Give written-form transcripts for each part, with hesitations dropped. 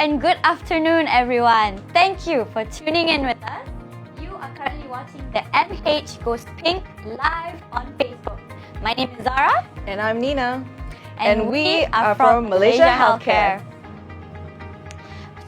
and good afternoon, everyone. Thank you for tuning in with us. You are currently watching the MH Goes Pink live on Facebook. My name is Zara. And I'm Nina. And we are from Malaysia Healthcare.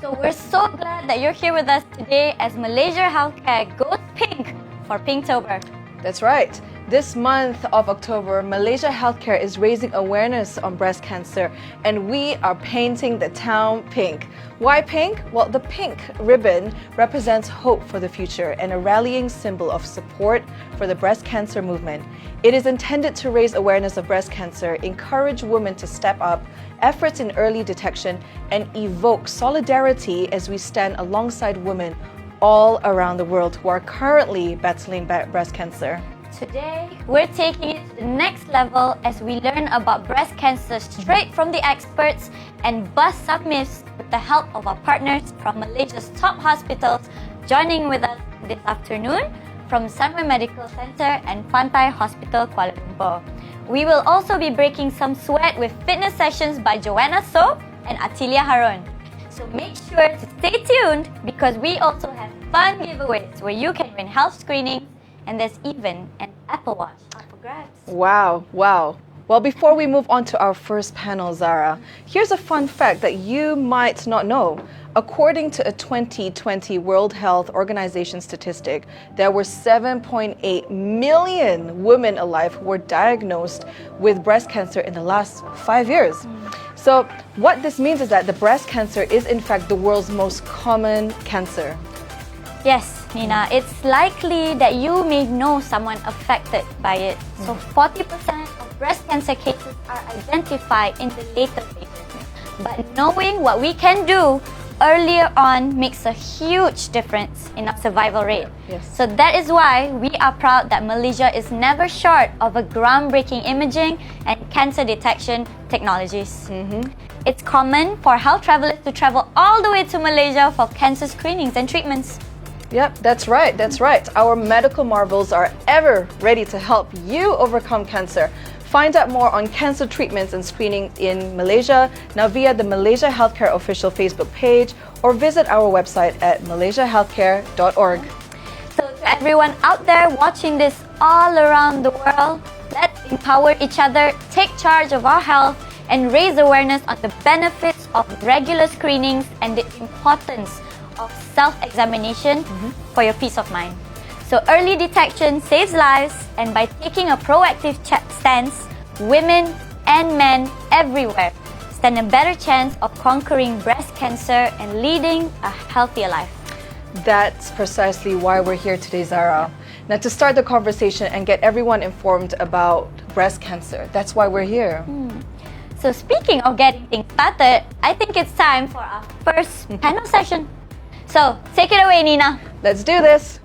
So we're so glad that you're here with us today as Malaysia Healthcare goes pink for Pinktober. That's right. This month of October, Malaysia Healthcare is raising awareness on breast cancer, and we are painting the town pink. Why pink? Well, the pink ribbon represents hope for the future and a rallying symbol of support for the breast cancer movement. It is intended to raise awareness of breast cancer, encourage women to step up, efforts in early detection, and evoke solidarity as we stand alongside women all around the world who are currently battling breast cancer. Today, we're taking it to the next level as we learn about breast cancer straight from the experts and bust some myths with the help of our partners from Malaysia's top hospitals joining with us this afternoon from Sunway Medical Centre and Pantai Hospital, Kuala Lumpur. We will also be breaking some sweat with fitness sessions by Joanna So and Atilia Harun. So make sure to stay tuned because we also have fun giveaways where you can win health screenings, and there's even an Apple Watch up for grabs. Wow. Well, before we move on to our first panel, Zara, here's a fun fact that you might not know. According to a 2020 World Health Organization statistic, there were 7.8 million women alive who were diagnosed with breast cancer in the last 5 years. So what this means is that the breast cancer is in fact the world's most common cancer. Yes, Nina, it's likely that you may know someone affected by it. So 40% of breast cancer cases are identified in the later phases. But knowing what we can do earlier on makes a huge difference in our survival rate. Yes. So that is why we are proud that Malaysia is never short of a groundbreaking imaging and cancer detection technologies. It's common for health travelers to travel all the way to Malaysia for cancer screenings and treatments. Yep, that's right. Our medical marvels are ever ready to help you overcome cancer. Find out more on cancer treatments and screening in Malaysia now via the Malaysia Healthcare official Facebook page or visit our website at malaysiahealthcare.org. So to everyone out there watching this all around the world, let's empower each other, take charge of our health, and raise awareness on the benefits of regular screenings and the importance of self-examination for your peace of mind. So early detection saves lives, and by taking a proactive stance, women and men everywhere stand a better chance of conquering breast cancer and leading a healthier life. That's precisely why we're here today, Zara. Now, to start the conversation and get everyone informed about breast cancer, that's why we're here. So speaking of getting things started, I think it's time for our first panel session. So take it away, Nina. Let's do this.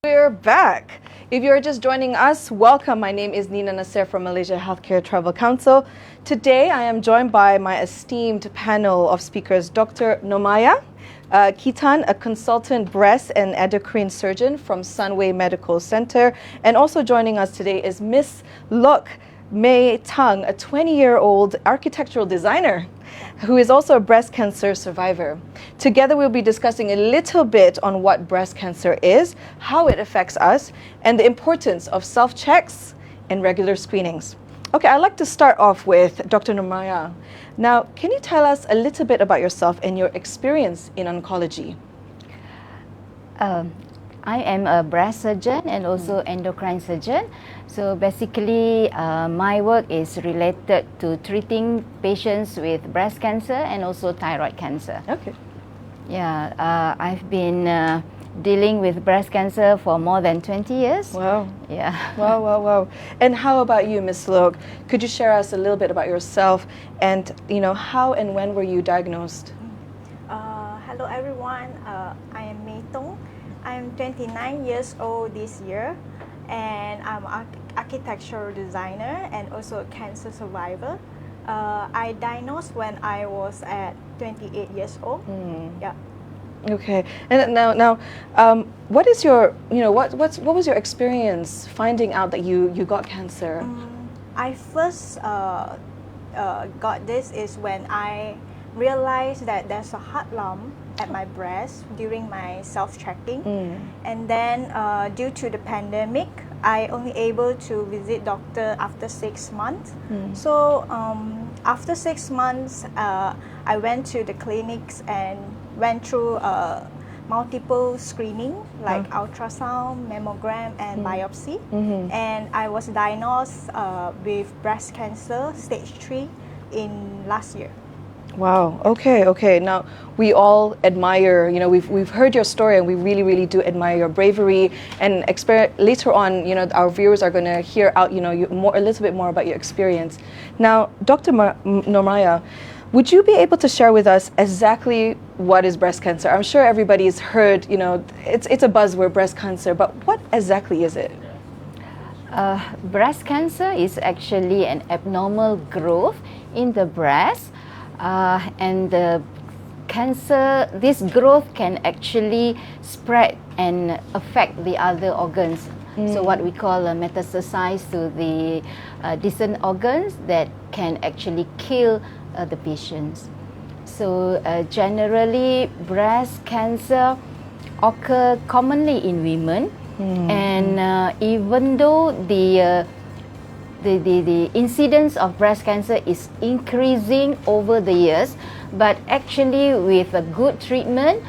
We're back. If you're just joining us, welcome. My name is Nina Nasser from Malaysia Healthcare Travel Council. Today, I am joined by my esteemed panel of speakers, Dr. Nomaya Kitan, a consultant breast and endocrine surgeon from Sunway Medical Centre. And also joining us today is Miss Lok Mei Tang, a 20-year-old architectural designer who is also a breast cancer survivor. Together we'll be discussing a little bit on what breast cancer is, how it affects us, and the importance of self-checks and regular screenings. Okay, I'd like to start off with Dr. Nomaya. Now, can you tell us a little bit about yourself and your experience in oncology? I am a breast surgeon and also endocrine surgeon. So basically, my work is related to treating patients with breast cancer and also thyroid cancer. Okay. Yeah, I've been dealing with breast cancer for more than 20 years. Wow. Yeah. Wow. And how about you, Miss Lok? Could you share us a little bit about yourself and, how and when were you diagnosed? Hello everyone, I am Mei Tong. I'm 29 years old this year, and I'm an architectural designer and also a cancer survivor. I diagnosed when I was at 28 years old. Yeah. Okay. And now, what is your, what was your experience finding out that you got cancer? I first got this is when I realized that there's a hard lump at my breast during my self-checking, and then due to the pandemic, I only able to visit doctor after 6 months. So after 6 months, I went to the clinics and went through multiple screening like ultrasound, mammogram, and biopsy, and I was diagnosed with breast cancer stage 3 in last year. Wow. Okay. Now, we all admire, we've heard your story and we really do admire your bravery and later on, our viewers are going to hear out, a little bit more about your experience. Now, Dr. Normaya, would you be able to share with us exactly what is breast cancer? I'm sure everybody's heard, it's a buzzword, breast cancer, but what exactly is it? Breast cancer is actually an abnormal growth in the breast. And the cancer, this growth can actually spread and affect the other organs. So what we call metastasize to the distant organs that can actually kill the patients. So generally, breast cancer occur commonly in women, and even though the incidence of breast cancer is increasing over the years, but actually with a good treatment,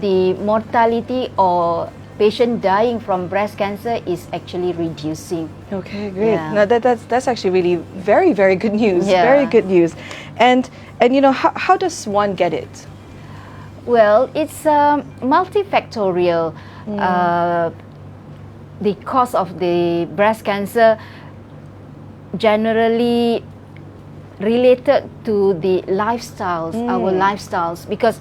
the mortality or patient dying from breast cancer is actually reducing. Okay, great. Yeah. Now that's actually really very good news. Yeah. Very good news. And how does one get it? Well, it's multifactorial. The cause of the breast cancer generally related to the lifestyles, our lifestyles, because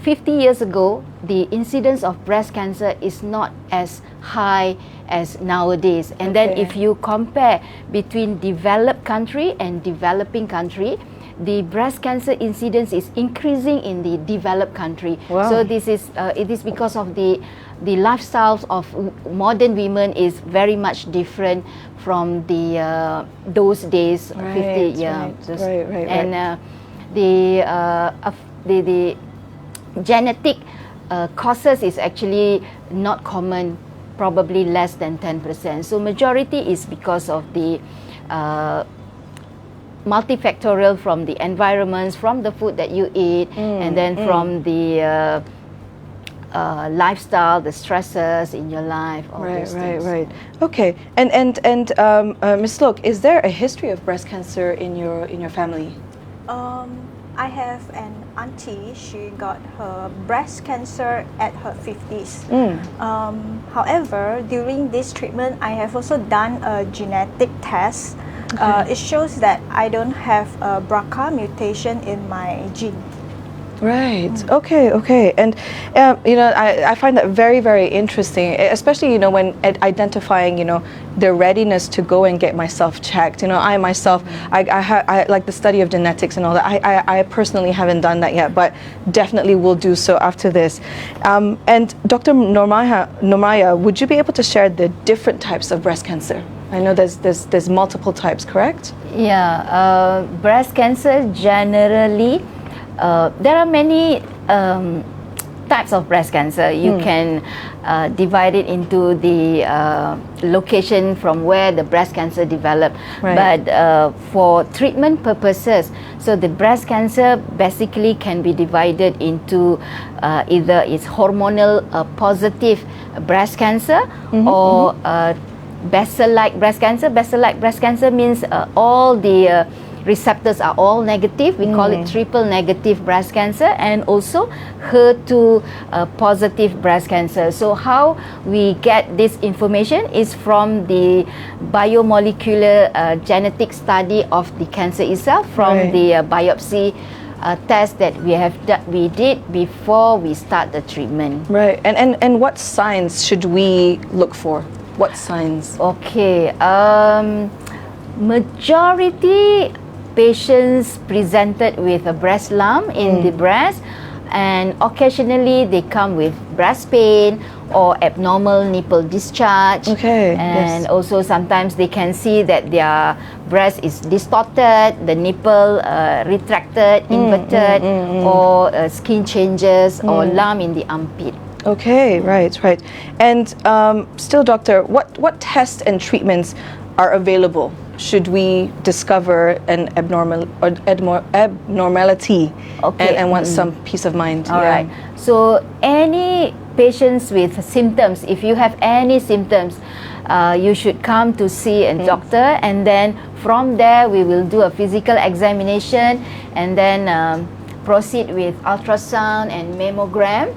50 years ago, the incidence of breast cancer is not as high as nowadays. And then if you compare between developed country and developing country, the breast cancer incidence is increasing in the developed country. Wow. So this is it is because of the lifestyles of modern women is very much different from the those days. 50 yeah. Right. And the genetic causes is actually not common, probably less than 10%. So majority is because of the multifactorial, from the environments, from the food that you eat, and then from the lifestyle, the stresses in your life, all those things. Right. Okay. And Ms. Lok, is there a history of breast cancer in your family? I have an auntie. She got her breast cancer at her 50s. However, during this treatment, I have also done a genetic test. It shows that I don't have a BRCA mutation in my gene. Right. Okay. And I find that very interesting, especially when identifying the readiness to go and get myself checked. I myself, I like the study of genetics and all that. I personally haven't done that yet, but definitely will do so after this. And Dr. Normaya, would you be able to share the different types of breast cancer? I know there's multiple types, correct? Yeah. Breast cancer generally. There are many types of breast cancer. You can divide it into the location from where the breast cancer developed. Right. But for treatment purposes, so the breast cancer basically can be divided into either it's hormonal positive breast cancer or Bacillus-like breast cancer. Bacillus-like breast cancer means all the receptors are all negative. We call it triple negative breast cancer, and also HER2 positive breast cancer. So how we get this information is from the biomolecular genetic study of the cancer itself, from the biopsy test that we did before we start the treatment. Right. And what signs should we look for? What signs? Okay. Majority patients presented with a breast lump in the breast, and occasionally they come with breast pain or abnormal nipple discharge. Okay. And also sometimes they can see that their breast is distorted, the nipple retracted, inverted, or skin changes or lump in the armpit. Okay, right. And still, doctor, what tests and treatments are available should we discover an abnormality and want some peace of mind? All right. So any patients with symptoms, if you have any symptoms, you should come to see a doctor, and then from there we will do a physical examination, and then proceed with ultrasound and mammogram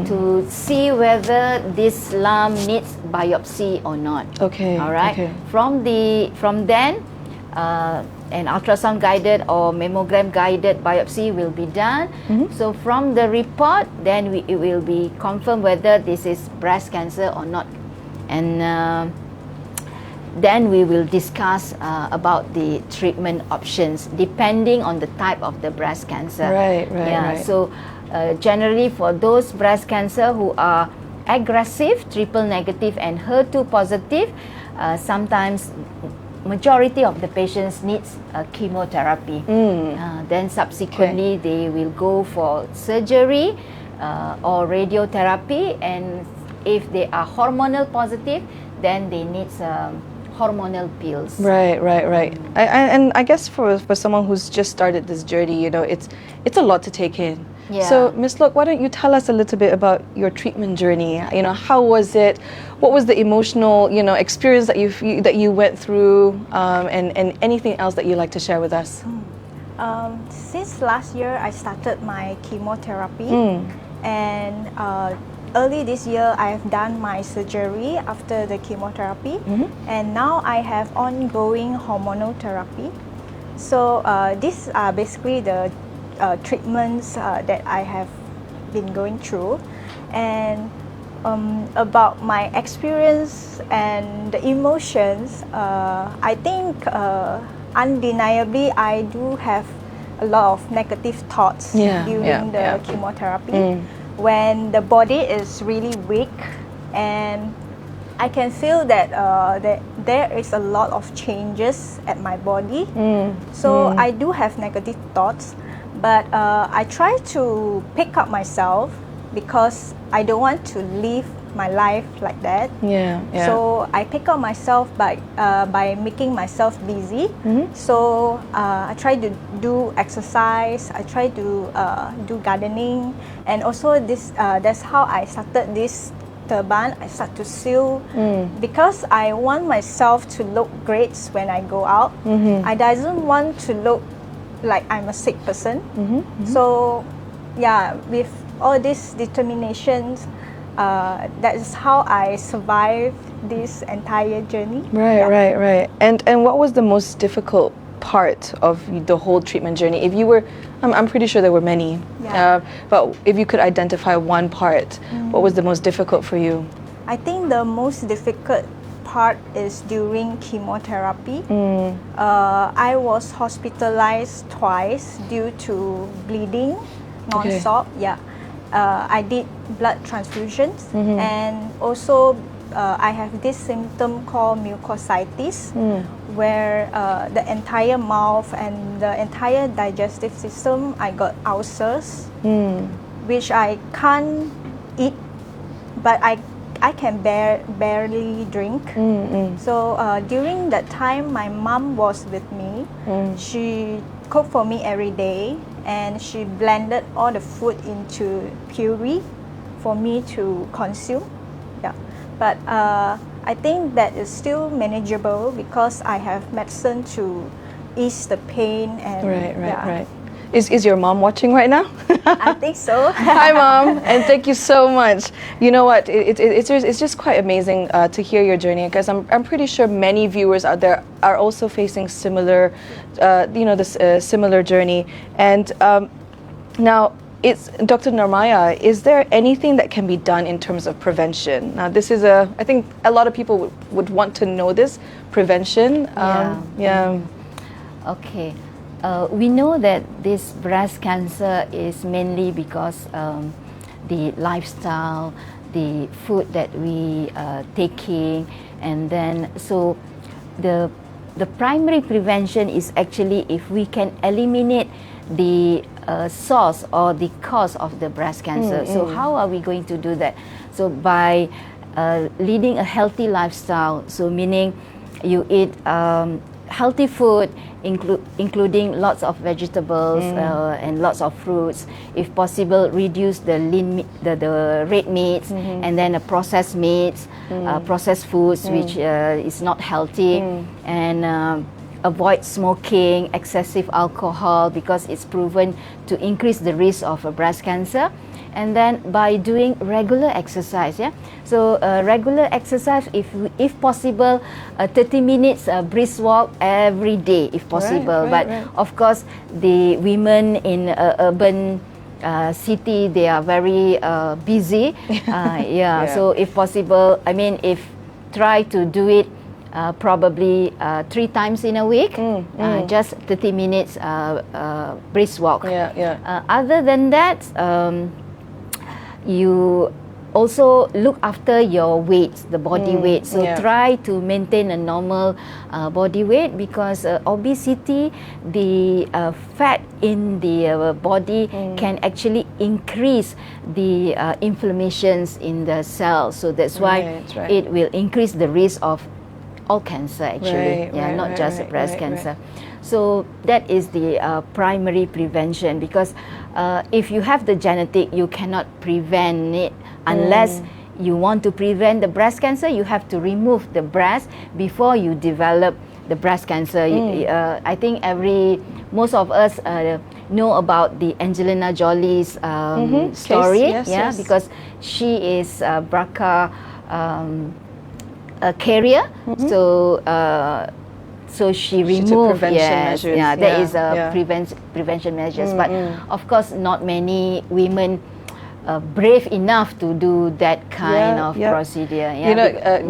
to see whether this lump needs biopsy or not. Okay. All right. Okay. From then, an ultrasound guided or mammogram guided biopsy will be done. So from the report, then it will be confirmed whether this is breast cancer or not, and then we will discuss about the treatment options depending on the type of the breast cancer. Right. So generally for those breast cancer who are aggressive, triple negative and HER2 positive, sometimes majority of the patients needs chemotherapy. Then subsequently they will go for surgery or radiotherapy, and if they are hormonal positive, then they need hormonal pills. Right. And I guess for someone who's just started this journey, it's a lot to take in. Yeah. So, Miss Look, why don't you tell us a little bit about your treatment journey? How was it? What was the emotional, experience that you went through, and anything else that you'd like to share with us? Since last year, I started my chemotherapy, and early this year, I have done my surgery after the chemotherapy, and now I have ongoing hormonal therapy. So these are basically the treatments that I have been going through, and about my experience and the emotions, I think undeniably I do have a lot of negative thoughts during the chemotherapy. When the body is really weak, and I can feel that there is a lot of changes at my body. So I do have negative thoughts, but I try to pick up myself because I don't want to live my life like that. So I pick up myself by making myself busy. So I try to do exercise. I try to do gardening, and also that's how I started this turban. I start to sew because I want myself to look great when I go out. I doesn't want to look like I'm a sick person. So with all these determinations, that is how I survived this entire journey. Right. And what was the most difficult part of the whole treatment journey? If you were, I'm pretty sure there were many, but if you could identify one part, what was the most difficult for you? I think the most difficult part is during chemotherapy. I was hospitalized twice due to bleeding non-stop. I did blood transfusions, and also I have this symptom called mucositis, where the entire mouth and the entire digestive system, I got ulcers, which I can't eat, but I can barely drink. So during that time, my mom was with me. She cooked for me every day, and she blended all the food into puree for me to consume. Yeah, but I think that is still manageable because I have medicine to ease the pain and Right. Is your mom watching right now? I think so. Hi, Mom, and thank you so much. You know what? It's just quite amazing to hear your journey, because I'm pretty sure many viewers out there are also facing similar, this similar journey. And now, it's Dr. Normaya. Is there anything that can be done in terms of prevention? Now, this is I think a lot of people would want to know this prevention. Okay. We know that this breast cancer is mainly because the lifestyle, the food that we taking, and then so the primary prevention is actually if we can eliminate the source or the cause of the breast cancer. So how are we going to do that? So by leading a healthy lifestyle, so meaning you eat healthy food, including lots of vegetables and lots of fruits. If possible, reduce the the red meats and then the processed meats, processed foods, which is not healthy, and avoid smoking, excessive alcohol, because it's proven to increase the risk of breast cancer. And then by doing regular exercise, so regular exercise, if possible, 30 minutes brisk walk every day if possible. But of course, the women in urban city, they are very busy. So if possible, I mean, if try to do it probably 3 times in a week, just 30 minutes brisk walk. Other than that, you also look after your weight, the body weight. So try to maintain a normal body weight, because obesity, the fat in the body can actually increase the inflammations in the cells. So that's why it will increase the risk of all cancer actually, not just breast cancer. So that is the primary prevention, because if you have the genetic, you cannot prevent it unless you want to prevent the breast cancer. You have to remove the breast before you develop the breast cancer. I think most of us know about the Angelina Jolie's story, because she is BRCA carrier. So she removed, that is prevention measures. But of course, not many women brave enough to do that kind of procedure.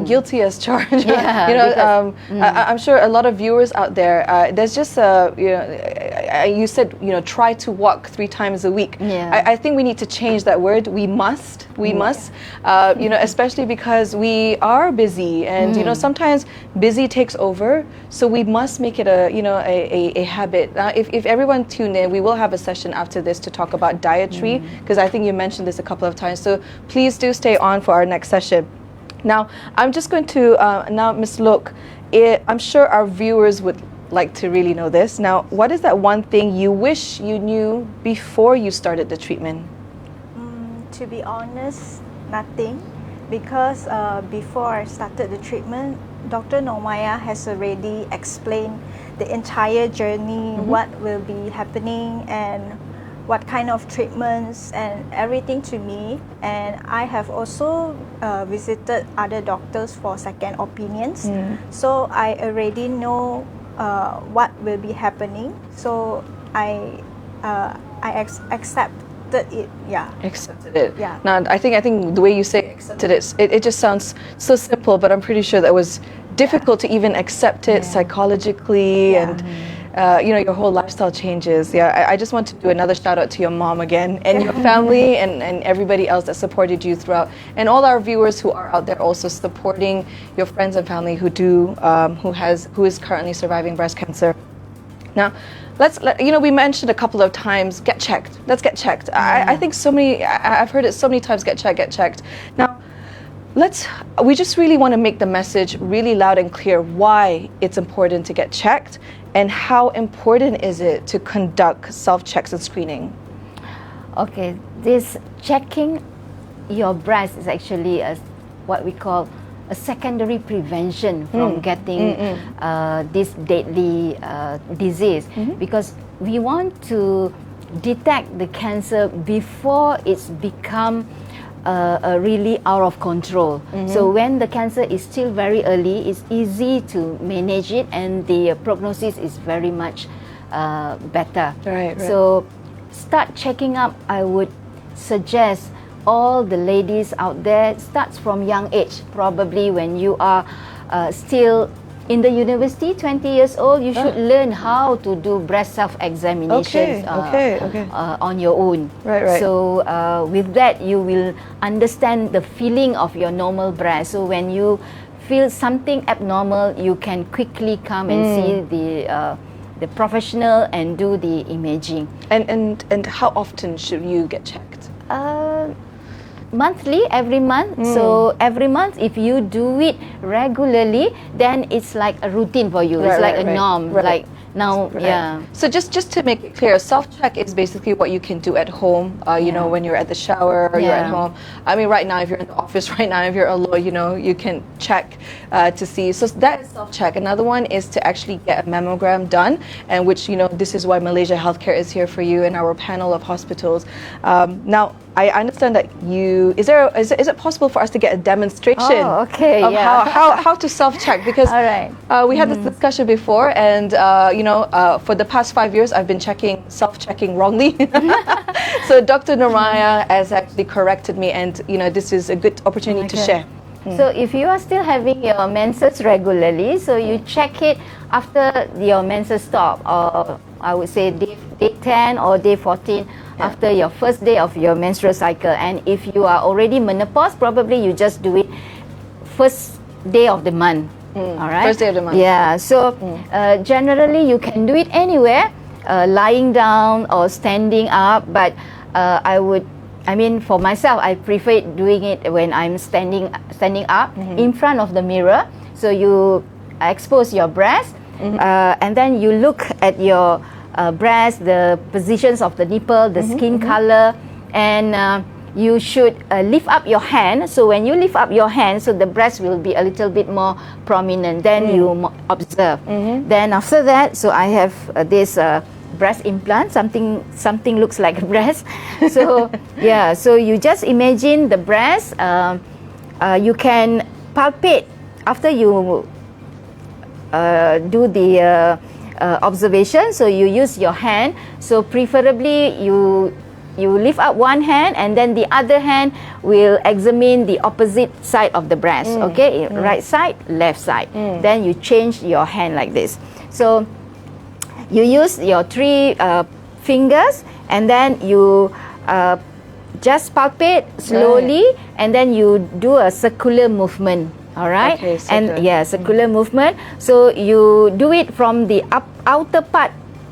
Guilty as charged. I'm sure a lot of viewers out there, there's just you said try to walk 3 times a week. I think we need to change that word. We must especially because we are busy, and sometimes busy takes over, so we must make it a habit. If everyone tune in, we will have a session after this to talk about dietary, because I think you mentioned this a couple of times, so please do stay on for our next session. Now, I'm just going to now, Ms. Look, I'm sure our viewers would like to really know this. Now, what is that one thing you wish you knew before you started the treatment? To be honest, nothing, because before I started the treatment, Dr. Normaya has already explained the entire journey, what will be happening and what kind of treatments and everything to me. And I have also visited other doctors for second opinions. So I already know what will be happening. So I accepted it. Accepted it. Now, I think the way you say accepted it just sounds so simple, but I'm pretty sure that was difficult to even accept it psychologically, and your whole lifestyle changes. I just want to do another shout out to your mom again, and your family, and everybody else that supported you throughout, and all our viewers who are out there also supporting your friends and family who is currently surviving breast cancer. Now, we mentioned a couple of times, get checked. Let's get checked. I think I've heard it so many times, get checked. Now, we just really want to make the message really loud and clear why it's important to get checked and how important is it to conduct self-checks and screening. Okay, this checking your breast is actually what we call a secondary prevention from getting this deadly disease, because we want to detect the cancer before it's become really out of control. So when the cancer is still very early, it's easy to manage it, and the prognosis is very much better. Right. So start checking up. I would suggest all the ladies out there, starts from young age. Probably when you are still in the university, 20 years old, you should learn how to do breast self-examinations on your own. Right. So with that, you will understand the feeling of your normal breast. So when you feel something abnormal, you can quickly come and see the professional and do the imaging. And how often should you get checked? Monthly, every month. So every month, if you do it regularly, then it's like a routine for you. It's like a norm. Like now, yeah. So just to make it clear, self-check is basically what you can do at home. You know, when you're at the shower or you're at home. I mean, right now, if you're in the office, right now, if you're alone, you know, you can check to see. So that is self-check. Another one is to actually get a mammogram done, and which, you know, this is why Malaysia Healthcare is here for you and our panel of hospitals. Now, I understand that is it possible for us to get a demonstration of how to self-check? Because we had this discussion before, and for the past 5 years I've been self-checking wrongly. So Dr. Noraya has actually corrected me, and you know, this is a good opportunity to share. So if you are still having your menses regularly, so you check it after your menses stop, or I would say day 10 or day 14 after your first day of your menstrual cycle. And if you are already menopause, probably you just do it first day of the month. All right? First day of the month. Yeah. So generally you can do it anywhere, lying down or standing up. But for myself, I prefer doing it when I'm standing up in front of the mirror. So you expose your breast, and then you look at your breast, the positions of the nipple, the skin color, and you should lift up your hand. So when you lift up your hand, so the breast will be a little bit more prominent. Then you observe. Then after that, so I have this breast implant, something looks like a breast. So yeah, so you just imagine the breast. You can palpate after you do the observation. So you use your hand. So preferably you lift up one hand, and then the other hand will examine the opposite side of the breast. Okay, right side, left side. Then you change your hand like this. So you use your 3 fingers, and then you just palpate slowly, and then you do a circular movement. All right, okay, circular movement. So you do it from the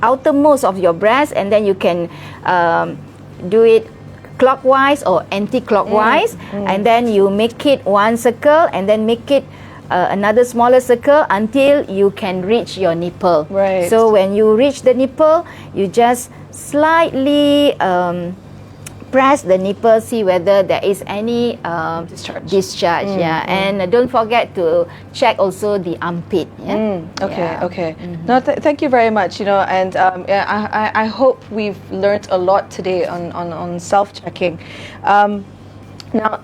outermost of your breast, and then you can do it clockwise or anti-clockwise, and then you make it one circle, and then make it another smaller circle until you can reach your nipple. Right. So when you reach the nipple, you just slightly press the nipple, see whether there is any discharge. And don't forget to check also the armpit. Okay. No, thank you very much. You know, and I hope we've learned a lot today on self-checking. Now,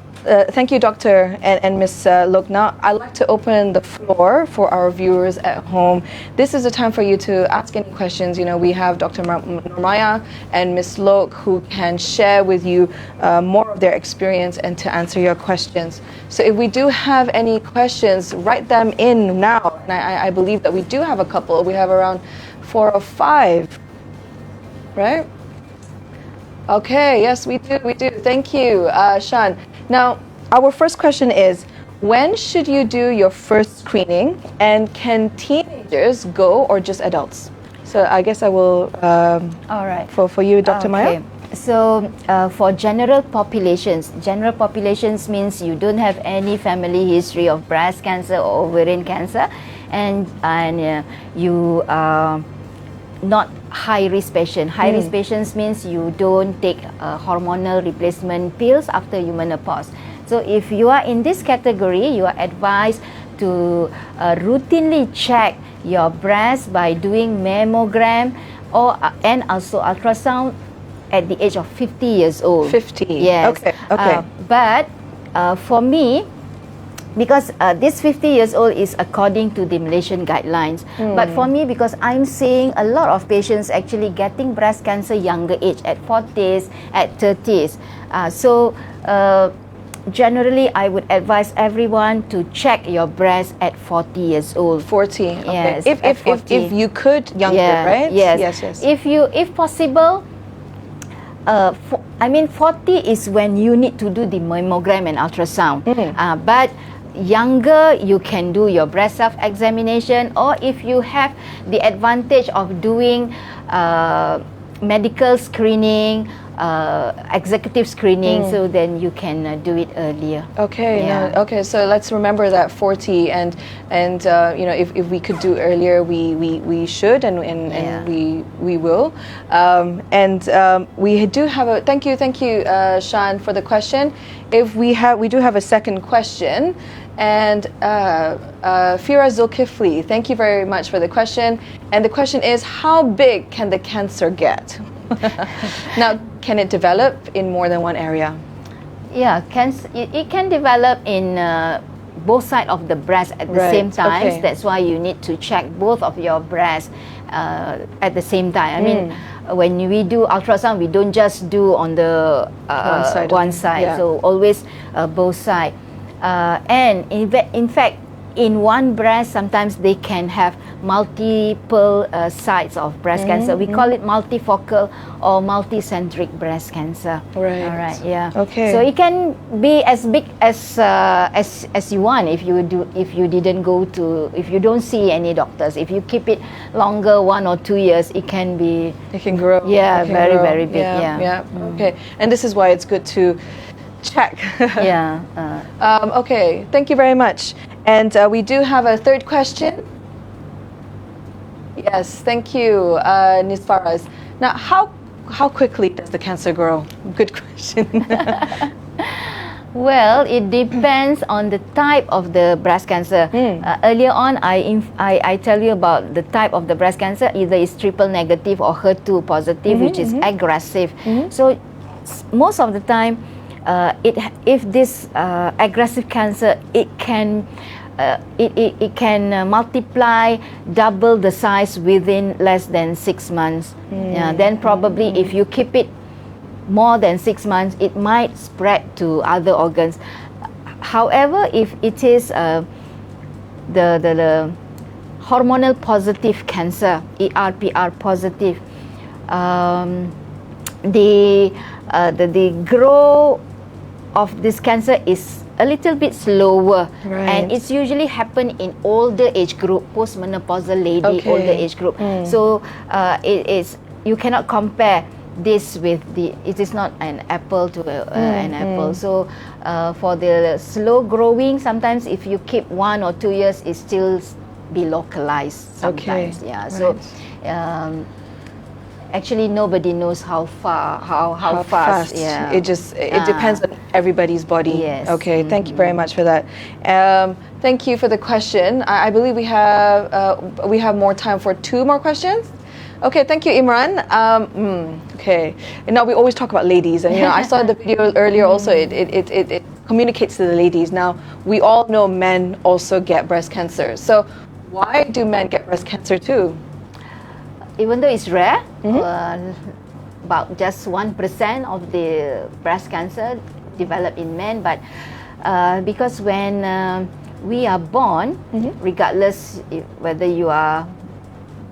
thank you, Doctor and Ms. Lok. Now, I'd like to open the floor for our viewers at home. This is the time for you to ask any questions. You know, we have Dr. Normaya and Ms. Lok who can share with you more of their experience and to answer your questions. So if we do have any questions, write them in now. And I believe that we do have a couple. We have around 4 or 5, right? Okay, yes, we do. Thank you, Shan. Now, our first question is, when should you do your first screening, and can teenagers go or just adults? So So I guess I will, All right. for you, Dr. Maya. So for general populations means you don't have any family history of breast cancer or ovarian cancer, and you are not high risk patient. High risk patients means you don't take hormonal replacement pills after you menopause. So if you are in this category, you are advised to routinely check your breast by doing mammogram and also ultrasound at the age of 50 years old. 50. Yes. Okay. But for me, because this 50 years old is according to the Malaysian guidelines. But for me, because I'm seeing a lot of patients actually getting breast cancer younger age, at 40s, at 30s. Generally, I would advise everyone to check your breast at 40 years old. 40. Okay. Yes. If you could younger, right? Yes. Yes. If possible. 40 is when you need to do the mammogram and ultrasound. But younger, you can do your breast self-examination, or if you have the advantage of doing medical screening, executive screening, so then you can do it earlier. Okay. Yeah. Okay. So let's remember that 40, and if we could do earlier, we should, and we will. We do have a thank you, Shan, for the question. We do have a second question. And Fira Zulkifli, thank you very much for the question. And the question is, how big can the cancer get? Now, can it develop in more than one area? Yeah, it can develop in both sides of the breast at the same time. Okay. That's why you need to check both of your breasts at the same time. I mean, when we do ultrasound, we don't just do on the one side. Yeah. So always both sides. And in fact, in one breast, sometimes they can have multiple sites of breast cancer. We call it multifocal or multicentric breast cancer. Right. All right. Yeah. Okay. So it can be as big as you want if you don't see any doctors. If you keep it longer, 1 or 2 years, it can be. It can grow. Yeah, it can very grow. very big. Yeah. Okay. And this is why it's good to check. Yeah. Okay. Thank you very much. And we do have a third question. Yes, thank you, Nisfaraz. Now, how quickly does the cancer grow? Good question. Well, it depends on the type of the breast cancer. Earlier on, I tell you about the type of the breast cancer. Either it's triple negative or HER2 positive, which is aggressive. So most of the time, if this aggressive cancer, it can multiply, double the size within less than 6 months. Then probably if you keep it more than 6 months, it might spread to other organs. However, if it is the hormonal positive cancer, ER/PR positive, the growth of this cancer is a little bit slower, and it's usually happen in older age group, postmenopausal lady, older age group. So you cannot compare this with it is not an apple to an apple. So for the slow growing, sometimes if you keep 1 or 2 years, it still be localized sometimes. So actually nobody knows how fast. Yeah. It depends on everybody's body. Yes. Okay. Thank you very much for that. Thank you for the question. I believe we have more time for 2 more questions. Okay, thank you, Imran. Okay, and now we always talk about ladies, and I saw the video earlier. Also, it communicates to the ladies. Now we all know men also get breast cancer. So why do men get breast cancer too? Even though it's rare, about just 1% of the breast cancer develop in men, but because when we are born, regardless whether you are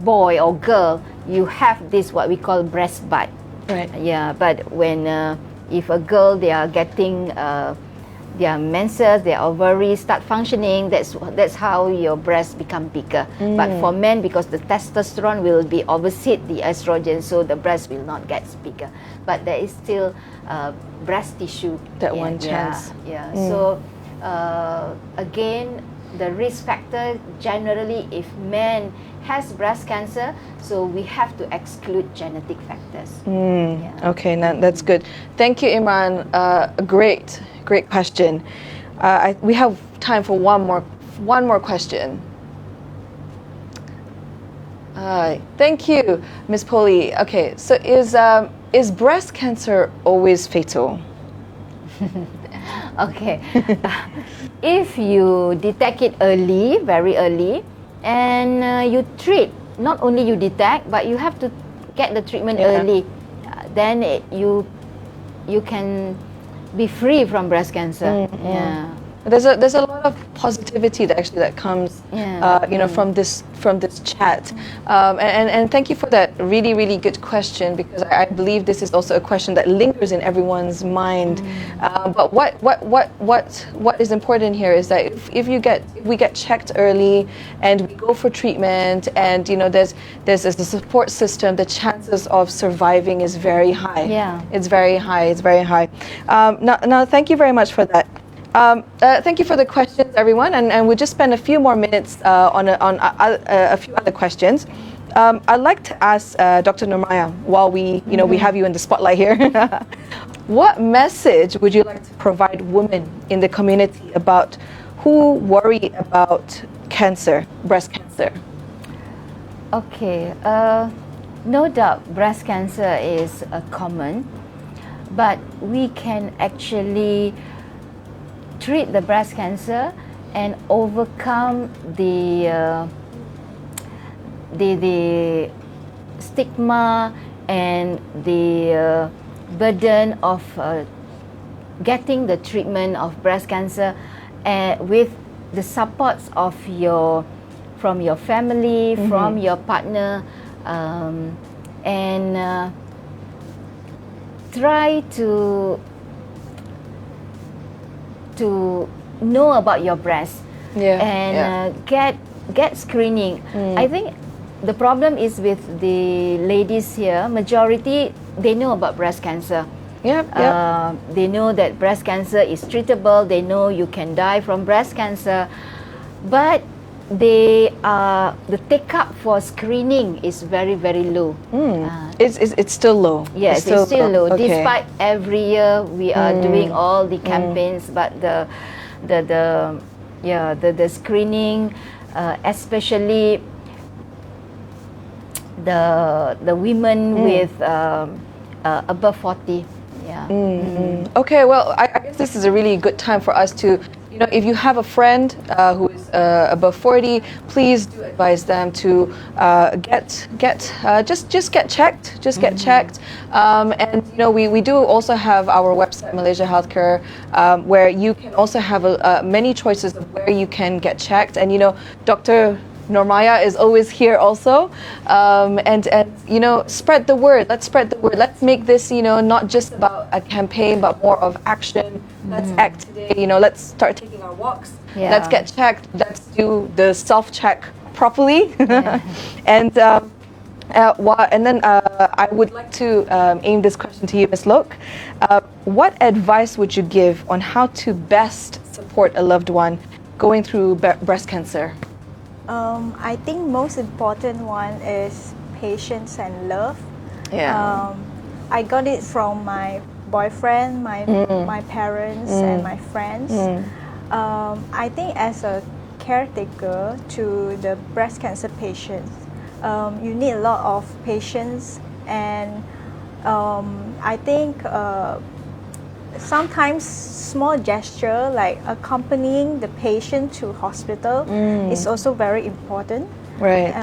boy or girl, you have this what we call breast bud. Right. Yeah, but when if a girl, they are getting their menses, their ovaries start functioning. That's how your breasts become bigger. But for men, because the testosterone will be opposite the estrogen, so the breast will not get bigger. But there is still breast tissue. That one chance. Yeah. So again, the risk factor generally, if men has breast cancer, so we have to exclude genetic factors. Okay, now that's good. Thank you, Imran. A great question. We have time for one more question. Thank you, Ms. Polly. Okay, so is breast cancer always fatal? Okay. If you detect it early, very early, and you treat, not only you detect, but you have to get the treatment early, then you can be free from breast cancer. Yeah. There's a lot of positivity that comes, from this chat, and thank you for that really good question, because I believe this is also a question that lingers in everyone's mind. But what is important here is that if we get checked early and we go for treatment, and there's a support system, the chances of surviving is very high. Yeah. It's very high. Now, thank you very much for that. Thank you for the questions, everyone, and we'll just spend a few more minutes on a few other questions. I'd like to ask Dr. Nurmaya, while we have you in the spotlight here, what message would you like to provide women in the community about who worry about cancer, breast cancer? Okay, no doubt breast cancer is common, but we can actually treat the breast cancer and overcome the stigma and the burden of getting the treatment of breast cancer with the supports of from your family, from your partner, and try to know about your breast and get screening. I think the problem is with the ladies here. Majority, they know about breast cancer. They know that breast cancer is treatable. They know you can die from breast cancer, but the take-up for screening is very low. It's still low. Yes, it's still low. Okay. Despite every year we are doing all the campaigns, but the screening, especially the women with above 40. Okay, well, I guess this is a really good time for us to, if you have a friend who is above 40, please do advise them to get checked. Get checked. And we do also have our website, Malaysia Healthcare, where you can also have many choices of where you can get checked. And Dr. Nurmaya is always here also, and spread the word. Let's spread the word. Let's make this not just about a campaign, but more of action. Let's act today. Let's start taking our walks. Let's get checked. Let's do the self-check properly. And then I would like to aim this question to you, Ms. Lok. What advice would you give on how to best support a loved one going through breast cancer? I think most important one is patience and love. I got it from my boyfriend, my parents, and my friends. I think as a caretaker to the breast cancer patients, you need a lot of patience, and I think sometimes small gesture like accompanying the patient to hospital is also very important. Right.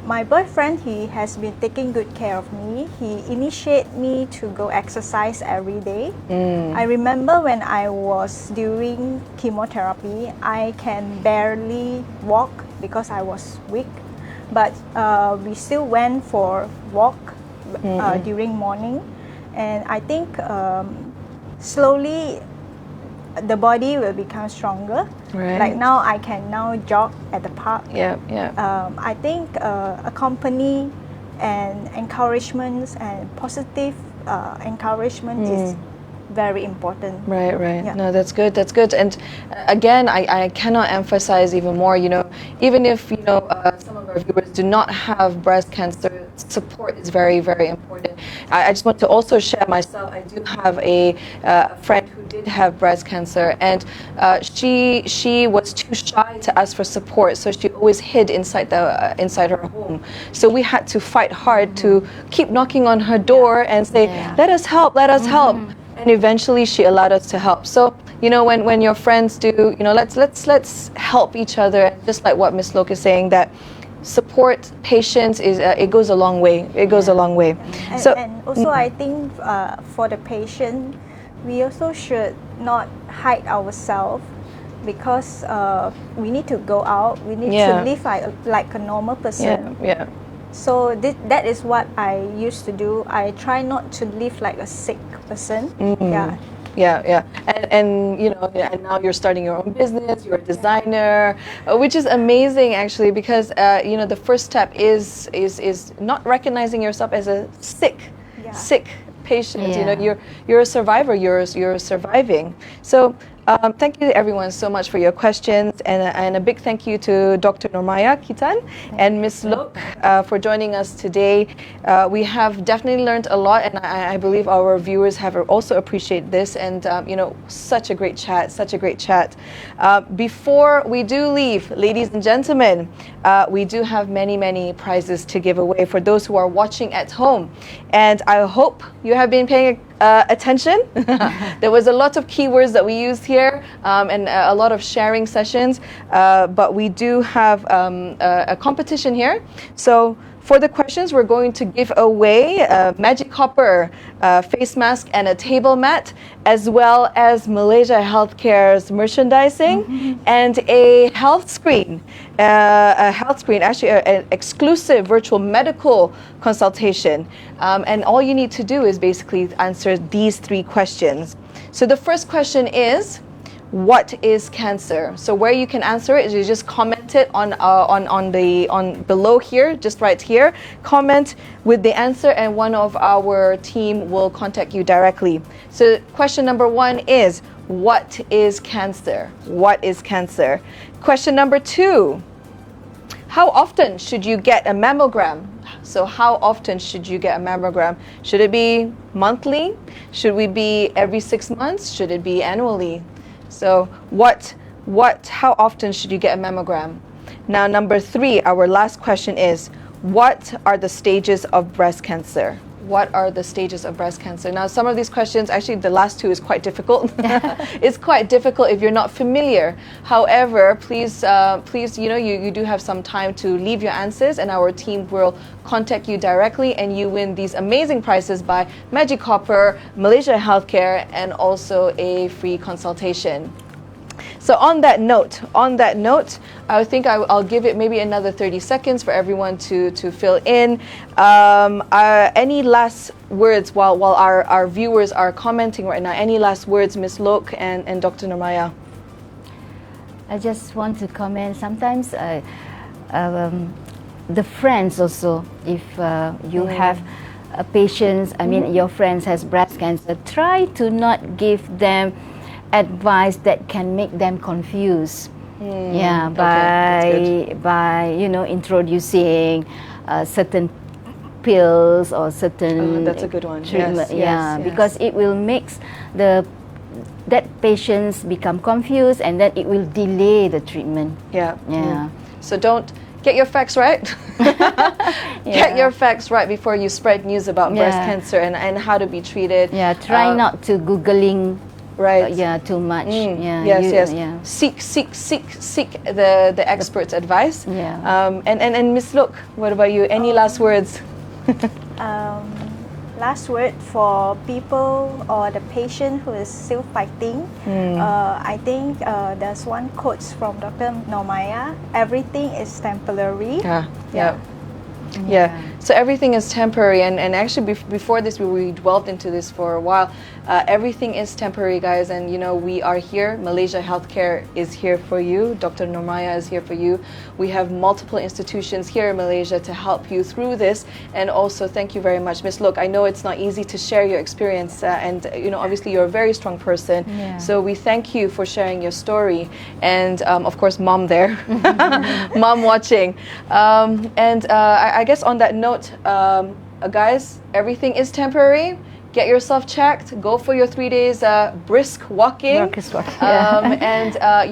My boyfriend, he has been taking good care of me. He initiated me to go exercise every day. I remember when I was doing chemotherapy, I can barely walk because I was weak. But we still went for walk during morning, and I think slowly the body will become stronger. Right. Like now, I can now jog at the park. Yeah, yeah. I think accompany and encouragements and positive encouragement is very important. Right, right. Yeah. No, that's good. That's good. And again, I cannot emphasize even more. Even if some of our viewers do not have breast cancer, support is very, very important. I just want to also share myself. I do have a friend who did have breast cancer, and she was too shy to ask for support, so she always hid inside her home. So we had to fight hard to keep knocking on her door and say, "Let us help, let us help." And eventually she allowed us to help. So, when your friends do, let's help each other. Just like what Ms. Lok is saying, that support, patience it goes a long way. It goes a long way. And also, I think for the patient, we also should not hide ourselves, because we need to go out. We need to live like a normal person. Yeah. So that is what I used to do. I try not to live like a sick person. Yeah. And and now you're starting your own business. You're a designer, which is amazing actually, because the first step is not recognizing yourself as a sick patient. You're a survivor. You're surviving. So thank you everyone so much for your questions, and a big thank you to Dr. Normaya Kitan and Ms. Lok for joining us today. We have definitely learned a lot, and I believe our viewers have also appreciated this, and such a great chat. Before we do leave, ladies and gentlemen, we do have many prizes to give away for those who are watching at home, and I hope you have been paying attention. There was a lot of keywords that we used here, and a lot of sharing sessions, but we do have a competition here. So for the questions, we're going to give away a Magic Hopper face mask and a table mat, as well as Malaysia Healthcare's merchandising and a health screen. Actually an exclusive virtual medical consultation. And all you need to do is basically answer these 3 questions. So the first question is, what is cancer? So where you can answer it is you just comment it on below here, just right here. Comment with the answer, and one of our team will contact you directly. So question number 1 is, what is cancer? What is cancer? Question number 2, how often should you get a mammogram? So how often should you get a mammogram? Should it be monthly? Should we be every 6 months? Should it be annually? So how often should you get a mammogram? Now, number 3, our last question is, what are the stages of breast cancer? What are the stages of breast cancer? Now, some of these questions, actually the last 2 is quite difficult. It's quite difficult if you're not familiar. However, please, you do have some time to leave your answers, and our team will contact you directly, and you win these amazing prizes by Magic Hopper, Malaysia Healthcare, and also a free consultation. So on that note, I think I'll give it maybe another 30 seconds for everyone to fill in. Any last words while our viewers are commenting right now? Any last words, Ms. Lok and Dr. Normaya? I just want to comment. Sometimes the friends also, if you have patients, your friends has breast cancer, try to not give them advice that can make them confused. By introducing certain pills or certain that's a good one. treatment. Yes. Because it will make that patients become confused, and then it will delay the treatment. So don't get your facts right. Get your facts right before you spread news about breast cancer and how to be treated. Try not to Googling too much. Seek the experts' advice. And Ms. Lok, what about you? Any last words? Last word for people or the patient who is still fighting. I think there's one quote from Dr. Normaya: everything is temporary. So everything is temporary, and actually before this we dwelled into this for a while. Everything is temporary, guys, and you know, we are here. Malaysia Healthcare is here for you. Dr. Normaya is here for you. We have multiple institutions here in Malaysia to help you through this. And also, thank you very much, Miss Look. I know it's not easy to share your experience, and you know, obviously you're a very strong person. Yeah. So we thank you for sharing your story, and of course, Mom there, Mom watching. I guess on that note, guys, everything is temporary. Get yourself checked. Go for your 3 days brisk walking. You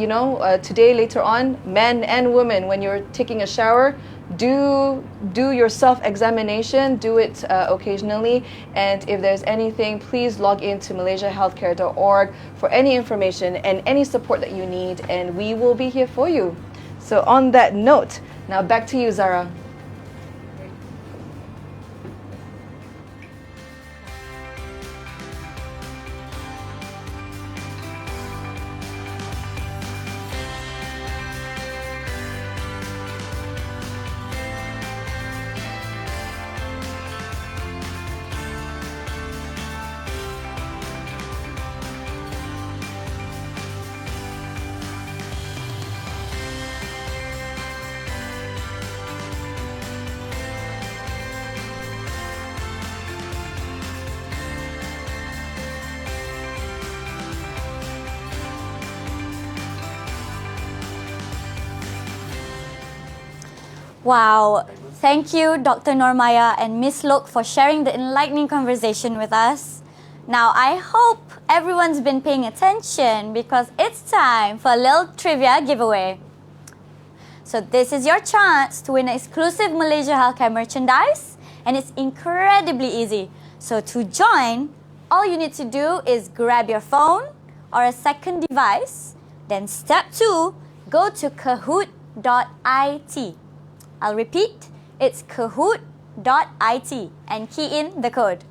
know, today, later on, men and women, when you're taking a shower, do your self-examination. Do it occasionally. And if there's anything, please log into malaysiahealthcare.org for any information and any support that you need. And we will be here for you. So on that note, now back to you, Zara. Wow. Thank you, Dr. Normaya and Miss Look, for sharing the enlightening conversation with us. Now, I hope everyone's been paying attention because it's time for a little trivia giveaway. So this is your chance to win exclusive Malaysia Healthcare merchandise, and it's incredibly easy. So to join, all you need to do is grab your phone or a second device. Then step 2, go to kahoot.it. I'll repeat, it's kahoot.it and key in the code.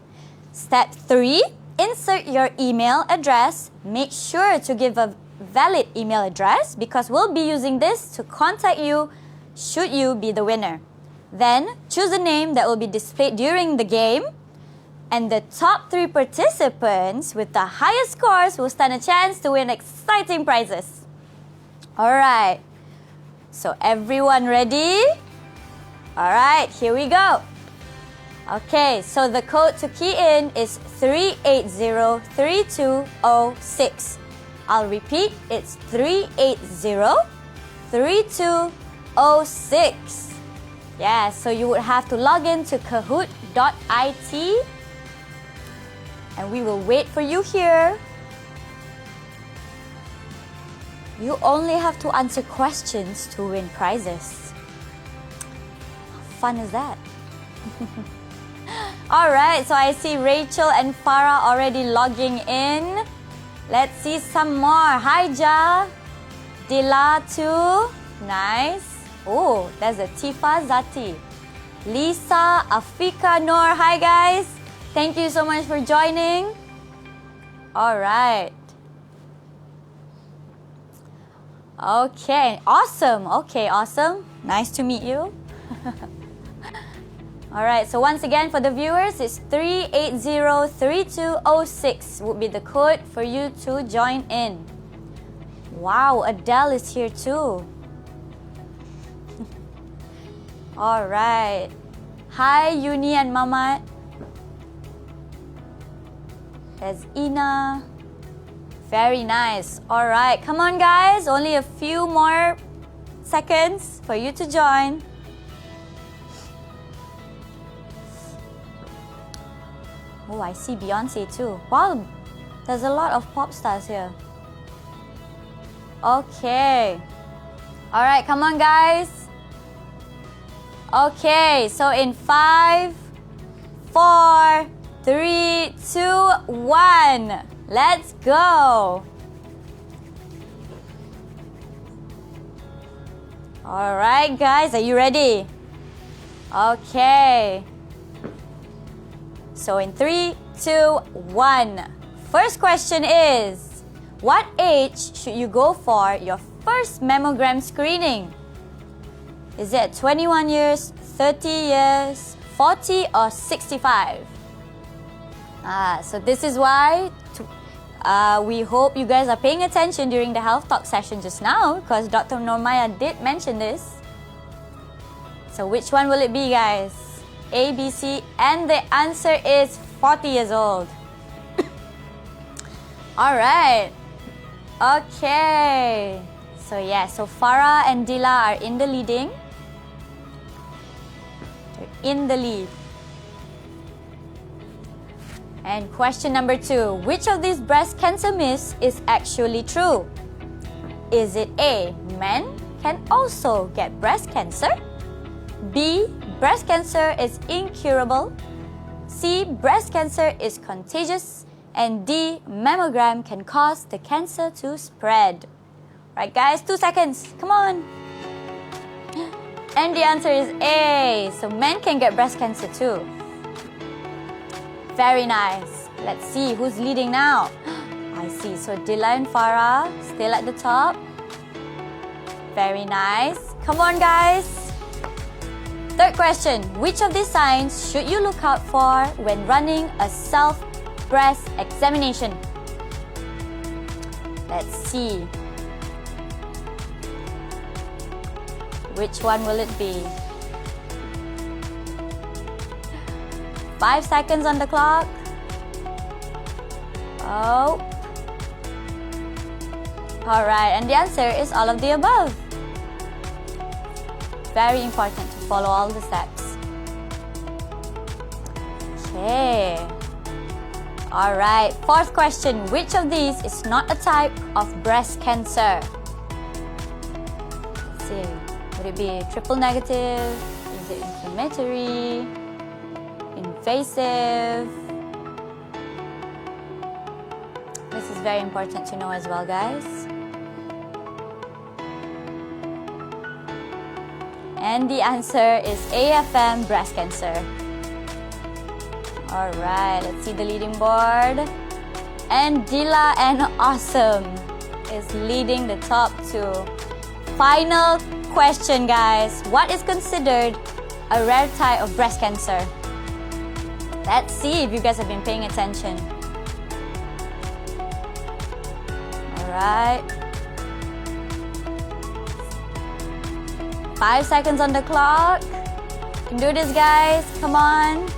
Step 3, insert your email address. Make sure to give a valid email address because we'll be using this to contact you should you be the winner. Then choose a name that will be displayed during the game, and the top 3 participants with the highest scores will stand a chance to win exciting prizes. Alright, so everyone ready? Alright, here we go. Okay, so the code to key in is 3803206. I'll repeat, it's 3803206. Yeah, so you would have to log in to kahoot.it and we will wait for you here. You only have to answer questions to win prizes. Fun is that? Alright, so I see Rachel and Farah already logging in. Let's see some more. Hi, Ja. Dila too. Nice. Oh, there's a Tifa Zati. Lisa, Afika, Noor. Hi, guys. Thank you so much for joining. Alright. Okay, awesome. Okay, awesome. Nice to meet you. Alright, so once again for the viewers, it's 3803206 would be the code for you to join in. Wow, Adele is here too. Alright. Hi, Yuni and Mamat. There's Ina. Very nice. Alright, come on guys. Only a few more seconds for you to join. Oh, I see Beyonce too. Wow, there's a lot of pop stars here. Okay. Alright, come on guys. Okay, so in 5, 4, 3, 2, 1. Let's go. Alright guys, are you ready? Okay. So in 3, 2, 1. First question is, what age should you go for your first mammogram screening? Is it 21 years, 30 years, 40 or 65? So this is why we hope you guys are paying attention during the health talk session just now, because Dr. Normaya did mention this. So which one will it be, guys? A, B, C, and the answer is 40 years old. Alright. Okay. So yeah, so Farah and Dila are in the leading. They're in the lead. And question number 2. Which of these breast cancer myths is actually true? Is it A, men can also get breast cancer? B, breast cancer is incurable? C, breast cancer is contagious? And D, mammogram can cause the cancer to spread. Right, guys, 2 seconds. Come on. And the answer is A. So men can get breast cancer too. Very nice. Let's see who's leading now. I see. So Dila and Farah still at the top. Very nice. Come on, guys. Third question. Which of these signs should you look out for when running a self-breast examination? Let's see. Which one will it be? 5 seconds on the clock. Oh. Alright, and the answer is all of the above. Very important to follow all the steps. Okay. Alright, fourth question. Which of these is not a type of breast cancer? Let's see. Would it be triple negative? Is it inflammatory? Invasive? This is very important to know as well, guys. And the answer is AFM, breast cancer. Alright, let's see the leading board. And Dila and Awesome is leading the top two. Final question, guys. What is considered a rare type of breast cancer? Let's see if you guys have been paying attention. Alright. 5 seconds on the clock. You can do this, guys. Come on.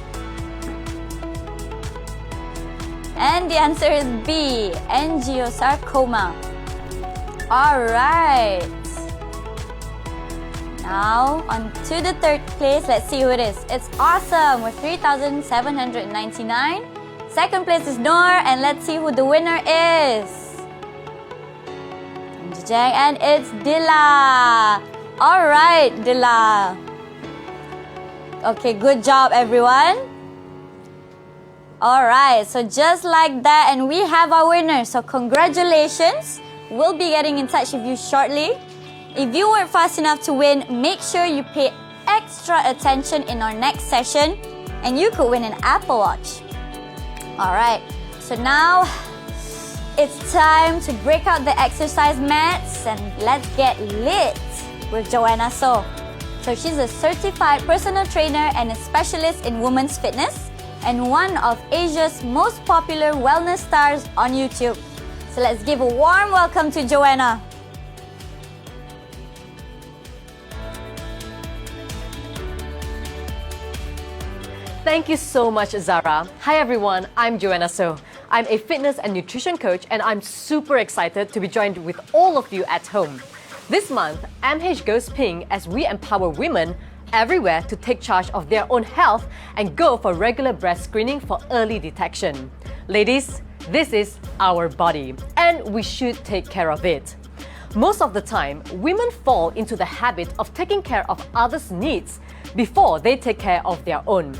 And the answer is B, angiosarcoma. Alright. Now, on to the third place. Let's see who it is. It's Awesome with 3,799. Second place is Noor, and let's see who the winner is. And it's Dila. Alright, Dila. Okay, good job, everyone. Alright, so just like that, and we have our winner. So congratulations. We'll be getting in touch with you shortly. If you weren't fast enough to win, make sure you pay extra attention in our next session, and you could win an Apple Watch. Alright, so now it's time to break out the exercise mats and let's get lit with Joanna So. So she's a certified personal trainer and a specialist in women's fitness and one of Asia's most popular wellness stars on YouTube. So let's give a warm welcome to Joanna. Thank you so much, Zara. Hi everyone, I'm Joanna So. I'm a fitness and nutrition coach, and I'm super excited to be joined with all of you at home. This month, MH goes pink as we empower women everywhere to take charge of their own health and go for regular breast screening for early detection. Ladies, this is our body, and we should take care of it. Most of the time, women fall into the habit of taking care of others' needs before they take care of their own.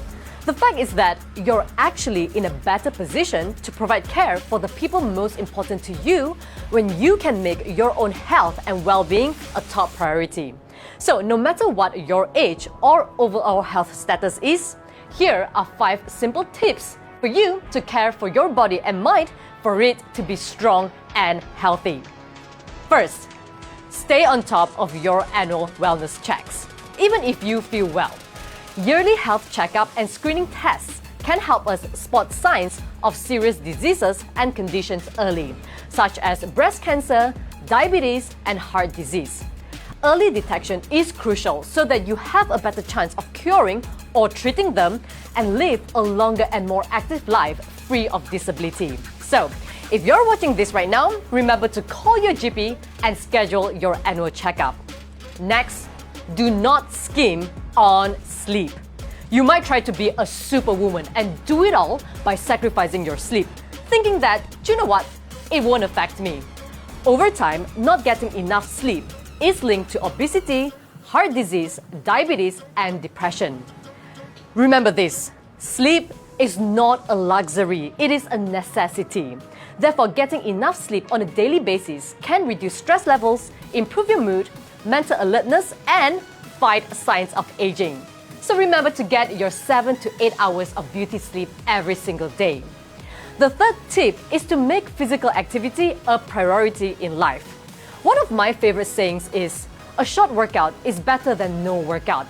The fact is that you're actually in a better position to provide care for the people most important to you when you can make your own health and well-being a top priority. So no matter what your age or overall health status is, here are 5 simple tips for you to care for your body and mind for it to be strong and healthy. First, stay on top of your annual wellness checks, even if you feel well. Yearly health checkup and screening tests can help us spot signs of serious diseases and conditions early, such as breast cancer, diabetes, and heart disease. Early detection is crucial so that you have a better chance of curing or treating them and live a longer and more active life free of disability. So, if you're watching this right now, remember to call your GP and schedule your annual checkup. Next, do not scheme on sleep. You might try to be a superwoman and do it all by sacrificing your sleep, thinking that, you know what, it won't affect me. Over time, not getting enough sleep is linked to obesity, heart disease, diabetes, and depression. Remember this, sleep is not a luxury, it is a necessity. Therefore, getting enough sleep on a daily basis can reduce stress levels, improve your mood, mental alertness, and fight signs of aging. So remember to get your 7 to 8 hours of beauty sleep every single day. The third tip is to make physical activity a priority in life. One of my favorite sayings is, a short workout is better than no workout.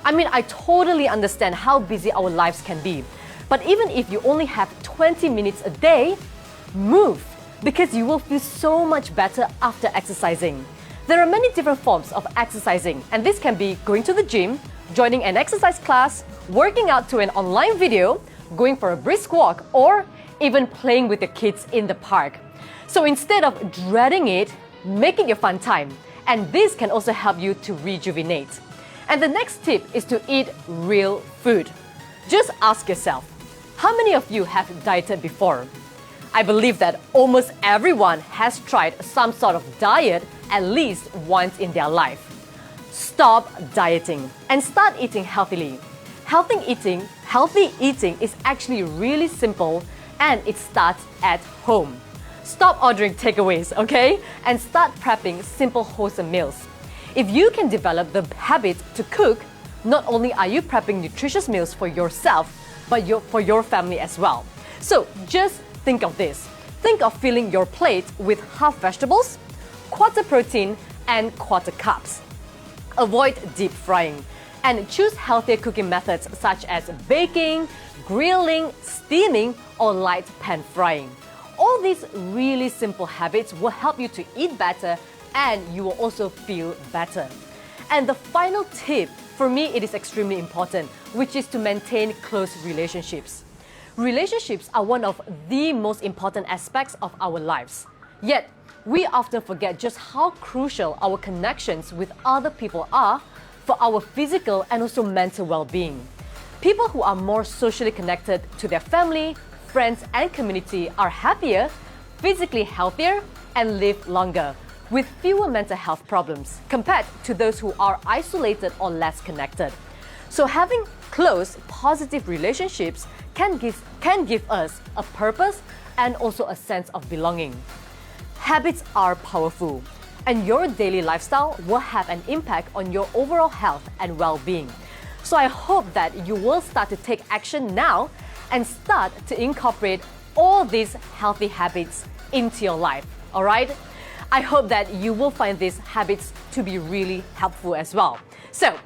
I mean, I totally understand how busy our lives can be. But even if you only have 20 minutes a day, move, because you will feel so much better after exercising. There are many different forms of exercising, and this can be going to the gym, joining an exercise class, working out to an online video, going for a brisk walk, or even playing with your kids in the park. So instead of dreading it, make it your fun time. And this can also help you to rejuvenate. And the next tip is to eat real food. Just ask yourself, how many of you have dieted before? I believe that almost everyone has tried some sort of diet at least once in their life. Stop dieting and start eating healthily. Healthy eating is actually really simple, and it starts at home. Stop ordering takeaways, okay? And start prepping simple, wholesome meals. If you can develop the habit to cook, not only are you prepping nutritious meals for yourself, but for your family as well. So just think of this. Think of filling your plate with half vegetables, quarter protein, and quarter carbs. Avoid deep frying and choose healthier cooking methods such as baking, grilling, steaming, or light pan frying. All these really simple habits will help you to eat better, and you will also feel better. And the final tip, for me it is extremely important, which is to maintain close relationships. Relationships are one of the most important aspects of our lives. Yet, we often forget just how crucial our connections with other people are for our physical and also mental well-being. People who are more socially connected to their family, friends, and community are happier, physically healthier, and live longer, with fewer mental health problems compared to those who are isolated or less connected. So having close, positive relationships can give us a purpose and also a sense of belonging. Habits are powerful, and your daily lifestyle will have an impact on your overall health and well-being. So I hope that you will start to take action now and start to incorporate all these healthy habits into your life, all right? I hope that you will find these habits to be really helpful as well. So,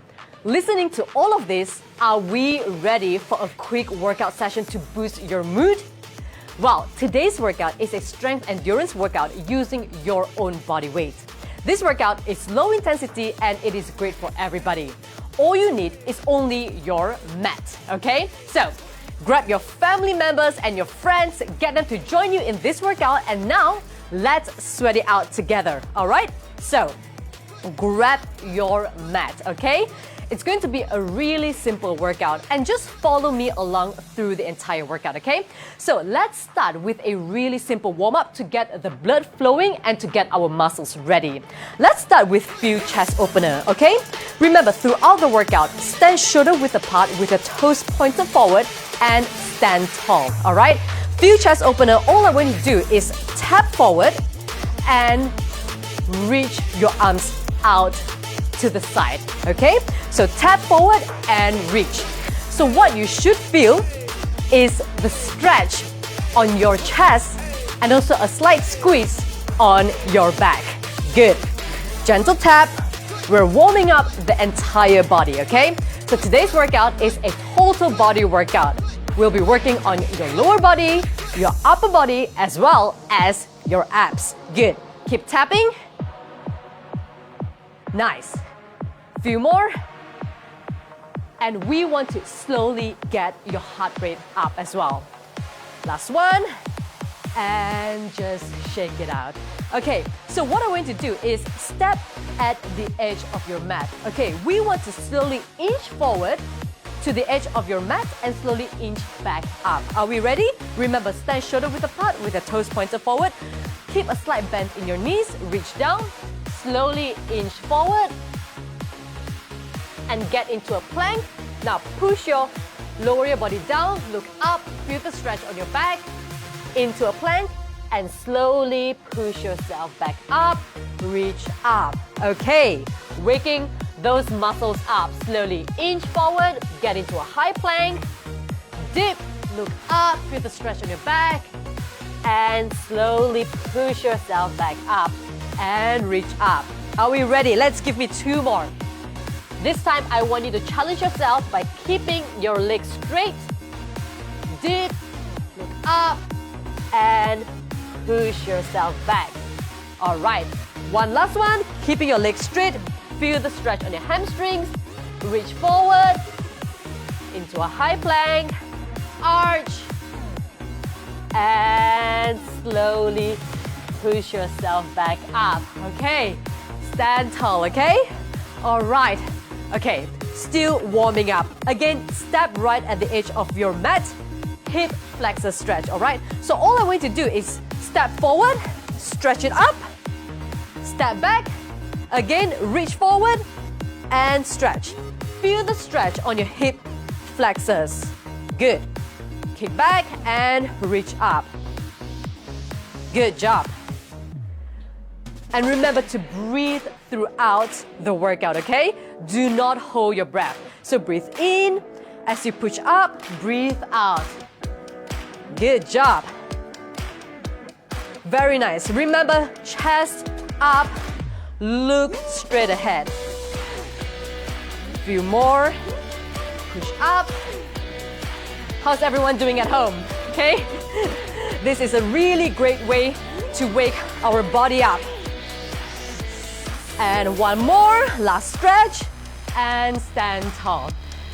listening to all of this, are we ready for a quick workout session to boost your mood? Well, today's workout is a strength endurance workout using your own body weight. This workout is low intensity and it is great for everybody. All you need is only your mat, okay? So, grab your family members and your friends, get them to join you in this workout, and now let's sweat it out together, all right? So, grab your mat, okay? It's going to be a really simple workout, and just follow me along through the entire workout, okay? So let's start with a really simple warm-up to get the blood flowing and to get our muscles ready. Let's start with few chest opener, okay? Remember, throughout the workout, stand shoulder width apart with your toes pointed forward and stand tall, all right? Few chest opener, all I'm going to do is tap forward and reach your arms out to the side, okay? So tap forward and reach. So what you should feel is the stretch on your chest and also a slight squeeze on your back. Good. Gentle tap. We're warming up the entire body, okay? So today's workout is a total body workout. We'll be working on your lower body, your upper body, as well as your abs. Good. Keep tapping. Nice. Few more. And we want to slowly get your heart rate up as well. Last one. And just shake it out. Okay, so what I want to do is step at the edge of your mat. Okay, we want to slowly inch forward to the edge of your mat and slowly inch back up. Are we ready? Remember, stand shoulder width apart with your toes pointed forward. Keep a slight bend in your knees, reach down, slowly inch forward and get into a plank. Now lower your body down, look up, feel the stretch on your back, into a plank and slowly push yourself back up, reach up. Okay, waking those muscles up. Slowly inch forward, get into a high plank, dip, look up, feel the stretch on your back and slowly push yourself back up and reach up. Are we ready? Let's give me 2 more. This time I want you to challenge yourself by keeping your legs straight. Dip, look up and push yourself back. All right, one last one. Keeping your legs straight. Feel the stretch on your hamstrings. Reach forward into a high plank. Arch. And slowly push yourself back up. Okay, stand tall, okay? All right, okay, still warming up. Again, step right at the edge of your mat. Hip flexor stretch, all right? So all I want you to do is step forward, stretch it up, step back, again, reach forward and stretch. Feel the stretch on your hip flexors. Good. Kick back and reach up. Good job. And remember to breathe throughout the workout, okay? Do not hold your breath. So breathe in. As you push up, breathe out. Good job. Very nice. Remember, chest up, look straight ahead. Few more. Push up. How's everyone doing at home? Okay? This is a really great way to wake our body up. And one more, last stretch, and stand tall.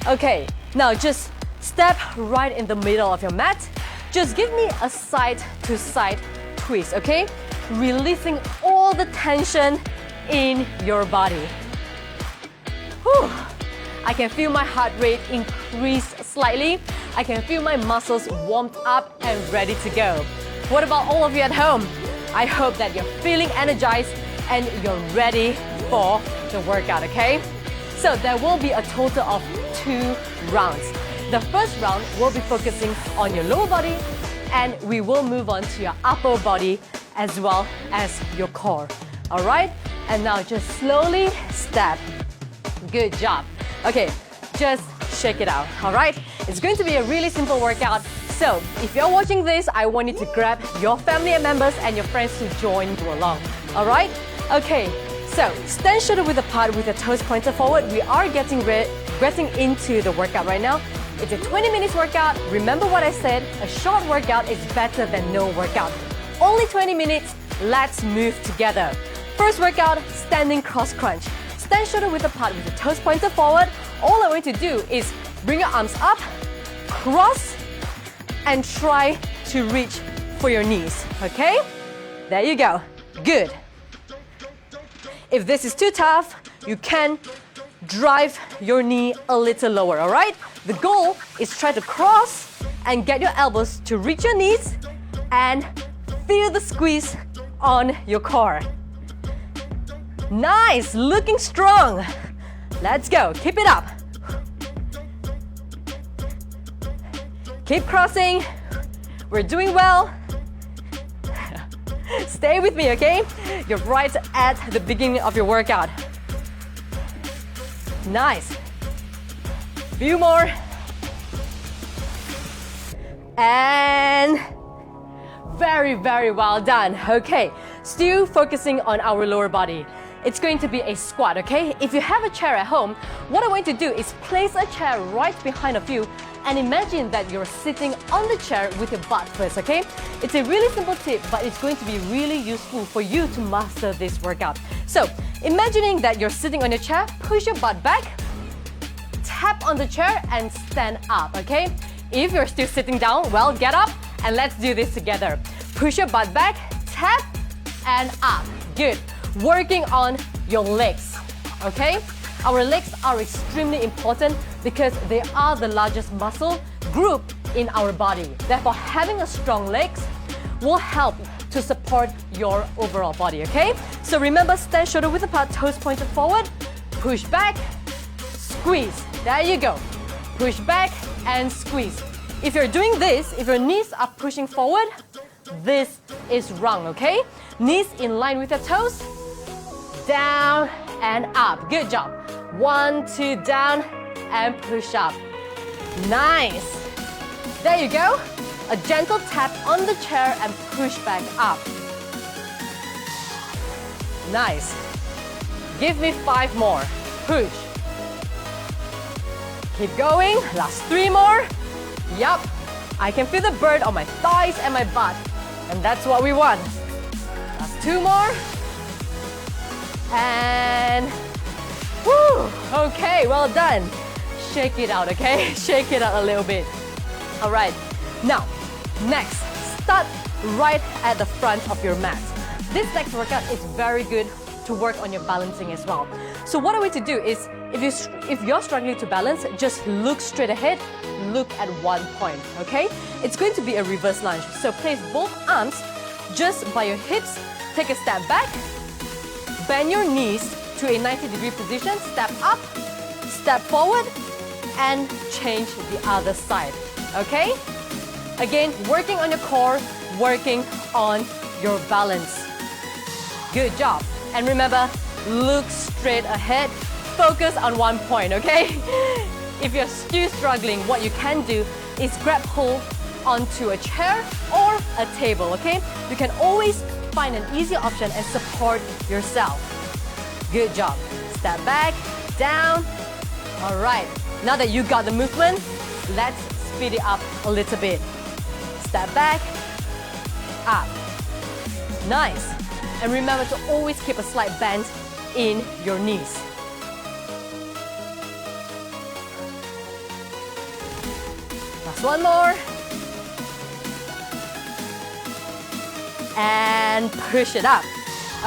Okay, now just step right in the middle of your mat. Just give me a side-to-side twist, okay? Releasing all the tension in your body. Whew. I can feel my heart rate increase slightly. I can feel my muscles warmed up and ready to go. What about all of you at home? I hope that you're feeling energized and you're ready for the workout, okay? So there will be a total of 2 rounds. The first round will be focusing on your lower body and we will move on to your upper body as well as your core. All right? And now just slowly step. Good job. Okay, just shake it out, all right? It's going to be a really simple workout. So if you're watching this, I want you to grab your family and members and your friends to join you along, all right? Okay, so stand shoulder width apart with your toes pointed forward. We are getting into the workout right now. It's a 20 minutes workout. Remember what I said, a short workout is better than no workout. Only 20 minutes, let's move together. First workout, standing cross crunch. Stand shoulder width apart with your toes pointed forward. All I want you to do is bring your arms up, cross, and try to reach for your knees, okay? There you go, good. If this is too tough, you can drive your knee a little lower, all right? The goal is try to cross and get your elbows to reach your knees and feel the squeeze on your core. Nice, looking strong. Let's go, keep it up. Keep crossing. We're doing well. Stay with me, okay? You're right at the beginning of your workout. Nice. Few more. And very, very well done. Okay, still focusing on our lower body. it's going to be a squat, okay? If you have a chair at home, what I'm going to do is place a chair right behind of you and imagine that you're sitting on the chair with your butt first, okay? It's a really simple tip, but it's going to be really useful for you to master this workout. So, imagining that you're sitting on your chair, push your butt back, tap on the chair and stand up, okay? If you're still sitting down, well, get up and let's do this together. Push your butt back, tap and up. Good. Working on your legs, okay? Our legs are extremely important because they are the largest muscle group in our body. Therefore, having a strong legs will help to support your overall body, okay? So remember, stand shoulder width apart, toes pointed forward, push back, squeeze. There you go. Push back and squeeze. If you're doing this, if your knees are pushing forward, this is wrong, okay? Knees in line with your toes, down and up. Good job. 1, 2, down and push up. Nice. There you go. A gentle tap on the chair and push back up. Nice. Give me 5 more. Push. Keep going. Last 3 more. Yup. I can feel the burn on my thighs and my butt. And that's what we want. Last 2 more. And woo! Okay, well done. Shake it out, okay? Shake it out a little bit. All right. Now, next, start right at the front of your mat. This next workout is very good to work on your balancing as well. So what I want to do is, if you're struggling to balance, just look straight ahead, look at one point, okay? It's going to be a reverse lunge. So place both arms just by your hips, take a step back, bend your knees to a 90-degree position, step up, step forward, and change the other side, okay? Again, working on your core, working on your balance. Good job. And remember, look straight ahead, focus on one point, okay? If you're still struggling, what you can do is grab hold onto a chair or a table, okay? You can always find an easier option and support yourself. Good job. Step back, down. All right. Now that you got the movement, let's speed it up a little bit. Step back, up. Nice. And remember to always keep a slight bend in your knees. Last one more. And push it up.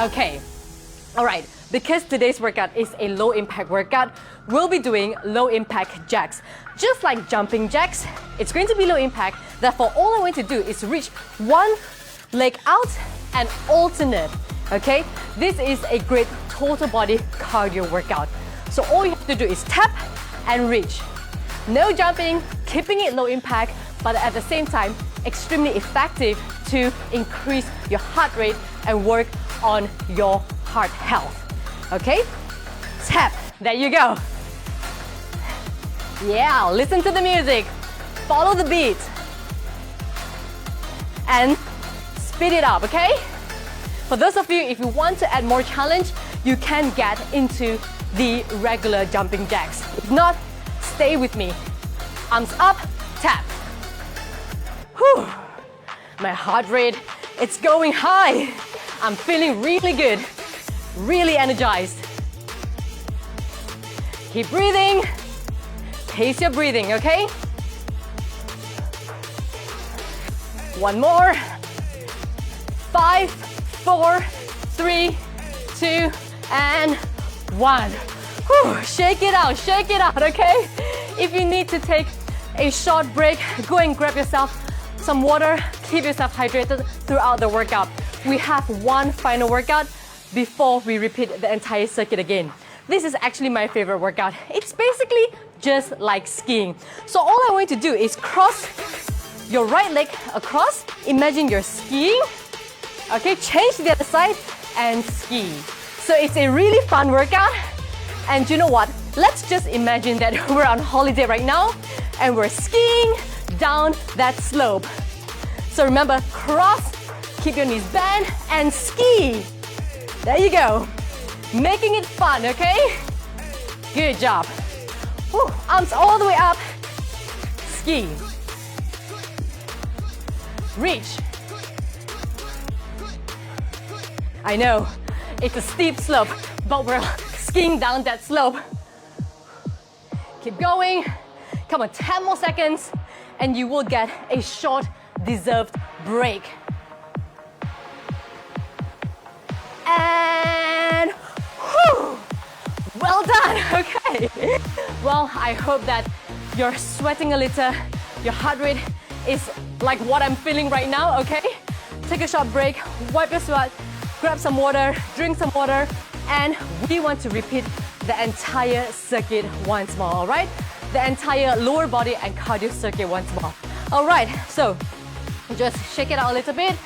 Okay. All right. Because today's workout is a low impact workout, we'll be doing low impact jacks. Just like jumping jacks, it's going to be low impact. Therefore, all I want to do is reach one leg out and alternate. Okay? This is a great total body cardio workout. So all you have to do is tap and reach. No jumping, keeping it low impact, but at the same time, extremely effective to increase your heart rate and work on your heart health. Okay? Tap. There you go. Yeah, listen to the music. Follow the beat. And speed it up, okay? For those of you, if you want to add more challenge, you can get into the regular jumping jacks. If not, stay with me. Arms up, tap. Whew. My heart rate, it's going high. I'm feeling really good. Really energized. Keep breathing. Pace your breathing, okay? One more. 5, 4, 3, 2, and 1. Whew. Shake it out, okay? If you need to take a short break, go and grab yourself some water. Keep yourself hydrated throughout the workout. We have one final workout before we repeat the entire circuit again. This is actually my favorite workout. It's basically just like skiing. So all I want to do is cross your right leg across. Imagine you're skiing. Okay, change to the other side and ski. So it's a really fun workout. And you know what? Let's just imagine that we're on holiday right now and we're skiing down that slope. So remember, cross, keep your knees bent and ski. There you go. Making it fun, okay? Good job. Whew, arms all the way up. Ski. Reach. I know, it's a steep slope, but we're skiing down that slope. Keep going. Come on, 10 more seconds, and you will get a short, deserved break. And whew, well done. Okay. Well, I hope that you're sweating a little. Your heart rate is like what I'm feeling right now, okay? Take a short break, wipe your sweat, grab some water, drink some water, and we want to repeat the entire circuit once more, all right? The entire lower body and cardio circuit once more. All right, so just shake it out a little bit.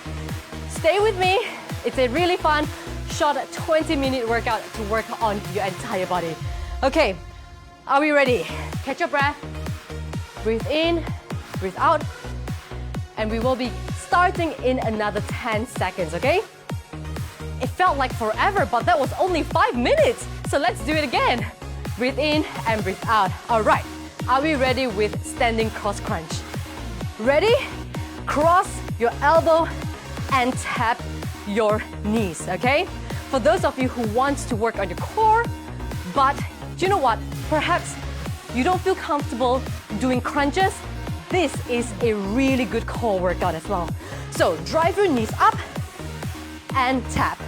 Stay with me. It's a really fun, short 20-minute workout to work on your entire body. Okay, are we ready? Catch your breath. Breathe in, breathe out. And we will be starting in another 10 seconds, okay? It felt like forever, but that was only 5 minutes. So let's do it again. Breathe in and breathe out. All right, are we ready with standing cross crunch? Ready? Cross your elbow and tap your knees, okay? For those of you who want to work on your core, but do you know what? Perhaps you don't feel comfortable doing crunches. This is a really good core workout as well. So drive your knees up and tap.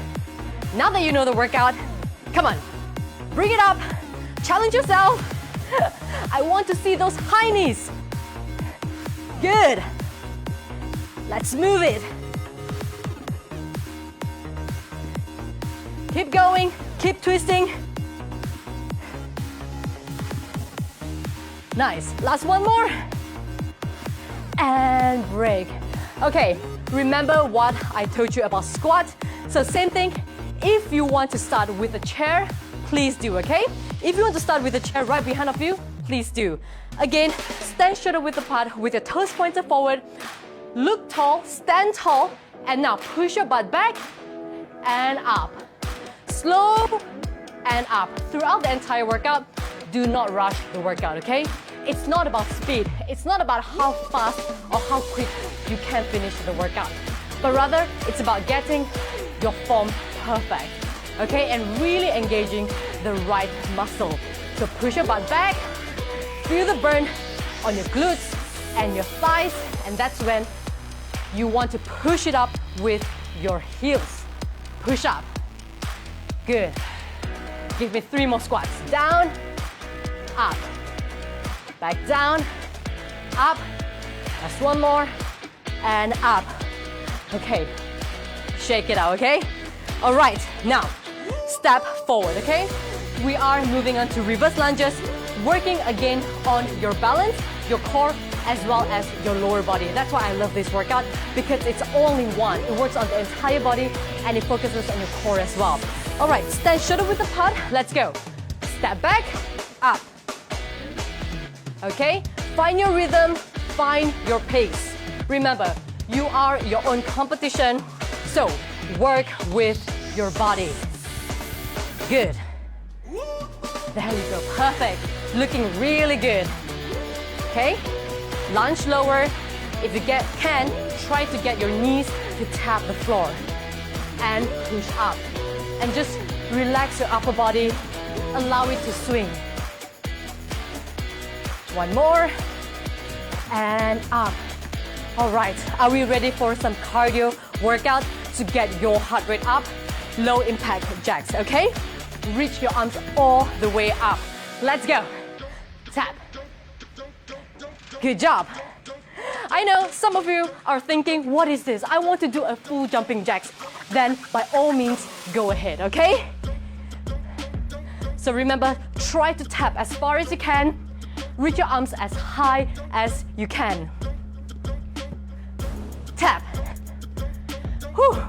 Now that you know the workout, come on, bring it up, challenge yourself. I want to see those high knees. Good. Let's move it. Keep going, keep twisting. Nice, last one more. And break. Okay, remember what I told you about squat? So same thing, if you want to start with a chair, please do, okay? If you want to start with a chair right behind of you, please do. Again, stand shoulder width apart with your toes pointed forward. Look tall, stand tall, and now push your butt back and up. Slow and up. Throughout the entire workout, do not rush the workout, okay? It's not about speed. It's not about how fast or how quick you can finish the workout. But rather, it's about getting your form perfect, okay? And really engaging the right muscle. So push your butt back, feel the burn on your glutes and your thighs, and that's when you want to push it up with your heels. Push up. Good. Give me 3 more squats. Down, up. Back down, up. Just 1 more, and up. Okay. Shake it out, okay? All right, now, step forward, okay? We are moving on to reverse lunges, working again on your balance, your core, as well as your lower body. That's why I love this workout, because it's all in one. It works on the entire body, and it focuses on your core as well. All right, stand shoulder width apart. Let's go. Step back, up. Okay, find your rhythm, find your pace. Remember, you are your own competition, so work with your body. Good. There you go, perfect. Looking really good. Okay, lunge lower. If you can, try to get your knees to tap the floor. And push up. And just relax your upper body, allow it to swing. 1 more, and up. All right, are we ready for some cardio workout to get your heart rate up? Low impact jacks, okay? Reach your arms all the way up. Let's go. Tap. Good job. I know some of you are thinking, what is this? I want to do a full jumping jacks. Then by all means, go ahead, okay? So remember, try to tap as far as you can. Reach your arms as high as you can. Tap. Whew.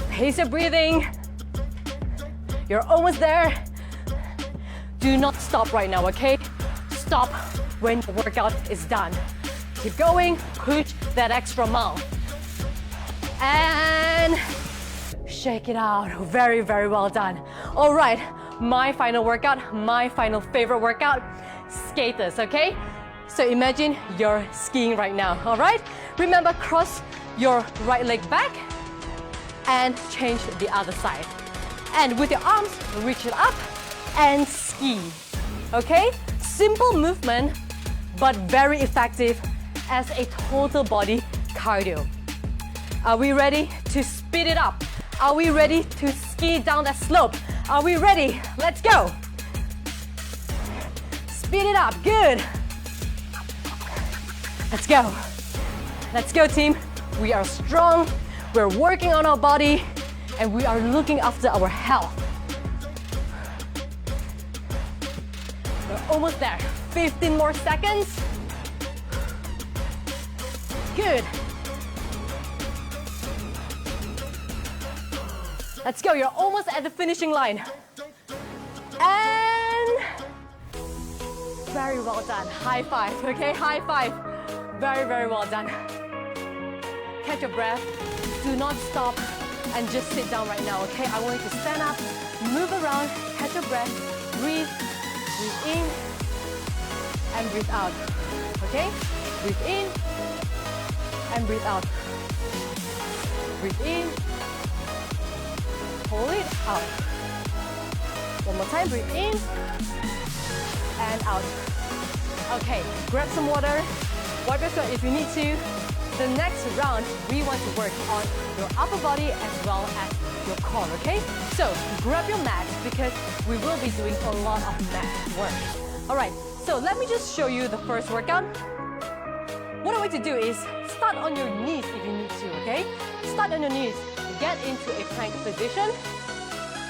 Pace your breathing. You're almost there. Do not stop right now, okay? Stop when the workout is done. Keep going, push that extra mile. And shake it out. Very, very well done. All right, my final workout, my final favorite workout, skaters, okay? So imagine you're skiing right now, all right? Remember, cross your right leg back and change the other side. And with your arms, reach it up and ski, okay? Simple movement, but very effective as a total body cardio. Are we ready to speed it up? Are we ready to ski down that slope? Are we ready? Let's go. Speed it up, good. Let's go. Let's go, team. We are strong, we're working on our body, and we are looking after our health. We're almost there. 15 more seconds. Good. Let's go, you're almost at the finishing line. And very well done. High five, okay? High five. Very, very well done. Catch your breath. Do not stop and just sit down right now, okay? I want you to stand up, move around, catch your breath, breathe, breathe in, and breathe out, okay? Breathe in, and breathe out. Breathe in, hold it out. One more time, breathe in, and out. Okay, grab some water, wipe your sweat if you need to. The next round, we want to work on your upper body as well as your core, okay? So, grab your mat because we will be doing a lot of mat work. Alright, so let me just show you the first workout. What I want to do is start on your knees if you need to, okay? Start on your knees, get into a plank position.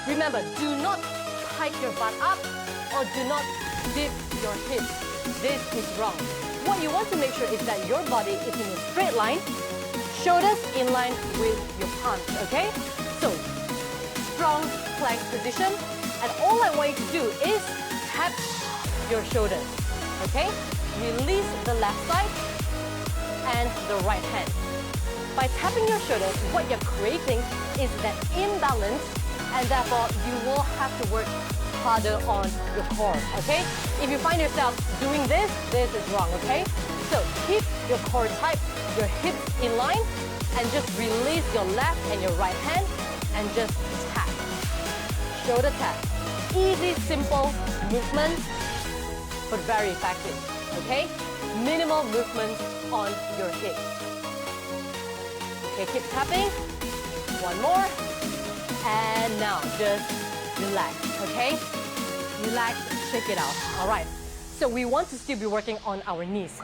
Remember, do not hike your butt up or do not dip your hips. This is wrong. What you want to make sure is that your body is in a straight line, shoulders in line with your palms, okay? So, strong plank position, and all I want you to do is tap your shoulders, okay? Release the left side and the right hand. By tapping your shoulders, what you're creating is that imbalance, and therefore you will have to work harder on your core, okay? If you find yourself doing this is wrong, okay? So keep your core tight, your hips in line, and just release your left and your right hand, and just tap. Shoulder tap. Easy, simple movement, but very effective, okay? Minimal movement on your hips. Okay, keep tapping. One more. And now just relax, okay? Relax, shake it out. All right, so we want to still be working on our knees.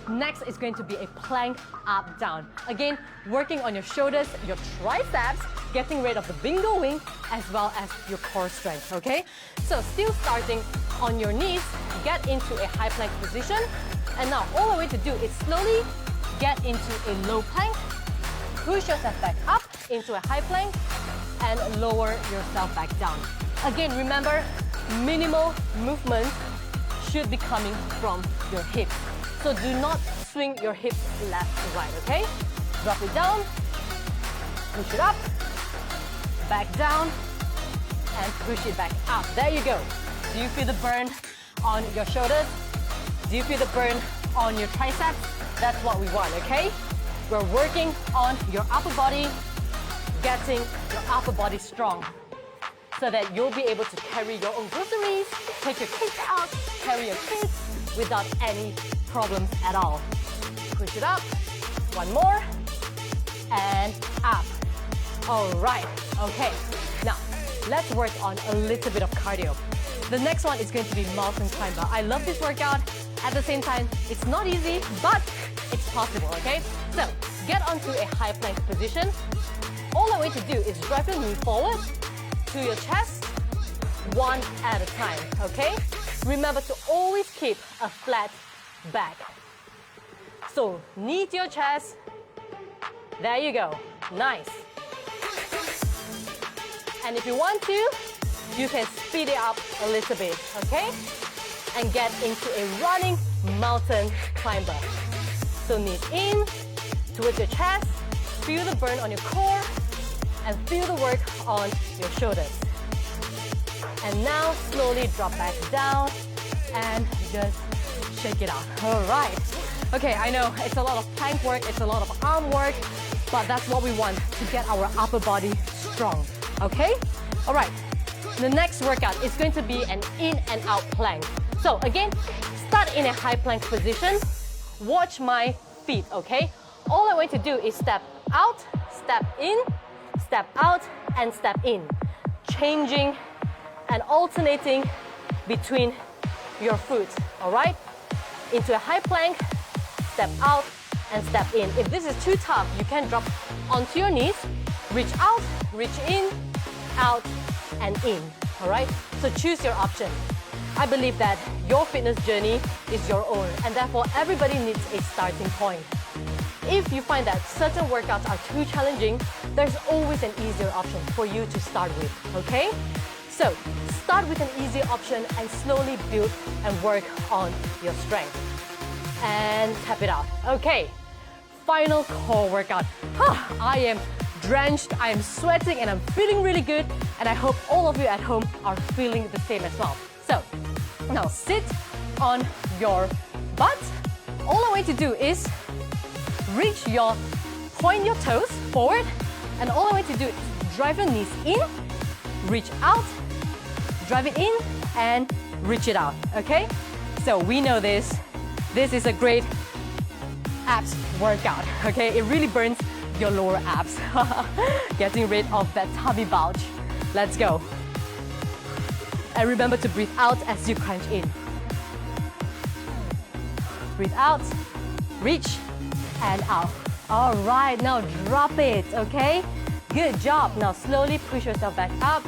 Next is going to be a plank up, down. Again, working on your shoulders, your triceps, getting rid of the bingo wing, as well as your core strength, okay? So still starting on your knees, get into a high plank position. And now all I want to do is slowly get into a low plank, push yourself back up into a high plank, and lower yourself back down. Again, remember, minimal movement should be coming from your hips. So do not swing your hips left to right, okay? Drop it down, push it up, back down, and push it back up. There you go. Do you feel the burn on your shoulders? Do you feel the burn on your triceps? That's what we want, okay? We're working on your upper body, getting your upper body strong so that you'll be able to carry your own groceries, take your kids out, carry your kids without any problems at all. Push it up, one more, and up. All right, okay. Now, let's work on a little bit of cardio. The next one is going to be mountain climber. I love this workout. At the same time, it's not easy, but it's possible, okay? So, get onto a high plank position. All I want you to do is drive your knee forward to your chest, one at a time, okay? Remember to always keep a flat back. So, knee to your chest. There you go. Nice. And if you want to, you can speed it up a little bit, okay? And get into a running mountain climber. So knees in, towards your chest, feel the burn on your core, and feel the work on your shoulders. And now slowly drop back down and just shake it out. All right. Okay, I know it's a lot of plank work, it's a lot of arm work, but that's what we want to get our upper body strong. Okay? All right. The next workout is going to be an in and out plank. So again, start in a high plank position. Watch my feet, okay? All I'm going to do is step out, step in, step out, and step in. Changing and alternating between your foot, all right? Into a high plank, step out, and step in. If this is too tough, you can drop onto your knees, reach out, reach in, out, and in, all right? So choose your option. I believe that your fitness journey is your own, and therefore everybody needs a starting point. If you find that certain workouts are too challenging, there's always an easier option for you to start with, okay? So start with an easier option and slowly build and work on your strength. And tap it out. Okay, final core workout. I am drenched, I am sweating, and I'm feeling really good, and I hope all of you at home are feeling the same as well. So now sit on your butt. All I want you to do is point your toes forward, and all I want you to do is drive your knees in, reach out, drive it in, and reach it out, okay? So we know this. This is a great abs workout, okay? It really burns your lower abs. Getting rid of that tummy bulge. Let's go. And remember to breathe out as you crunch in. Breathe out, reach, and out. All right, now drop it, okay? Good job. Now slowly push yourself back up.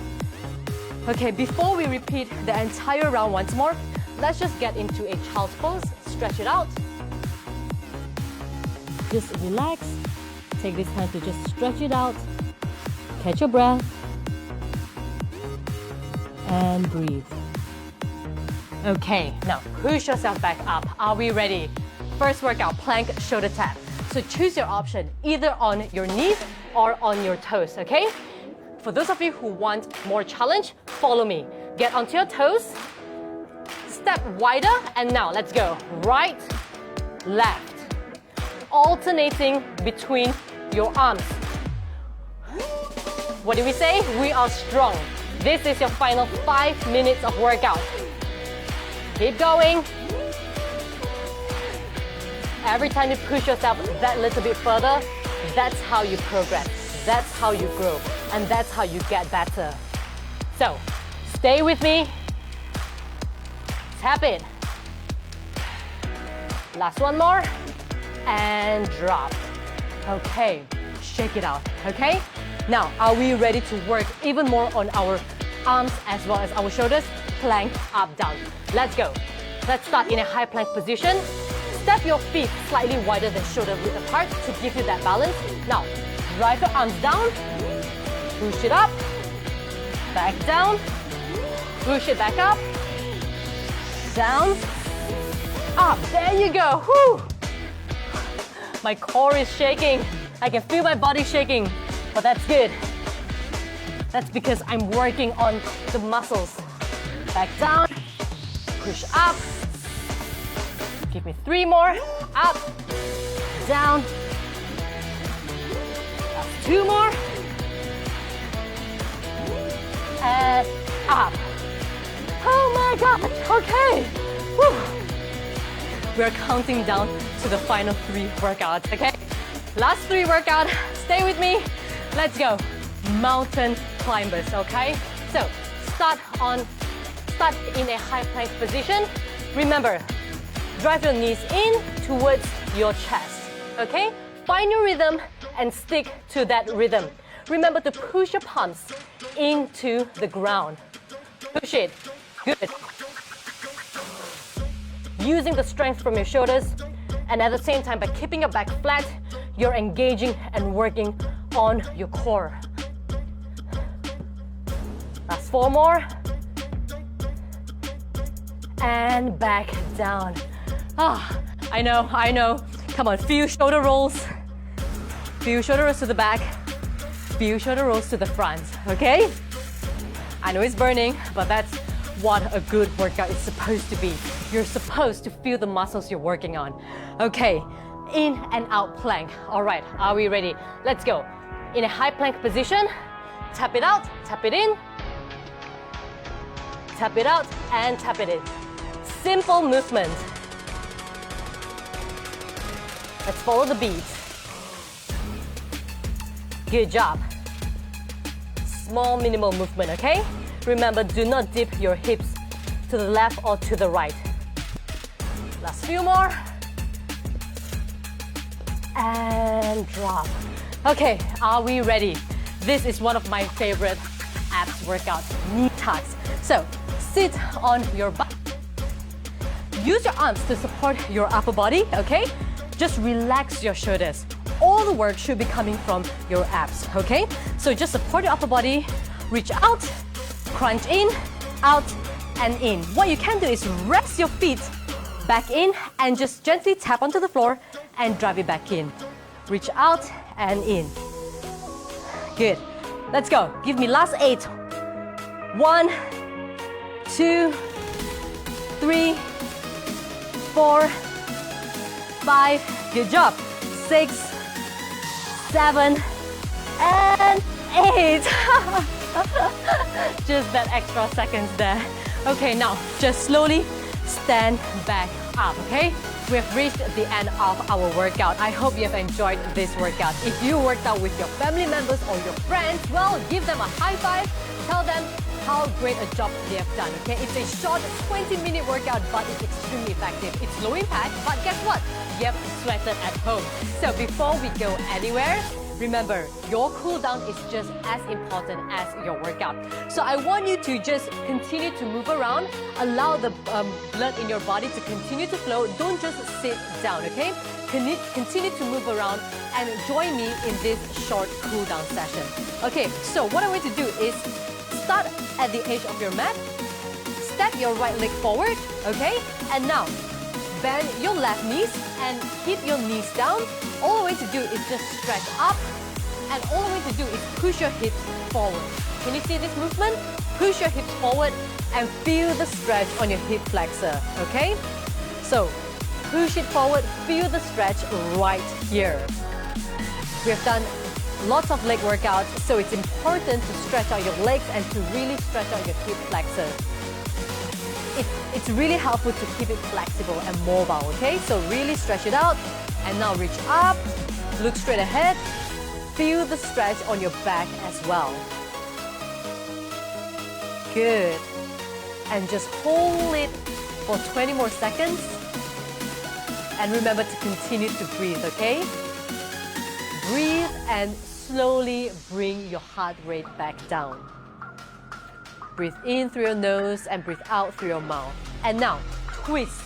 Okay, before we repeat the entire round once more, let's just get into a child's pose. Stretch it out. Just relax. Take this time to just stretch it out. Catch your breath. And breathe. Okay, now push yourself back up. Are we ready? First workout, plank shoulder tap. So choose your option, either on your knees or on your toes, okay? For those of you who want more challenge, follow me. Get onto your toes, step wider, and now let's go. Right, left. Alternating between your arms. What do we say? We are strong. This is your final 5 minutes of workout. Keep going. Every time you push yourself that little bit further, that's how you progress. That's how you grow. And that's how you get better. So, stay with me. Tap it. Last one more. And drop. Okay, shake it out, okay? Now, are we ready to work even more on our arms as well as our shoulders? Plank up, down. Let's go. Let's start in a high plank position. Step your feet slightly wider than shoulder width apart to give you that balance. Now, drive your arms down, push it up, back down, push it back up, down, up. There you go. Whew. My core is shaking. I can feel my body shaking, but that's good. That's because I'm working on the muscles. Back down, push up. Give me 3 more. Up, down. That's 2 more. And up. Oh my God, okay. Whew. We're counting down to the final 3 workouts, okay? Last 3 workout, stay with me. Let's go. Mountain climbers, okay? So, start in a high plank position. Remember, drive your knees in towards your chest, okay? Find your rhythm and stick to that rhythm. Remember to push your palms into the ground. Push it. Good. Using the strength from your shoulders, and at the same time, by keeping your back flat, you're engaging and working on your core. Last 4 more. And back down. I know. Come on, few shoulder rolls. Few shoulder rolls to the back. few shoulder rolls to the front, okay? I know it's burning, but that's what a good workout is supposed to be. You're supposed to feel the muscles you're working on. Okay, in and out plank. All right, are we ready? Let's go. In a high plank position, tap it out, tap it in, tap it out, and tap it in. Simple movement. Let's follow the beat. Good job. Small minimal movement, okay? Remember, do not dip your hips to the left or to the right. Last few more. And drop. Okay, are we ready? This is one of my favorite abs workouts, knee tucks. So, sit on your butt. Use your arms to support your upper body, okay? Just relax your shoulders. All the work should be coming from your abs, okay? So just support your upper body, reach out, crunch in, out, and in. What you can do is rest your feet back in and just gently tap onto the floor and drive it back in. Reach out and in. Good. Let's go. Give me last 8. 1, 2, 3, 4, 5. Good job. 6, 7, and 8. Just that extra seconds there. Okay, now just slowly stand back up, okay? We have reached the end of our workout. I hope you have enjoyed this workout. If you worked out with your family members or your friends, well, give them a high five. Tell them how great a job they have done, okay? It's a short 20-minute workout, but it's extremely effective. It's low impact, but guess what? You have sweated at home. So before we go anywhere, remember, your cool down is just as important as your workout. So I want you to just continue to move around, allow the blood in your body to continue to flow. Don't just sit down, okay? Continue to move around and join me in this short cool down session. Okay, so what I'm going to do is start at the edge of your mat, step your right leg forward, okay? And now, bend your left knees and keep your knees down. All the way to do is just stretch up, and all the way to do is push your hips forward. Can you see this movement? Push your hips forward and feel the stretch on your hip flexor, okay? So, push it forward, feel the stretch right here. We have done lots of leg workouts, so it's important to stretch out your legs and to really stretch out your hip flexor. It's really helpful to keep it flexible and mobile, okay? So really stretch it out, and now reach up, look straight ahead, feel the stretch on your back as well. Good. And just hold it for 20 more seconds. And remember to continue to breathe, okay? Breathe and slowly bring your heart rate back down. Breathe in through your nose and breathe out through your mouth. And now, twist.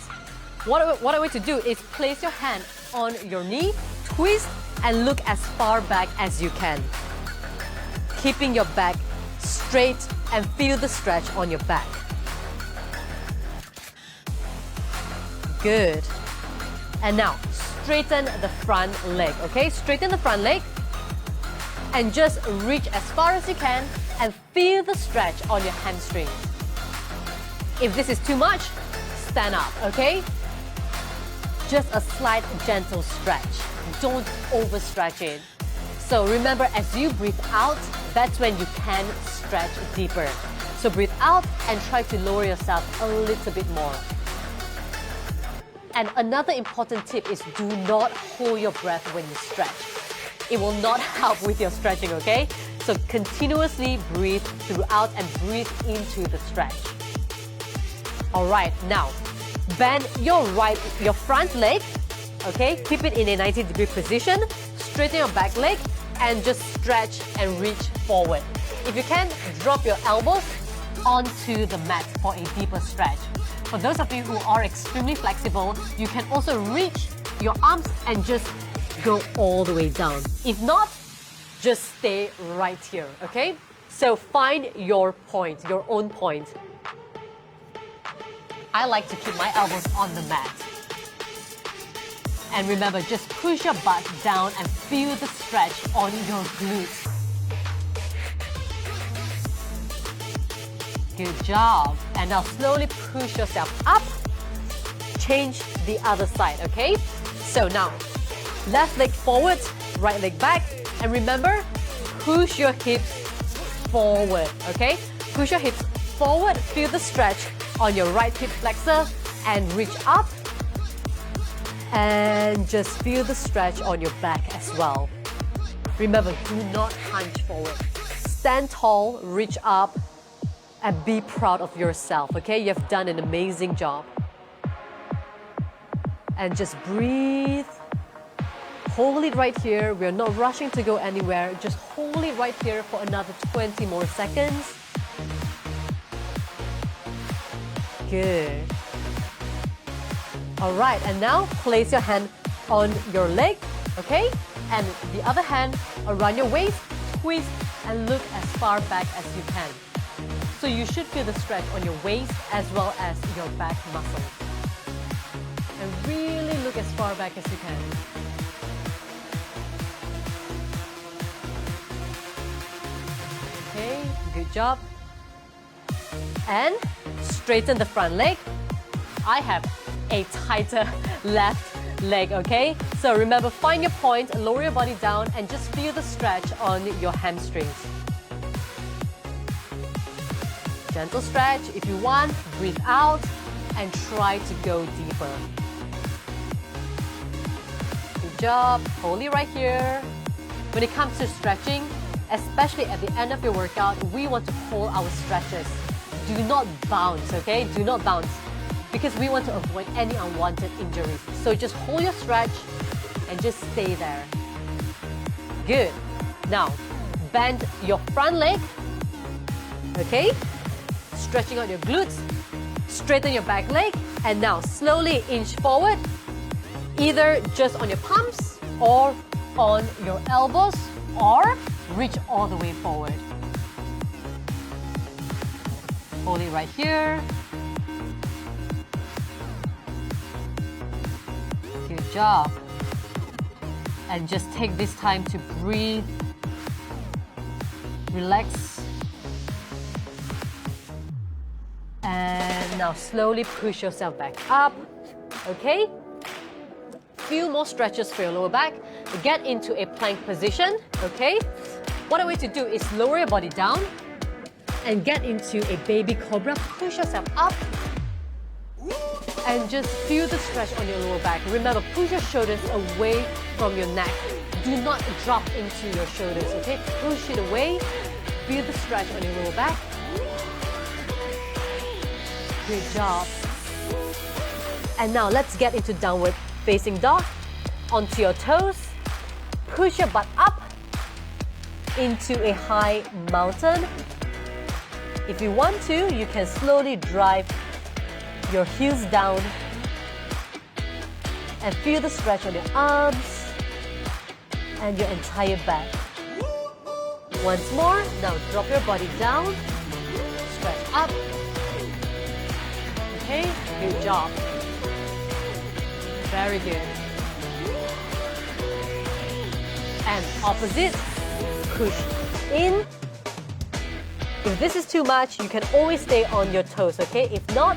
What I want to do is place your hand on your knee, twist, and look as far back as you can. Keeping your back straight and feel the stretch on your back. Good. And now, straighten the front leg, okay? Straighten the front leg and just reach as far as you can and feel the stretch on your hamstring. If this is too much, stand up, okay? Just a slight gentle stretch. Don't overstretch it. So remember, as you breathe out, that's when you can stretch deeper. So breathe out and try to lower yourself a little bit more. And another important tip is do not hold your breath when you stretch. It will not help with your stretching, okay? So continuously breathe throughout and breathe into the stretch. All right, now bend your front leg, okay? Keep it in a 90-degree position. Straighten your back leg and just stretch and reach forward. If you can, drop your elbows onto the mat for a deeper stretch. For those of you who are extremely flexible, you can also reach your arms and just go all the way down. If not, just stay right here, okay? So find your point, your own point. I like to keep my elbows on the mat. And remember, just push your butt down and feel the stretch on your glutes. Good job. And now slowly push yourself up. Change the other side, okay? So now, left leg forward, right leg back. And remember, push your hips forward, okay? Push your hips forward, feel the stretch on your right hip flexor and reach up. And just feel the stretch on your back as well. Remember, do not hunch forward. Stand tall, reach up, and be proud of yourself, okay? You have done an amazing job. And just breathe. Hold it right here. We're not rushing to go anywhere. Just hold it right here for another 20 more seconds. Good. All right, and now place your hand on your leg, okay? And the other hand around your waist, twist and look as far back as you can. So you should feel the stretch on your waist as well as your back muscles. And really look as far back as you can. Okay, good job. And straighten the front leg. I have a tighter left leg, okay? So remember, find your point, lower your body down, and just feel the stretch on your hamstrings. Gentle stretch. If you want, breathe out and try to go deeper. Good job. Hold it right here. When it comes to stretching, especially at the end of your workout, we want to hold our stretches. Do not bounce, okay? Do not bounce, because we want to avoid any unwanted injuries. So just hold your stretch and just stay there. Good. Now, bend your front leg, okay? Stretching out your glutes, straighten your back leg, and now slowly inch forward, either just on your palms or on your elbows, or reach all the way forward. Hold it right here. Good job. And just take this time to breathe, relax. And now slowly push yourself back up, okay? Few more stretches for your lower back. Get into a plank position, okay? What I want you to do is lower your body down and get into a baby cobra. Push yourself up and just feel the stretch on your lower back. Remember, push your shoulders away from your neck. Do not drop into your shoulders, okay? Push it away. Feel the stretch on your lower back. Good job. And now let's get into downward facing dog. Onto your toes. Push your butt up into a high mountain. If you want to, you can slowly drive your heels down and feel the stretch on your arms and your entire back. Once more, now drop your body down, stretch up. Okay, good job. Very good. And opposite, push in. If this is too much, you can always stay on your toes, okay? If not,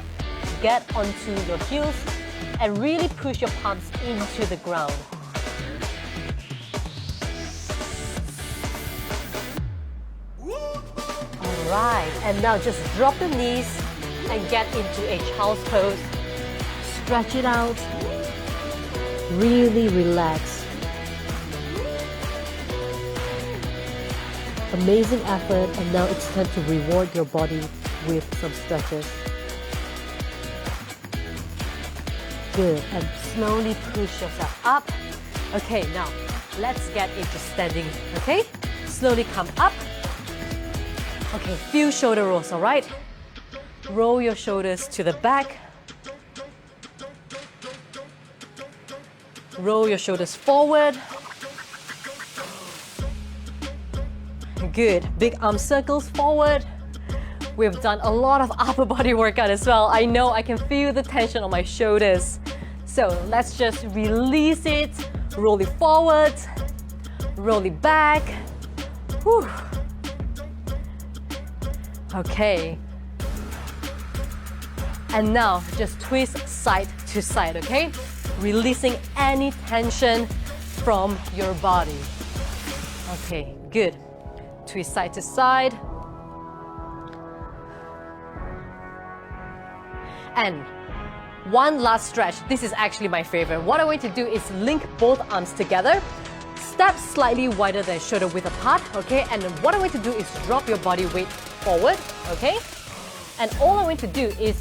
get onto your heels and really push your palms into the ground. Alright, and now just drop the knees and get into a child's pose. Stretch it out. Really relax. Amazing effort, and now it's time to reward your body with some stretches. Good, and slowly push yourself up. Okay, now let's get into standing, okay? Slowly come up. Okay, few shoulder rolls, all right? Roll your shoulders to the back. Roll your shoulders forward. Good. Big arm circles forward. We've done a lot of upper body workout as well. I know I can feel the tension on my shoulders. So let's just release it. Roll it forward. Roll it back. Whew. Okay. And now just twist side to side, okay? Releasing any tension from your body. Okay, good. Twist side to side. And one last stretch. This is actually my favorite. What I want to do is link both arms together. Step slightly wider than shoulder width apart, okay? And then what I want to do is drop your body weight forward, okay? And all I want to do is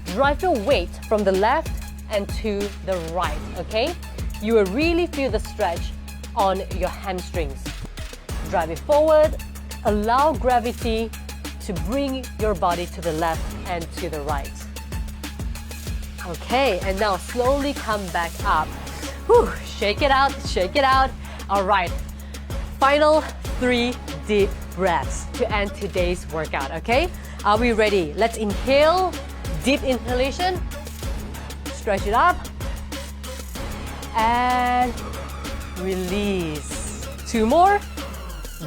drive your weight from the left and to the right, okay? You will really feel the stretch on your hamstrings. Drive it forward, allow gravity to bring your body to the left and to the right. Okay, and now slowly come back up. Whew, shake it out, shake it out. All right, final 3 deep breaths to end today's workout, okay? Are we ready? Let's inhale, deep inhalation, stretch it up, and release. 2 more,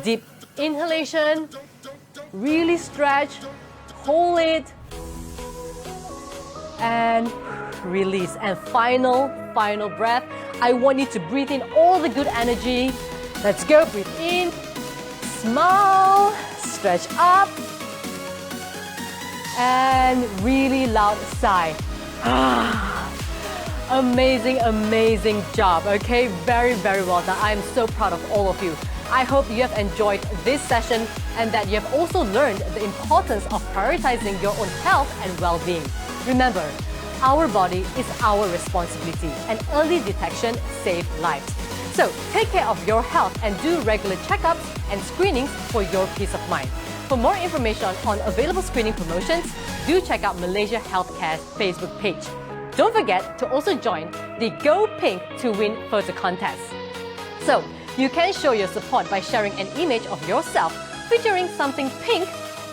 deep inhalation, really stretch, hold it, and release. And final breath. I want you to breathe in all the good energy. Let's go, breathe in, smile, stretch up, and really loud sigh. Amazing, amazing job, okay? Very, very well done. I'm so proud of all of you. I hope you have enjoyed this session and that you have also learned the importance of prioritizing your own health and well-being. Remember, our body is our responsibility, and early detection saves lives. So take care of your health and do regular checkups and screenings for your peace of mind. For more information on available screening promotions, do check out Malaysia Healthcare's Facebook page. Don't forget to also join the Go Pink to Win photo contest. So you can show your support by sharing an image of yourself featuring something pink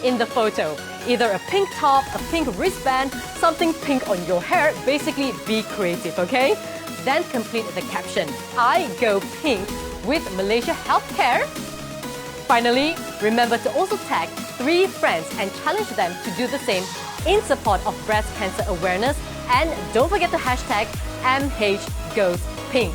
in the photo. Either a pink top, a pink wristband, something pink on your hair. Basically, be creative, okay? Then complete the caption, I go pink with Malaysia Healthcare. Finally, remember to also tag 3 friends and challenge them to do the same in support of breast cancer awareness. And don't forget to hashtag MHGoesPink.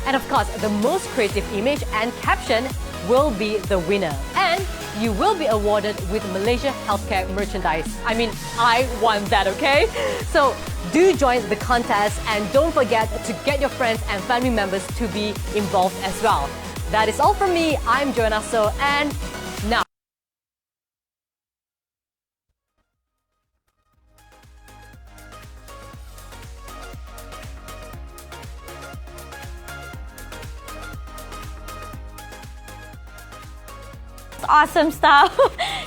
And of course, the most creative image and caption will be the winner. And you will be awarded with Malaysia Healthcare merchandise. I mean, I want that, okay? So do join the contest and don't forget to get your friends and family members to be involved as well. That is all from me. I'm Joanna So, and now. Awesome stuff,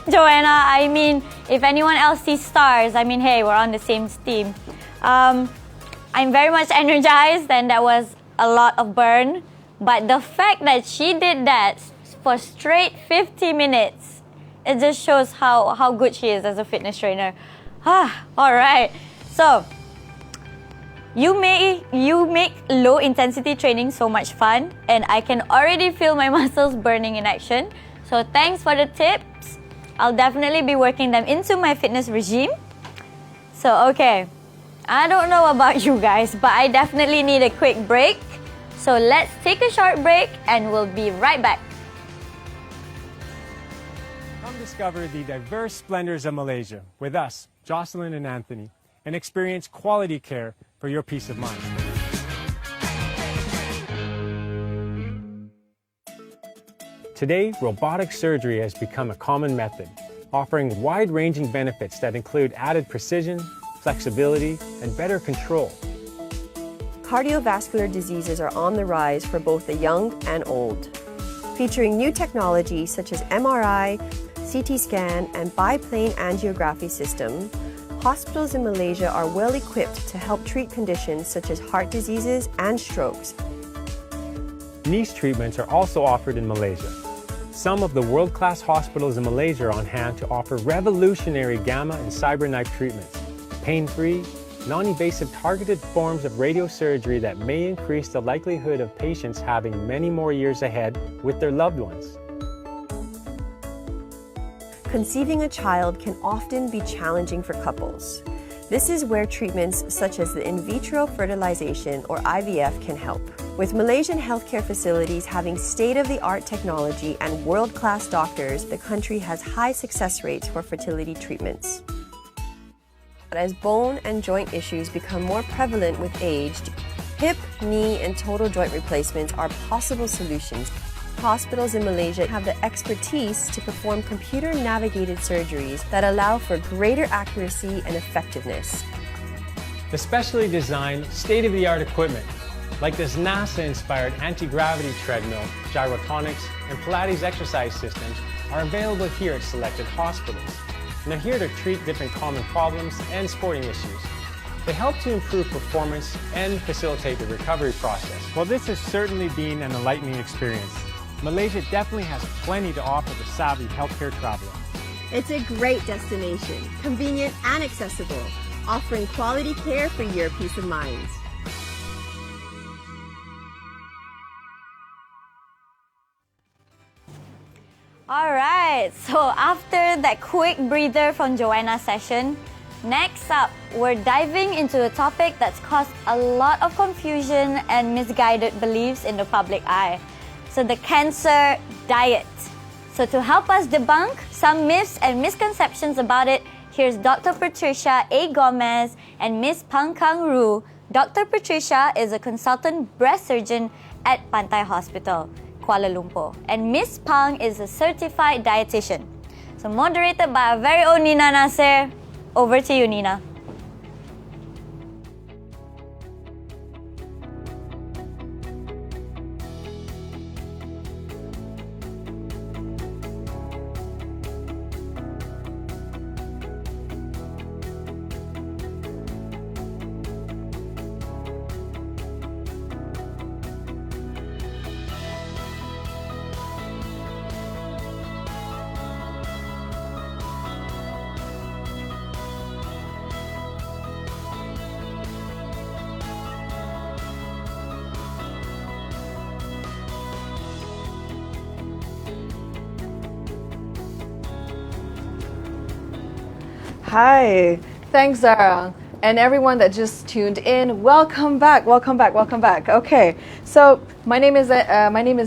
Joanna. I mean, if anyone else sees stars, I mean, hey, we're on the same team. I'm very much energized, and that was a lot of burn. But the fact that she did that for straight 50 minutes, it just shows how good she is as a fitness trainer. All right. So you make low intensity training so much fun, and I can already feel my muscles burning in action. So thanks for the tips. I'll definitely be working them into my fitness regime. So okay, I don't know about you guys, but I definitely need a quick break. So let's take a short break and we'll be right back. Come discover the diverse splendors of Malaysia with us, Jocelyn and Anthony, and experience quality care for your peace of mind. Today, robotic surgery has become a common method, offering wide-ranging benefits that include added precision, flexibility, and better control. Cardiovascular diseases are on the rise for both the young and old. Featuring new technology such as MRI, CT scan, and biplane angiography system, hospitals in Malaysia are well equipped to help treat conditions such as heart diseases and strokes. Niche treatments are also offered in Malaysia. Some of the world-class hospitals in Malaysia are on hand to offer revolutionary gamma and cyberknife treatments, pain-free, non-invasive targeted forms of radiosurgery that may increase the likelihood of patients having many more years ahead with their loved ones. Conceiving a child can often be challenging for couples. This is where treatments such as the in vitro fertilization or IVF can help. With Malaysian healthcare facilities having state-of-the-art technology and world-class doctors, the country has high success rates for fertility treatments. But as bone and joint issues become more prevalent with age, hip, knee, and total joint replacements are possible solutions. Hospitals in Malaysia have the expertise to perform computer-navigated surgeries that allow for greater accuracy and effectiveness. The specially designed, state-of-the-art equipment, like this NASA-inspired anti-gravity treadmill, gyrotonics, and Pilates exercise systems, are available here at selected hospitals. And they're here to treat different common problems and sporting issues. They help to improve performance and facilitate the recovery process. Well, this has certainly been an enlightening experience. Malaysia definitely has plenty to offer the savvy healthcare traveler. It's a great destination, convenient and accessible, offering quality care for your peace of mind. Alright, so after that quick breather from Joanna's session, next up, we're diving into a topic that's caused a lot of confusion and misguided beliefs in the public eye. So the cancer diet. So to help us debunk some myths and misconceptions about it, here's Dr. Patricia A. Gomez and Ms. Pang Kang Ru. Dr. Patricia is a consultant breast surgeon at Pantai Hospital, Kuala Lumpur. And Ms. Pang is a certified dietitian. So moderated by our very own Nina Nasser. Over to you, Nina. Hi, thanks Zara. And everyone that just tuned in, welcome back, welcome back, welcome back. Okay, so my name is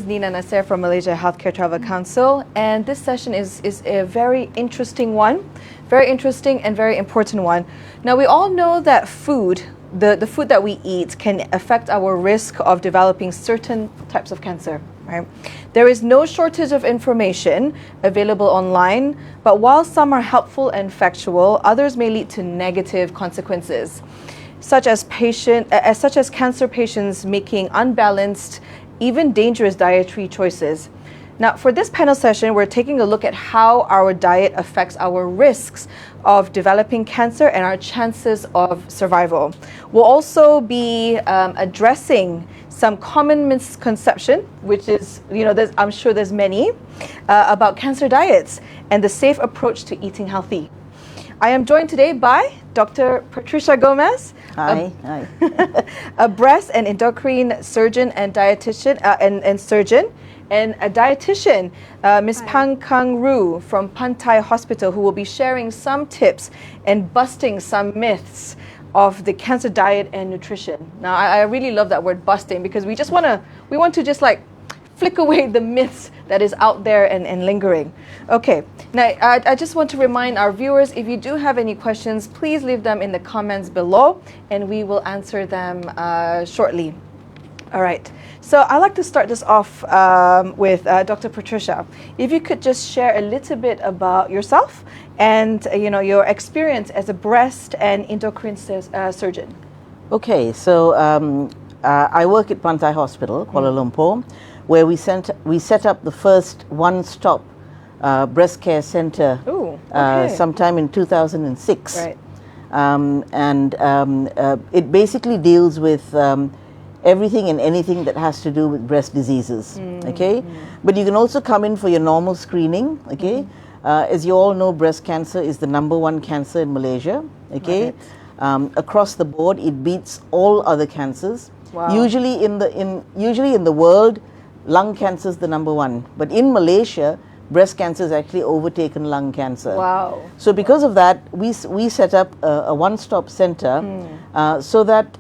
Nina Nasser from Malaysia Healthcare Travel Council, and this session is a very interesting one, very interesting and very important one. Now we all know that food, the food that we eat can affect our risk of developing certain types of cancer. Right? There is no shortage of information available online, but while some are helpful and factual, others may lead to negative consequences, such as cancer patients making unbalanced, even dangerous dietary choices. Now, for this panel session, we're taking a look at how our diet affects our risks of developing cancer and our chances of survival. We'll also be addressing some common misconception, which is, I'm sure there's many, about cancer diets and the safe approach to eating healthy. I am joined today by Dr. Patricia Gomez, Hi. a breast and endocrine surgeon and dietitian, and surgeon, and a dietitian, Ms. Pang Kang Ru from Pantai Hospital, who will be sharing some tips and busting some myths of the cancer diet and nutrition. Now, I really love that word busting, because we want to just like flick away the myths that is out there and lingering. Okay, now I just want to remind our viewers, if you do have any questions, please leave them in the comments below and we will answer them shortly. All right, so I'd like to start this off with Dr. Patricia. If you could just share a little bit about yourself and your experience as a breast and endocrine surgeon. Okay, so I work at Pantai Hospital, Kuala Lumpur, where we set up the first one-stop breast care center sometime in 2006. Right. It basically deals with everything and anything that has to do with breast diseases. Okay, but you can also come in for your normal screening. Okay. As you all know, breast cancer is the #1 cancer in Malaysia. Okay, right. Across the board, it beats all other cancers. Wow. Usually in the world, lung cancer is the #1, but in Malaysia, breast cancer has actually overtaken lung cancer. Wow. So because of that, we set up a one-stop center so that,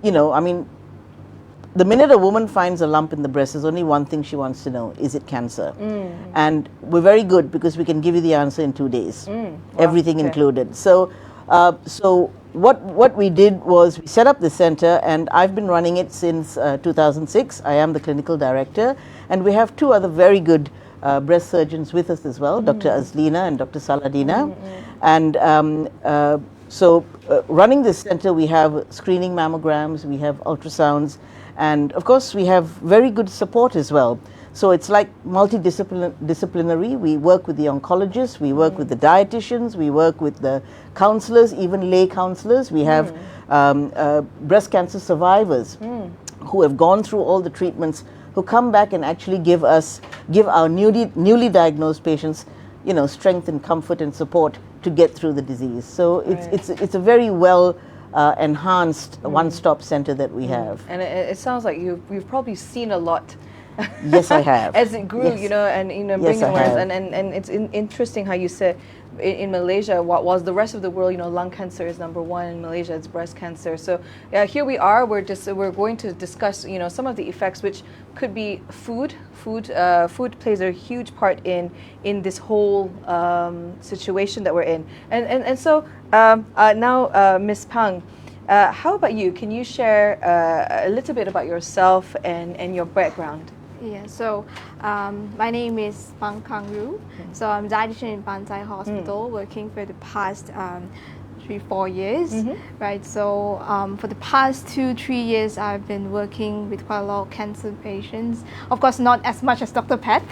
you know, I mean, the minute a woman finds a lump in the breast, there's only one thing she wants to know: is it cancer? And we're very good because we can give you the answer in 2 days, everything included. So, so what we did was we set up the center, and I've been running it since 2006. I am the clinical director, and we have two other very good breast surgeons with us as well, Dr. Azlina and Dr. Saladina. And so running this center, we have screening mammograms, we have ultrasounds, and of course we have very good support as well. So it's like multidisciplinary. We work with the oncologists, we work with the dietitians, we work with the counselors, even lay counselors. We have breast cancer survivors who have gone through all the treatments, who come back and actually give our newly diagnosed patients, you know, strength and comfort and support to get through the disease. So it's a very well enhanced one-stop center that we have. And it sounds like you've probably seen a lot. Yes, I have. As it grew, Yes. you know, and you know, Yes, bringing I awareness, have. and it's interesting how you said in Malaysia, what was the rest of the world, you know, lung cancer is number one. In Malaysia, it's breast cancer. So here we are. We're going to discuss, you know, some of the effects, which could be food. Food plays a huge part in this whole situation that we're in. And so now, Ms. Pang, how about you? Can you share a little bit about yourself and your background? Yeah, so my name is Pang Kang Ru. So I'm a dietitian in Banzai Hospital, working for the past 3-4 years, right? So for the past 2-3 years, I've been working with quite a lot of cancer patients. Of course, not as much as Dr. Pat.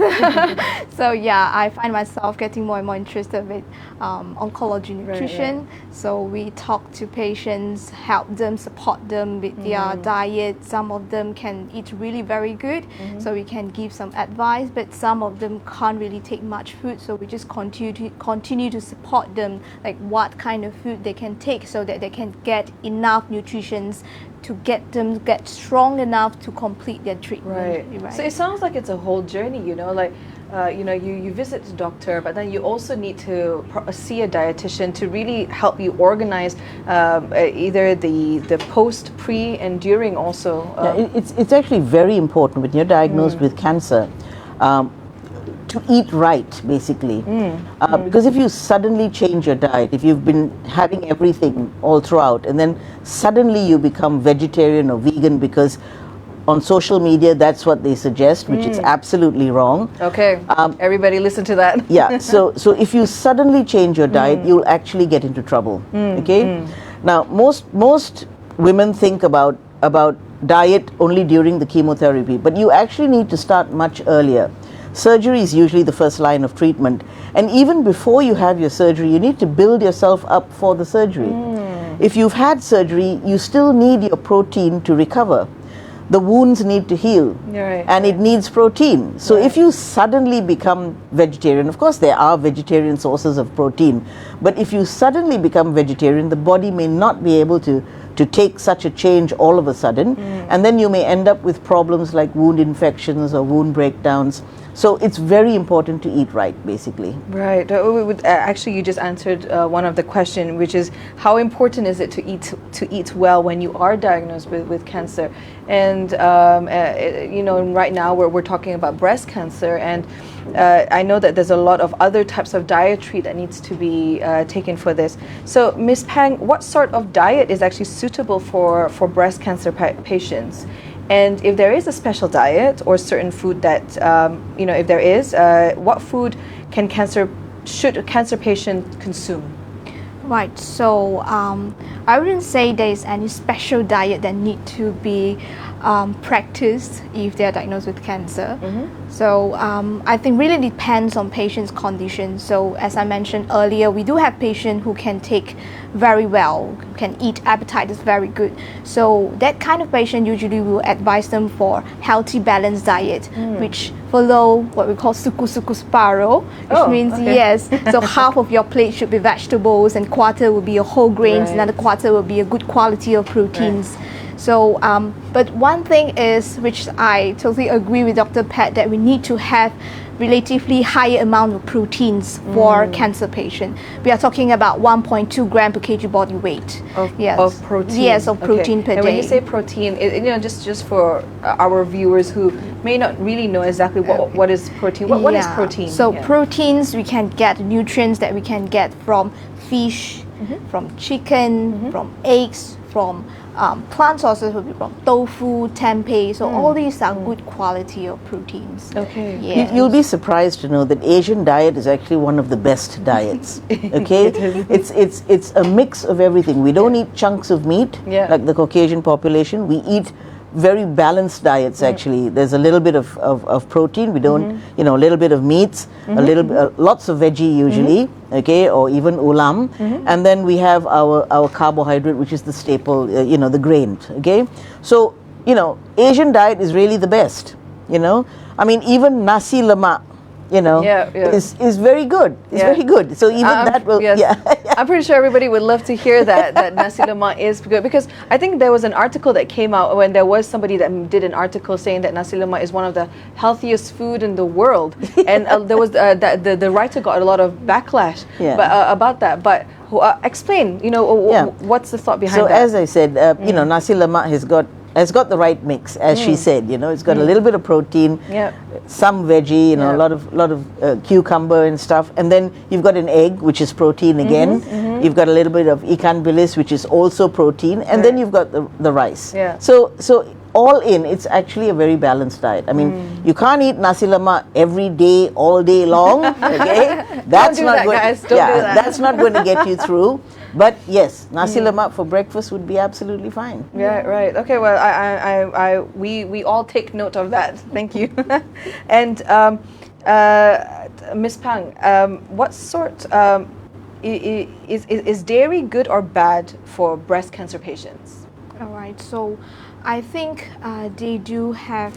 So yeah, I find myself getting more and more interested with oncology nutrition. So we talk to patients, help them, support them with their diet. Some of them can eat really very good, so we can give some advice, but some of them can't really take much food, so we just continue to support them, like what kind of food they can take so that they can get enough nutrition to get strong enough to complete their treatment. Right. So it sounds like it's a whole journey, you know, like you know, you visit the doctor, but then you also need to see a dietitian to really help you organize either the post, pre, and during also. It's actually very important when you're diagnosed with cancer to eat right, basically. Because if you suddenly change your diet, if you've been having everything all throughout, and then suddenly you become vegetarian or vegan because on social media that's what they suggest, which is absolutely wrong. Okay, everybody listen to that. Yeah, so if you suddenly change your diet, you'll actually get into trouble. Okay? Now, most women think about diet only during the chemotherapy, but you actually need to start much earlier. Surgery is usually the first line of treatment, and even before you have your surgery, you need to build yourself up for the surgery. If you've had surgery, you still need your protein to recover. The wounds need to heal, and it needs protein. So if you suddenly become vegetarian, of course there are vegetarian sources of protein, but if you suddenly become vegetarian, the body may not be able to take such a change all of a sudden, and then you may end up with problems like wound infections or wound breakdowns. So it's very important to eat right, basically. Right. Actually, you just answered one of the question, which is how important is it to eat well when you are diagnosed with cancer? And you know, right now we're talking about breast cancer, and I know that there's a lot of other types of dietary that needs to be taken for this. So, Ms. Pang, what sort of diet is actually suitable for breast cancer patients? And if there is a special diet or certain food that, you know, if there is, what food should a cancer patient consume? Right, so I wouldn't say there is any special diet that need to be practiced if they are diagnosed with cancer. So I think really depends on patient's condition. So as I mentioned earlier, we do have patients who can take very well, can eat, appetite is very good. So that kind of patient usually will advise them for healthy balanced diet, which follow what we call suku separuh, which means yes, so half of your plate should be vegetables and quarter will be your whole grains, another quarter will be a good quality of proteins. So, but one thing is, which I totally agree with Dr. Pat, that we need to have relatively higher amount of proteins for cancer patient. We are talking about 1.2 gram per kg body weight. Of protein. Yes, of protein per and day. when you say protein, just for our viewers who may not really know exactly what is protein. What is protein? So proteins, we can get nutrients that we can get from fish, from chicken, from eggs, from plant sources, will be from tofu, tempeh. So all these are good quality of proteins. Okay. Yes. You'll be surprised to know that Asian diet is actually one of the best diets. Okay, it's a mix of everything. We don't eat chunks of meat like the Caucasian population. We eat very balanced diets. Actually, there's a little bit of protein. We don't, a little bit of meats, a little bit, lots of veggie usually. Okay, or even ulam, and then we have our carbohydrate, which is the staple, the grain. Okay, so Asian diet is really the best. I mean, even nasi lemak, is very good. It's very good. So even that will, I'm pretty sure everybody would love to hear that nasi lemak is good, because I think there was an article that came out when there was somebody that did an article saying that nasi lemak is one of the healthiest food in the world, and there was that the writer got a lot of backlash about that. But explain, what's the thought behind that? So as I said, nasi lemak has got the right mix, as she said. It's got a little bit of protein, some veggie, a lot of cucumber and stuff, and then you've got an egg, which is protein again. You've got a little bit of ikan bilis, which is also protein, and then you've got the rice. So all in, it's actually a very balanced diet. I mean, you can't eat nasi lemak every day, all day long. Okay, that's not going. That's not going to get you through. But yes, nasi lemak for breakfast would be absolutely fine. Yeah, right. Okay, well, we all take note of that. Thank you. And Ms. Pang, what sort is dairy good or bad for breast cancer patients? All right. So, I think they do have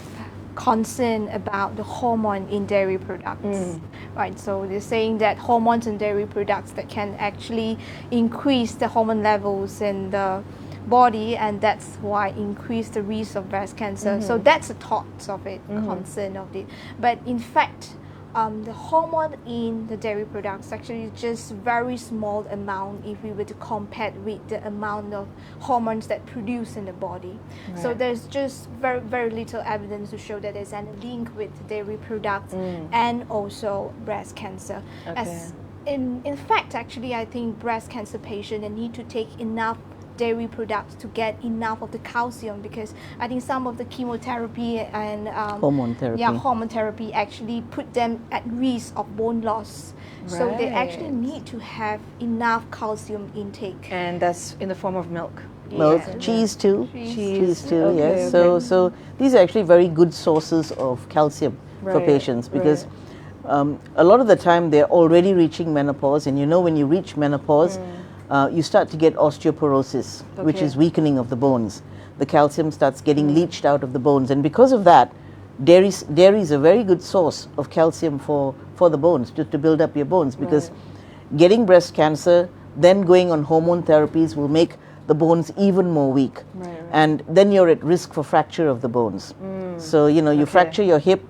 concern about the hormone in dairy products, right? So they're saying that hormones in dairy products that can actually increase the hormone levels in the body, and that's why increase the risk of breast cancer. So that's the thoughts of it, concern of it. But in fact, the hormone in the dairy products actually just very small amount if we were to compare with the amount of hormones that produce in the body. Right. So there's just very, very little evidence to show that there's any link with dairy products and also breast cancer. Okay. As in fact, actually, I think breast cancer patients need to take enough dairy products to get enough of the calcium, because I think some of the chemotherapy and hormone therapy actually put them at risk of bone loss. Right. So they actually need to have enough calcium intake. And that's in the form of milk. Milk, cheese too. Cheese too. Okay, yes. So these are actually very good sources of calcium for patients, because a lot of the time they're already reaching menopause, and when you reach menopause, you start to get osteoporosis, which is weakening of the bones. The calcium starts getting leached out of the bones, and because of that, dairy is a very good source of calcium for the bones, to build up your bones, because getting breast cancer, then going on hormone therapies will make the bones even more weak, and then you're at risk for fracture of the bones. So you fracture your hip,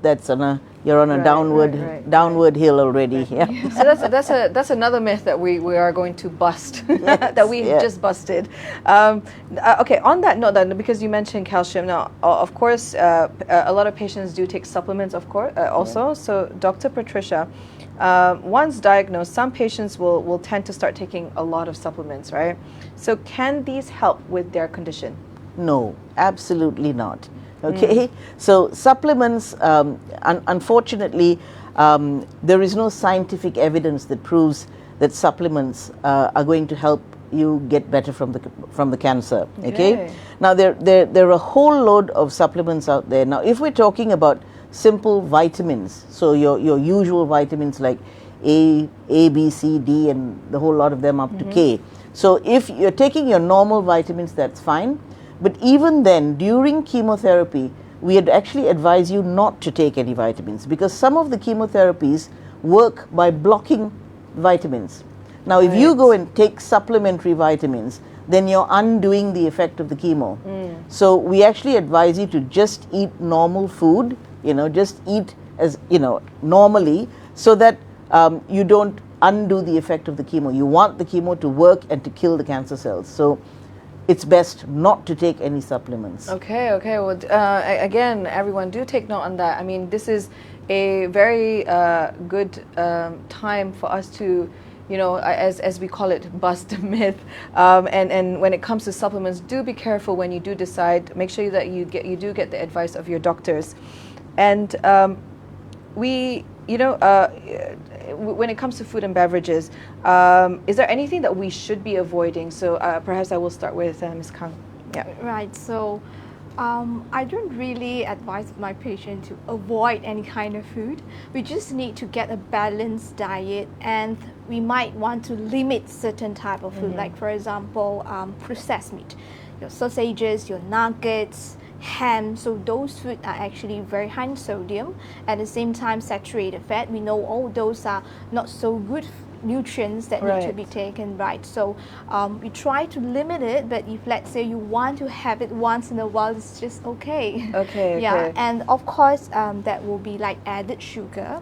you're on a downward hill already. Yeah. So that's another myth that we are going to bust, that we just busted. Okay, on that note, then, because you mentioned calcium, now of course a lot of patients do take supplements, of course, also. So Dr. Patricia, once diagnosed, some patients will tend to start taking a lot of supplements, right? So can these help with their condition? No, absolutely not. Okay, so supplements, unfortunately, there is no scientific evidence that proves that supplements are going to help you get better from the cancer. Okay, now there are a whole load of supplements out there. Now, if we're talking about simple vitamins, so your usual vitamins like A, B, C, D, and the whole lot of them up to K. So if you're taking your normal vitamins, that's fine. But even then, during chemotherapy, we had actually advise you not to take any vitamins, because some of the chemotherapies work by blocking vitamins. Now, if you go and take supplementary vitamins, then you're undoing the effect of the chemo. So we actually advise you to just eat normal food, just eat as normally, so that you don't undo the effect of the chemo. You want the chemo to work and to kill the cancer cells. So it's best not to take any supplements. Okay. Well, again, everyone, do take note on that. I mean, this is a very good time for us to, as we call it, bust the myth. And when it comes to supplements, do be careful when you do decide. Make sure that you do get the advice of your doctors. And when it comes to food and beverages, is there anything that we should be avoiding? So perhaps I will start with Ms. Kang. Yeah. Right. So I don't really advise my patient to avoid any kind of food. We just need to get a balanced diet, and we might want to limit certain type of food, like for example, processed meat, your sausages, your nuggets, ham. So those food are actually very high in sodium, at the same time saturated fat. We know all those are not so good nutrients that need to be taken, right? So we try to limit it, but if let's say you want to have it once in a while, it's just okay. Yeah, and of course that will be like added sugar.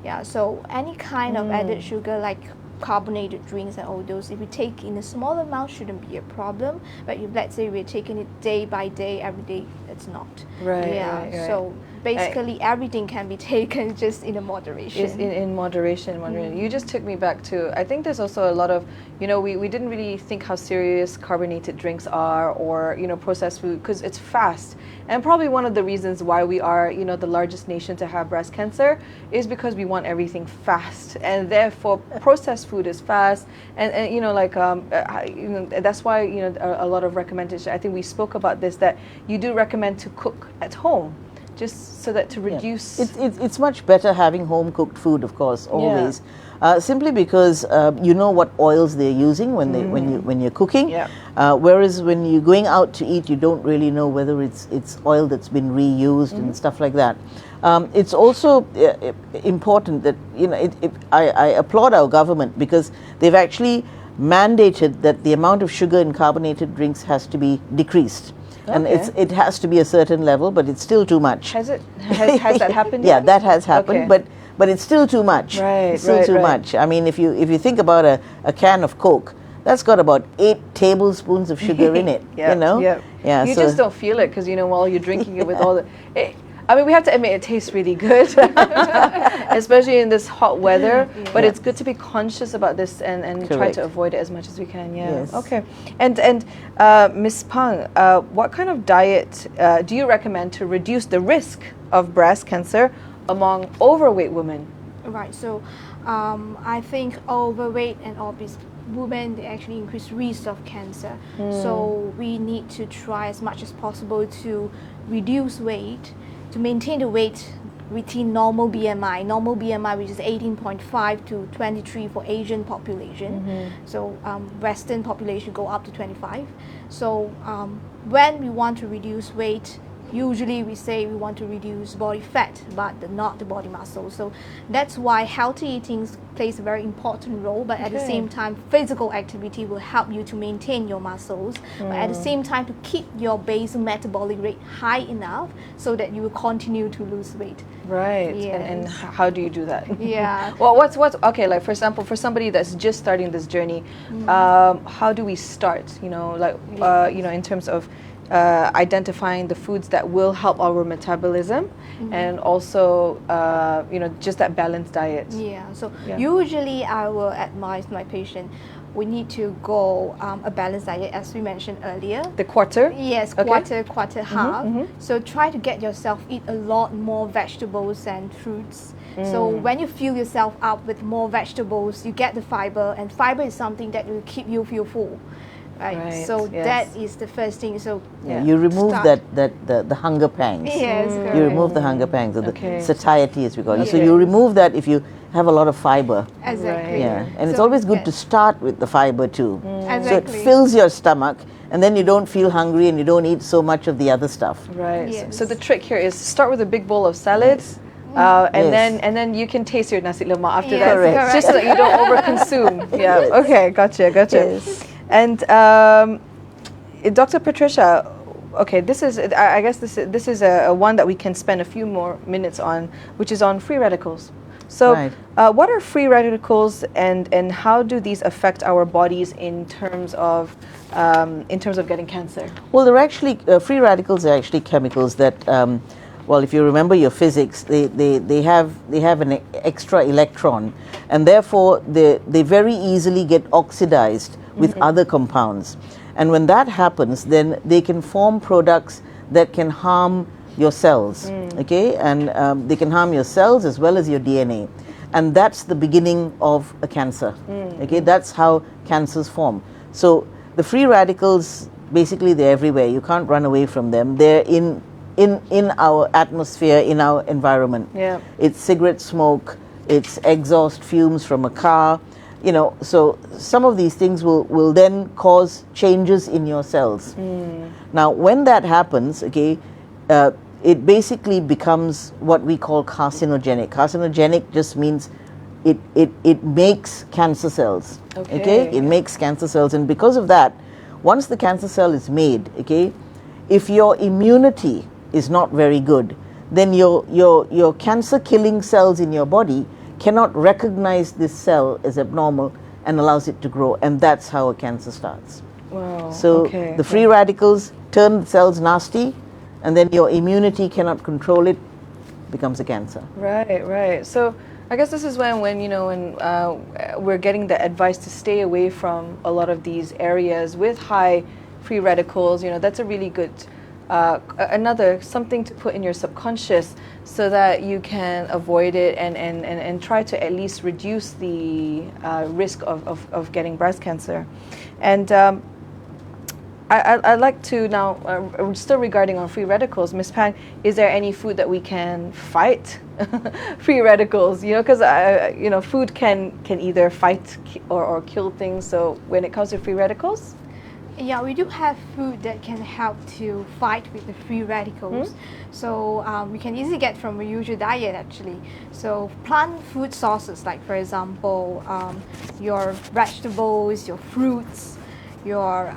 Yeah, so any kind of added sugar like carbonated drinks and all those, if we take in a small amount, shouldn't be a problem. But if let's say we're taking it day by day, every day, it's not. Right. So basically everything can be taken just in a moderation. Is in moderation. You just took me back to, I think there's also a lot of, we didn't really think how serious carbonated drinks are, or processed food, because it's fast. And probably one of the reasons why we are the largest nation to have breast cancer is because we want everything fast, and therefore processed food is fast, and that's why a lot of recommendation, I think we spoke about this, that you do recommend to cook at home, just so that to reduce. It's much better having home cooked food, of course, always. Simply because you know what oils they're using when you're cooking. Whereas when you're going out to eat, you don't really know whether it's oil that's been reused and stuff like that. It's also important that I applaud our government, because they've actually mandated that the amount of sugar in carbonated drinks has to be decreased. And it has to be a certain level, but it's still too much. Has that happened? Yeah, that has happened, but it's still too much. It's still too much. I mean, if you think about a can of Coke, that's got about 8 tablespoons of sugar in it. Yeah. You just don't feel it, because while you're drinking it with all the. I mean, we have to admit it tastes really good, especially in this hot weather. But it's good to be conscious about this and try to avoid it as much as we can. Yeah. Yes. Okay. And Ms. Pang, what kind of diet do you recommend to reduce the risk of breast cancer among overweight women? Right. So I think overweight and obese women, they actually increase risk of cancer. So we need to try as much as possible to reduce weight, to maintain the weight within normal BMI. Normal BMI, which is 18.5 to 23 for Asian population. So Western population go up to 25. So when we want to reduce weight, usually we say we want to reduce body fat, but not the body muscle. So that's why healthy eating plays a very important role, but at the same time, physical activity will help you to maintain your muscles, but at the same time to keep your basal metabolic rate high enough so that you will continue to lose weight. Right. And how do you do that? Yeah. Well, what's okay, like for example, for somebody that's just starting this journey, how do we start? In terms of identifying the foods that will help our metabolism, and also just that balanced diet. So usually I will advise my patient, we need to go a balanced diet, as we mentioned earlier. The quarter? Yes, quarter, half. So try to get yourself eat a lot more vegetables and fruits. So when you fill yourself up with more vegetables, you get the fiber, and fiber is something that will keep you feel full. Right. So that is the first thing. So you remove the hunger pangs. Yes, correct. You remove the hunger pangs, or the satiety, as we call it. So you remove that if you have a lot of fiber. Exactly. Yeah, and it's always good to start with the fiber too. Exactly. So it fills your stomach, and then you don't feel hungry, and you don't eat so much of the other stuff. Right. Yes. So the trick here is start with a big bowl of salad. And then you can taste your nasi lemak after that. Correct. Just so that you don't overconsume. Okay, gotcha. Yes. And Dr. Patricia, okay, this is, I guess this is a one that we can spend a few more minutes on, which is on free radicals. So, Right. what are free radicals, and how do these affect our bodies in terms of getting cancer? Well, they're actually free radicals are actually chemicals that, well, if you remember your physics, they have an extra electron, and therefore they very easily get oxidized with other compounds. And when that happens, then they can form products that can harm your cells, okay, and they can harm your cells as well as your DNA, and that's the beginning of a cancer. Okay, that's how cancers form. So the free radicals, basically, they're everywhere. You can't run away from them. They're in our atmosphere, in our environment. Yeah. It's cigarette smoke, it's exhaust fumes from a car, you know, so some of these things will then cause changes in your cells. Now, when that happens, okay, it basically becomes what we call carcinogenic. Carcinogenic just means it makes cancer cells. Okay? It makes cancer cells, and because of that, once the cancer cell is made, okay, if your immunity is not very good, then your cancer killing cells in your body cannot recognize this cell as abnormal and allows it to grow, and that's how a cancer starts. Wow. So the free radicals turn the cells nasty, and then your immunity cannot control it, becomes a cancer. Right, right. So I guess this is when you know, when we're getting the advice to stay away from a lot of these areas with high free radicals. You know, that's a really good another something to put in your subconscious so that you can avoid it and try to at least reduce the risk of getting breast cancer. And I'd like to now, still regarding on free radicals, Ms. Pang, is there any food that we can fight free radicals? You know, because you know, food can either fight or kill things. So when it comes to free radicals, Yeah, we do have food that can help to fight with the free radicals. So we can easily get from a usual diet actually. So plant food sources, like for example, your vegetables, your fruits, your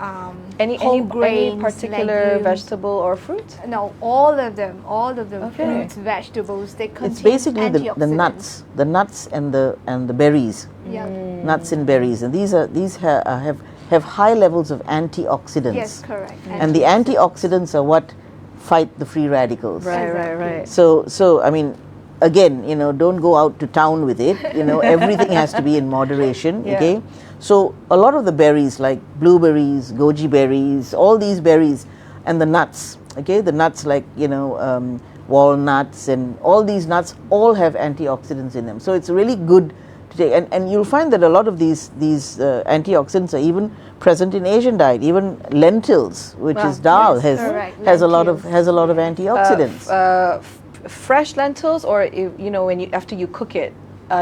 any grains, particular legumes. vegetable or fruit? No, all of them, Okay. fruits, vegetables, they contain It's basically the antioxidants. nuts and the berries, Yeah. nuts and berries, and these have high levels of antioxidants. Yes, correct. And the antioxidants are what fight the free radicals. Right, right, right. So I mean, again, you know, don't go out to town with it. You know, everything has to be in moderation. Yeah. Okay. So a lot of the berries, like blueberries, goji berries, all these berries, and the nuts. Okay, the nuts like, you know, walnuts and all these nuts all have antioxidants in them. So it's really good to take, and you'll find that a lot of these antioxidants are even present in Asian diet. Even lentils, which is dal, yes, correct. has a lot of antioxidants. Fresh lentils, or you know, when after you cook it,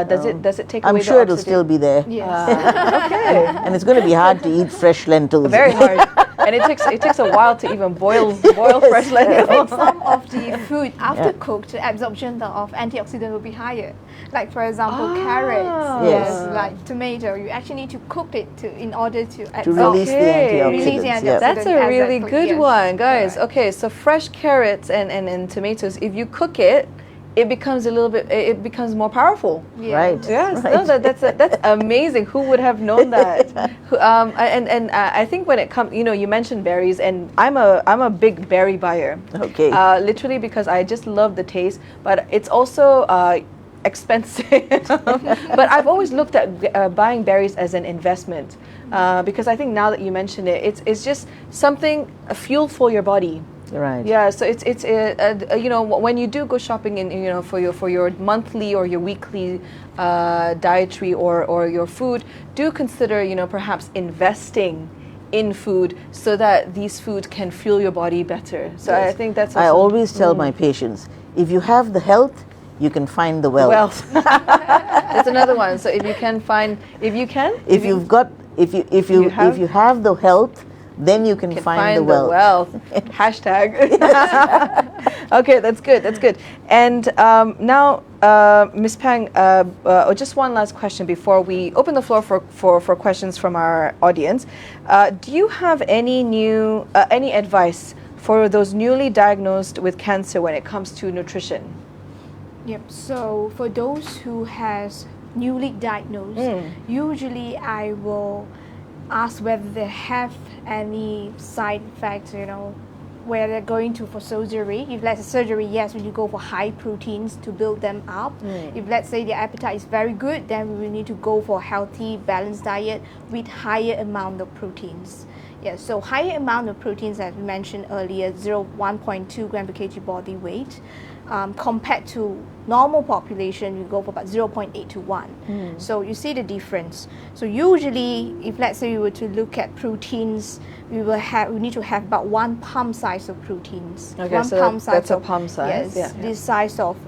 does it take away I'm the sure it'll oxidant? still be there. Yes. Okay. And it's going to be hard to eat fresh lentils. Very hard, and it takes a while to even boil fresh lentils. Some of the food after cooked, the absorption of antioxidant will be higher. Like for example, carrots, Yes. like tomato. You actually need to cook it in order to To absorb. release the Okay. antioxidants. Release the yeah. antioxidants. That's a really Exactly, good yes. one, guys. Correct. Okay, so fresh carrots and tomatoes, if you cook it, it becomes it becomes more powerful. Yeah. Right. Yes, Right. no, that's amazing. Who would have known that? I think when it comes, you know, you mentioned berries, and I'm a big berry buyer. Okay. Literally because I just love the taste, but it's also expensive. But I've always looked at buying berries as an investment, because I think now that you mention it, it's just something, a fuel for your body. Right. Yeah, so it's you know, when you do go shopping in, you know, for your monthly or your weekly dietary or your food, do consider, you know, perhaps investing in food so that these foods can fuel your body better. So Yes. I think that's I also always tell my patients, if you have the health, you can find the wealth. wealth. That's another one. So if you have the health, then you can find the wealth. Hashtag. Okay, that's good. That's good. And now, Ms. Pang, just one last question before we open the floor for questions from our audience. Do you have any advice for those newly diagnosed with cancer when it comes to nutrition? Yep. So for those who has newly diagnosed, usually I will ask whether they have any side effects, where they're going to for surgery. If let's say surgery, yes, we need to go for high proteins to build them up. If let's say their appetite is very good, then we will need to go for healthy, balanced diet with higher amount of proteins. Yeah, so higher amount of proteins, as we mentioned earlier, 1.2 gram per kg body weight. Compared to normal population, you go for about 0.8 to 1. So you see the difference. So usually, if let's say we were to look at proteins, we need to have about 1 palm size of proteins. Okay, one so palm size that's a of, palm size. Yes, this size of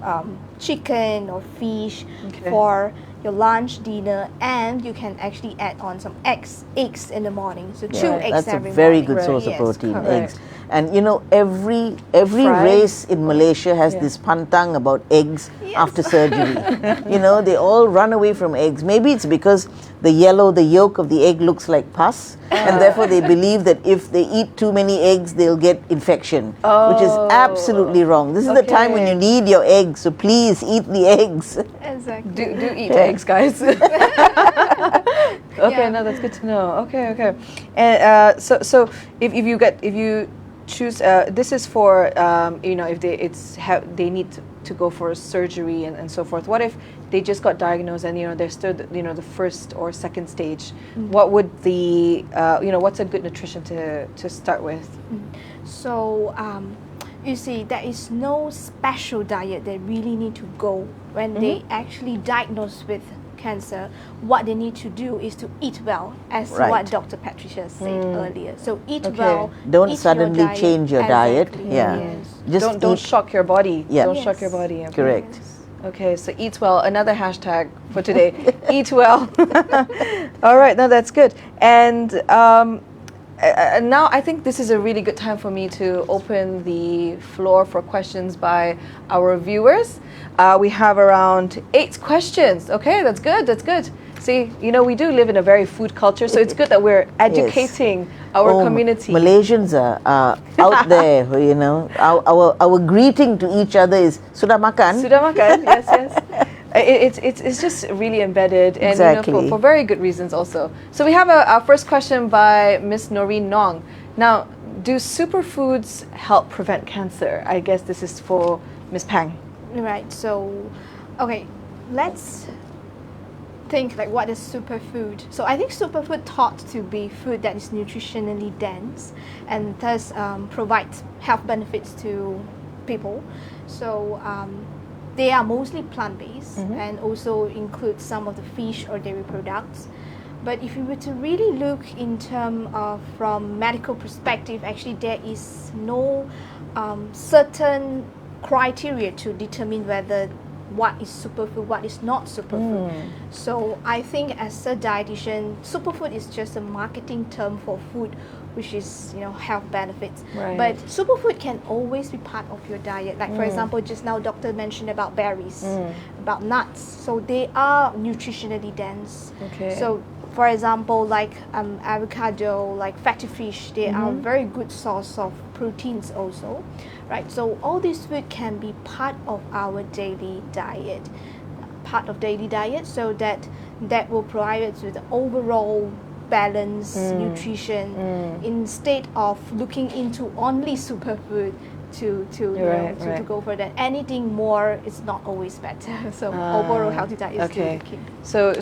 chicken or fish Okay. for your lunch, dinner, and you can actually add on some eggs in the morning. So 2 eggs That's a every very morning. good source Yes, of protein, correct. eggs. And every Fried. race in Malaysia has this pantang about eggs after surgery. They all run away from eggs. Maybe it's because the yolk of the egg looks like pus, and therefore they believe that if they eat too many eggs, they'll get infection, which is absolutely wrong. This is the time when you need your eggs, so please eat the eggs. Exactly. Do eat eggs, guys. Okay, no, that's good to know. Okay. And so if you choose, this is for if they need to go for surgery and so forth. What if they just got diagnosed and they're still the first or second stage? What would the what's a good nutrition to start with? So you see, there is no special diet they really need to go when they actually diagnosed with cancer. What they need to do is to eat well, as Right. what Dr. Patricia said earlier. So eat Okay. well. Don't eat suddenly your diet. change your diet. Exactly, Yeah. yes. Just Don't eat. shock your body. Yeah. Don't shock your Yes. body. Okay. Correct. Okay, so eat well. Another hashtag for today. Eat well. All right, no, that's good. And now I think this is a really good time for me to open the floor for questions by our viewers. We have around 8 questions. Okay, that's good. That's good. See, we do live in a very food culture, so it's good that we're educating our community. Malaysians are out there, Our greeting to each other is Sudah makan? Sudah makan? Yes. It's just really embedded, and Exactly. for very good reasons also. So we have our first question by Miss Noreen Nong. Now, do superfoods help prevent cancer? I guess this is for Miss Pang. Right. So, okay, let's think like what is superfood. So I think superfood thought to be food that is nutritionally dense and thus provides health benefits to people. So they are mostly plant-based and also include some of the fish or dairy products. But if you were to really look in terms of from medical perspective, actually there is no certain criteria to determine whether what is superfood, what is not superfood. So I think as a dietitian, superfood is just a marketing term for food, which is health benefits. Right. But superfood can always be part of your diet. Like for example, just now doctor mentioned about berries, about nuts. So they are nutritionally dense. Okay. So for example, like avocado, like fatty fish, they are very good source of proteins also, right? So all these food can be part of our daily diet, so that will provide us with overall balanced nutrition instead of looking into only superfood to go for that. Anything more is not always better. So overall healthy diet is still the key. So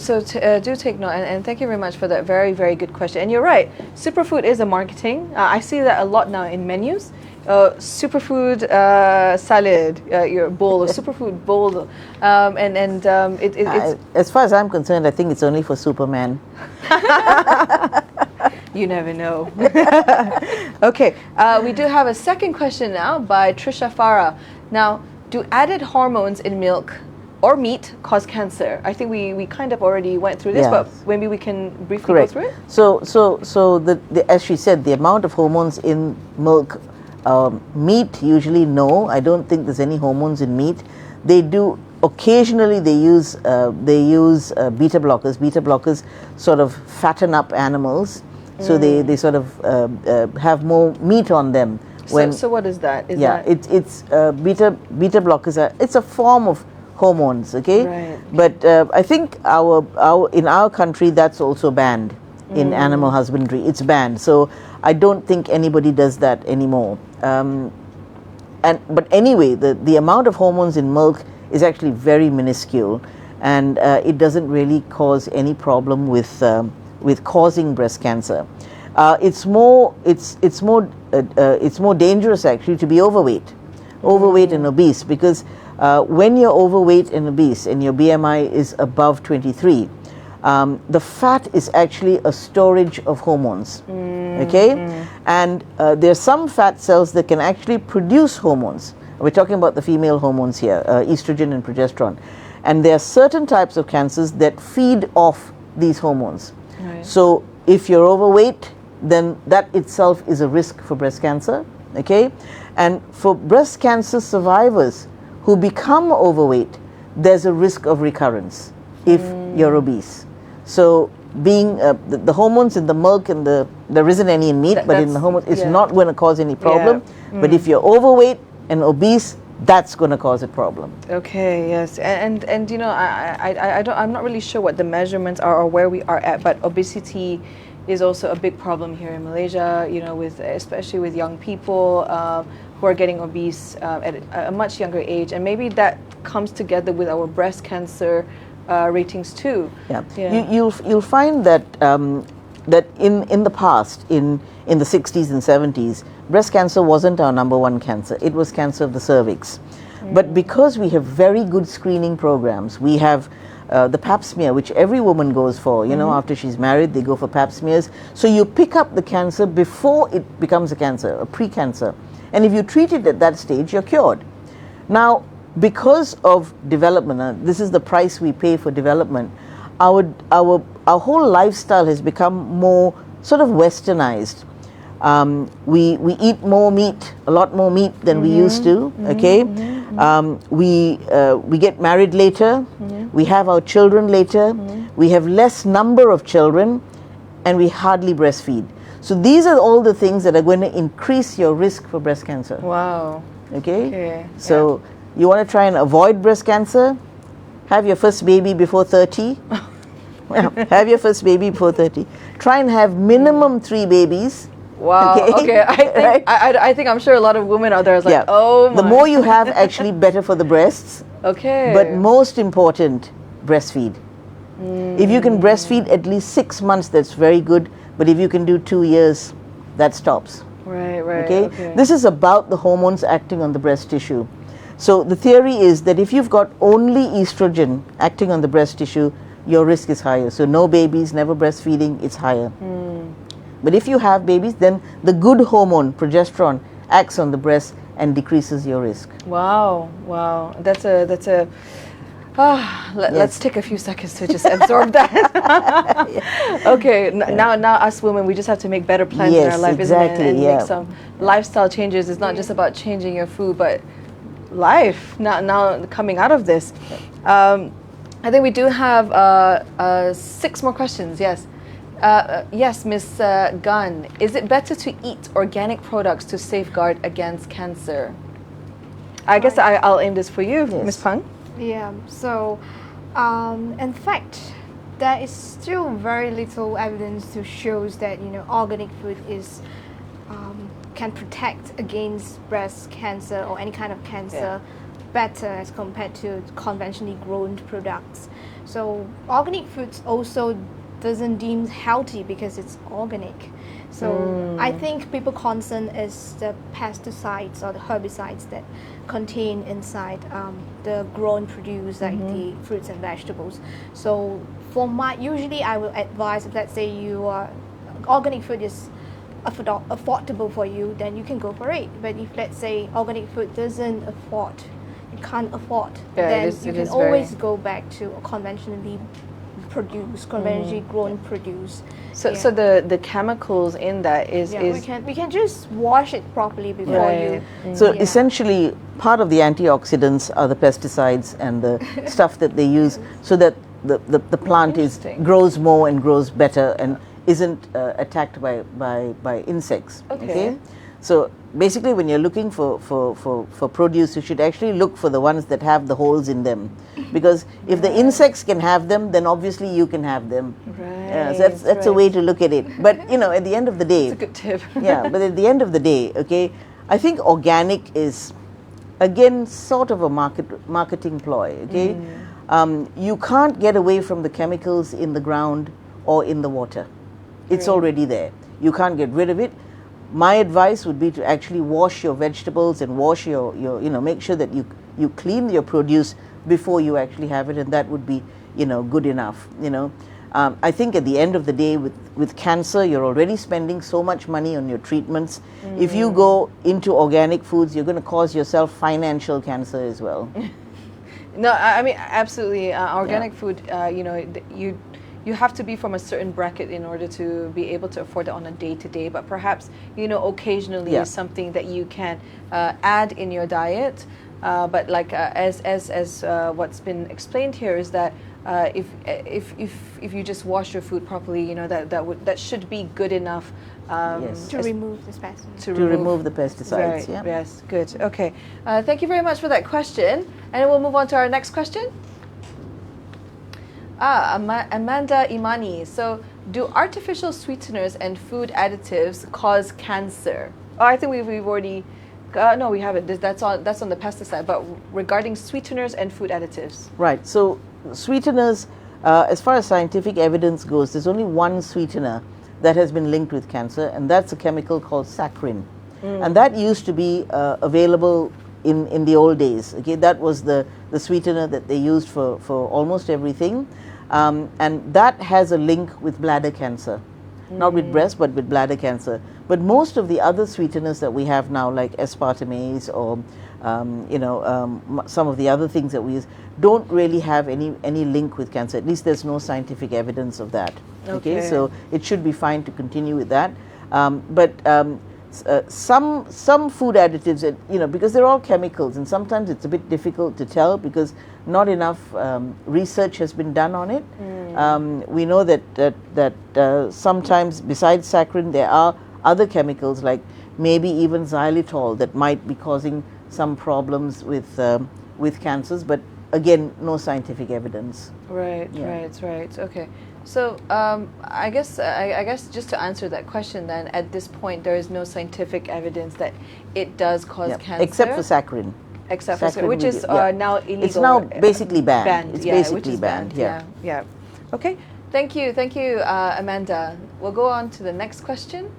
do take note, and thank you very much for that very, very good question. And you're right, superfood is a marketing. I see that a lot now in menus. Superfood salad, your bowl, or superfood bowl, it's As far as I'm concerned, I think it's only for Superman. You never know. Okay, we do have a second question now by Trisha Farah. Now, do added hormones in milk or meat cause cancer? I think we kind of already went through this, but maybe we can briefly Correct. go through it. So the as she said, the amount of hormones in milk, meat usually no. I don't think there's any hormones in meat. They do. Occasionally they use beta blockers. Beta blockers sort of fatten up animals, so they sort of have more meat on them. So what is that? It's beta blockers. It's a form of hormones, okay? Right. But I think in our country that's also banned in animal husbandry. It's banned, so I don't think anybody does that anymore. But anyway, the amount of hormones in milk is actually very minuscule, and it doesn't really cause any problem with causing breast cancer. It's more dangerous actually to be overweight and obese, because when you're overweight and obese and your BMI is above 23, the fat is actually a storage of hormones. Okay, and there are some fat cells that can actually produce hormones. We're talking about the female hormones here, estrogen and progesterone, and there are certain types of cancers that feed off these hormones. Right. So if you're overweight, then that itself is a risk for breast cancer. Okay, and for breast cancer survivors who become overweight, there's a risk of recurrence if you're obese. So being the hormones in the milk and there isn't any in meat, but in the hormones, it's not going to cause any problem. But if you're overweight and obese, that's going to cause a problem. Okay, yes, and you know, I'm not really sure what the measurements are or where we are at, but obesity is also a big problem here in Malaysia. You know, especially with young people who are getting obese at a much younger age, and maybe that comes together with our breast cancer ratings too. Yeah. You'll find that that in the past, in the 60s and 70s, breast cancer wasn't our #1 cancer. It was cancer of the cervix. But because we have very good screening programs, we have the pap smear, which every woman goes for. You know, after she's married, they go for pap smears. So you pick up the cancer before it becomes a cancer, a pre-cancer. And if you treat it at that stage, you're cured. Now, because of development, this is the price we pay for development, our whole lifestyle has become more sort of westernized. We eat more meat, a lot more meat than we used to. Okay, we get married later. We have our children later. We have less number of children, and we hardly breastfeed. So these are all the things that are going to increase your risk for breast cancer. Wow. Okay. So you want to try and avoid breast cancer? Have your first baby before 30. Have your first baby before 30. Try and have minimum 3 babies. Wow. Okay. I think I'm sure a lot of women out there is like, oh my. The more you have, actually better for the breasts. Okay. But most important, breastfeed. If you can breastfeed at least 6 months, that's very good. But if you can do 2 years, that stops. Right. Okay? This is about the hormones acting on the breast tissue. So the theory is that if you've got only estrogen acting on the breast tissue, your risk is higher. So no babies, never breastfeeding, it's higher. But if you have babies, then the good hormone, progesterone, acts on the breast and decreases your risk. Wow. That's a. Let's take a few seconds to just absorb that. Okay, now us women, we just have to make better plans in our life, exactly, isn't it? And make some lifestyle changes. It's not just about changing your food, but life. Now coming out of this, I think we do have 6 more questions. Yes. Yes, Miss Gunn. Is it better to eat organic products to safeguard against cancer? I guess I'll aim this for you, Miss Pang. Yeah, so in fact, there is still very little evidence to show that organic food can protect against breast cancer or any kind of cancer better as compared to conventionally grown products. So organic foods also doesn't deem healthy because it's organic. So I think people's concern is the pesticides or the herbicides that contain inside the grown produce, like the fruits and vegetables. So usually I will advise, if let's say organic food is affordable for you, then you can go for it. But if let's say organic food you can't afford, then you can always go back to conventionally grown produce. So the chemicals in that is we can just wash it properly before you. So essentially, part of the antioxidants are the pesticides and the stuff that they use, so that the plant grows more and grows better and isn't attacked by insects. Okay. So basically, when you're looking for produce, you should actually look for the ones that have the holes in them, because if the insects can have them, then obviously you can have them. Right. So that's a way to look at it. But at the end of the day, That's a good tip. yeah. But at the end of the day, okay, I think organic is again sort of a marketing ploy. Okay, you can't get away from the chemicals in the ground or in the water. It's already there. You can't get rid of it. My advice would be to actually wash your vegetables and wash your make sure that you clean your produce before you actually have it, and that would be good enough. I think at the end of the day, with cancer, you're already spending so much money on your treatments. If you go into organic foods, you're going to cause yourself financial cancer as well. No, I mean absolutely. Organic food, you have to be from a certain bracket in order to be able to afford it on a day-to-day. But perhaps occasionally is something that you can add in your diet. But like as what's been explained here is that if you just wash your food properly, that should be good enough to remove the pesticides. To remove the pesticides. Right, Yeah. Yes. Good. Okay. Thank you very much for that question, and then we'll move on to our next question. Amanda Imani. So, do artificial sweeteners and food additives cause cancer? Oh, I think we've already. No, we haven't. That's on the pesticide. But regarding sweeteners and food additives. Right. So, sweeteners, as far as scientific evidence goes, there's only one sweetener that has been linked with cancer, and that's a chemical called saccharin. And that used to be available in the old days. Okay, that was the sweetener that they used for almost everything. And that has a link with bladder cancer, not with breast, but with bladder cancer. But most of the other sweeteners that we have now, like aspartame or some of the other things that we use, don't really have any link with cancer. At least there's no scientific evidence of that. Okay, so it should be fine to continue with that. Some food additives, because they're all chemicals, and sometimes it's a bit difficult to tell because not enough research has been done on it. We know that sometimes besides saccharin, there are other chemicals like maybe even xylitol that might be causing some problems with cancers, but again, no scientific evidence. Right. Okay. So I guess just to answer that question, then at this point there is no scientific evidence that it does cause cancer, except for saccharin. Except for saccharin, which is now illegal. It's now basically banned. It's basically which is banned. Yeah. Okay. Thank you, Amanda. We'll go on to the next question.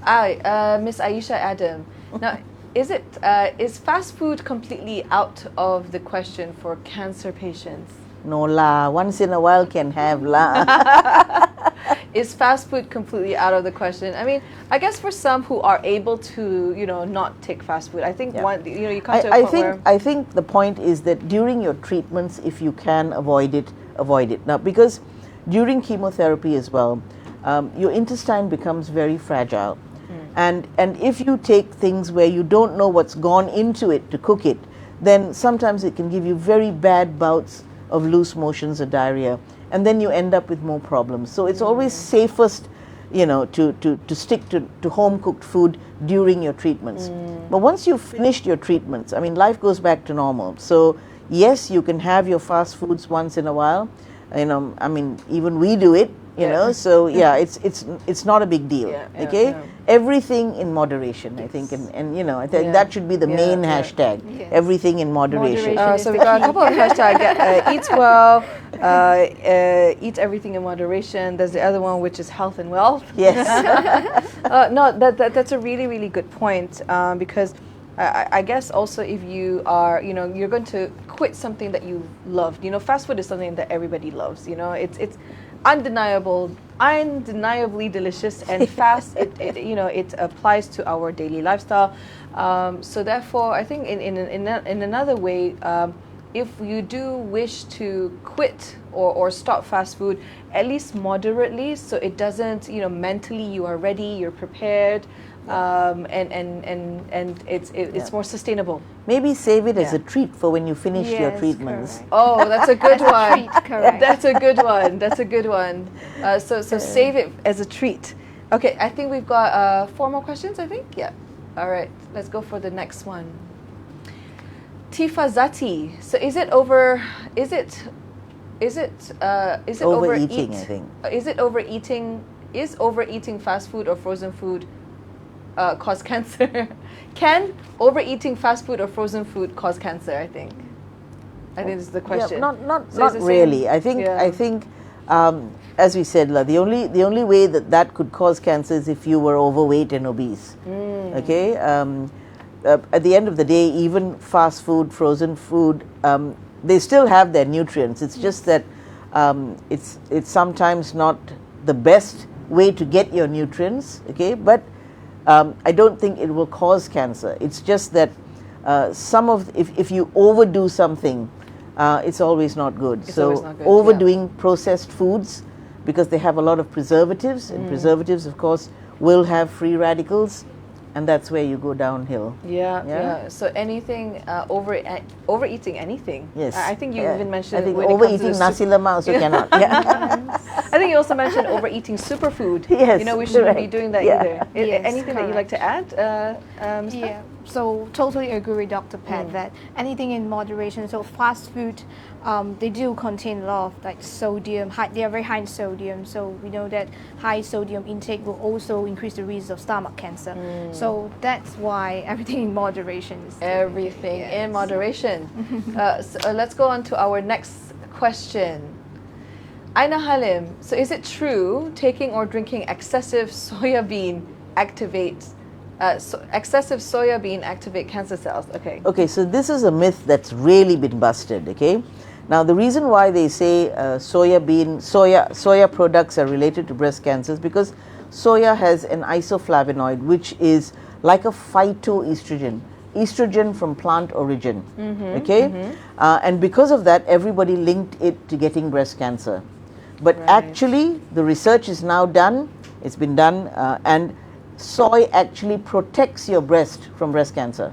Miss Aisha Adam. Now, is fast food completely out of the question for cancer patients? No lah. Once in a while can have lah. Is fast food completely out of the question? I mean, I guess for some who are able to, not take fast food, I think you come to a point where I think the point is that during your treatments, if you can avoid it. Now, because during chemotherapy as well, your intestine becomes very fragile, and if you take things where you don't know what's gone into it to cook it, then sometimes it can give you very bad bouts of loose motions or diarrhea, and then you end up with more problems. So it's always safest, to stick to home cooked food during your treatments. But once you've finished your treatments, I mean, life goes back to normal. So yes, you can have your fast foods once in a while. I mean, even we do it. So it's not a big deal. Everything in moderation, I think, and I think that should be the main hashtag. Everything in moderation. So we got a couple of hashtags: eat well, eat everything in moderation. There's the other one, which is health and wealth. Yes. No, that's a really, really good point, because I guess also if you are, you're going to quit something that you loved. Fast food is something that everybody loves. It's undeniably delicious and fast. It applies to our daily lifestyle. So therefore, I think in another way, if you do wish to quit or stop fast food, at least moderately, so it doesn't, mentally you are ready, you're prepared, and it's more sustainable. Maybe save it as a treat for when you finish your treatments. Correct. Oh, that's a good one. Treat, correct. That's a good one. So save it as a treat. Okay, I think we've got 4 more questions, I think. Yeah. All right, let's go for the next one. Tifazati. So is it Overeating, overeat? I think. Is it overeating? Is overeating fast food or frozen food cause cancer? Can overeating fast food or frozen food cause cancer? I think this is the question. Yeah, not So it's the same- really. I think as we said, the only way that could cause cancer is if you were overweight and obese. Okay. At the end of the day, even fast food, frozen food, they still have their nutrients. It's just that it's sometimes not the best way to get your nutrients. Okay, but I don't think it will cause cancer. It's just that if you overdo something, it's always not good. Always not good, overdoing processed foods, because they have a lot of preservatives, and preservatives, of course, will have free radicals, and that's where you go downhill. Yeah. So anything overeating anything. Yes. I think you even mentioned. I think when it comes to overeating the nasi lemak also cannot. Yeah. I think you also mentioned overeating superfood. Yes, You know, we shouldn't be correct. doing that Yeah. either. Yes, Anything that you'd like to add, Ms. Pat? Yeah, so totally agree with Dr. Pat that anything in moderation. So fast food, they do contain a lot of like sodium. They are very high in sodium. So we know that high sodium intake will also increase the risk of stomach cancer. So that's why everything in moderation is Everything in Yes. moderation. Let's go on to our next question. Aina Halim, so is it true taking or drinking excessive soya bean activate cancer cells? Okay, so this is a myth that's really been busted. Okay, now the reason why they say soya products are related to breast cancer is because soya has an isoflavonoid, which is like a phytoestrogen, estrogen from plant origin. And because of that, everybody linked it to getting breast cancer. But actually, the research is now done. It's been done, and soy actually protects your breast from breast cancer.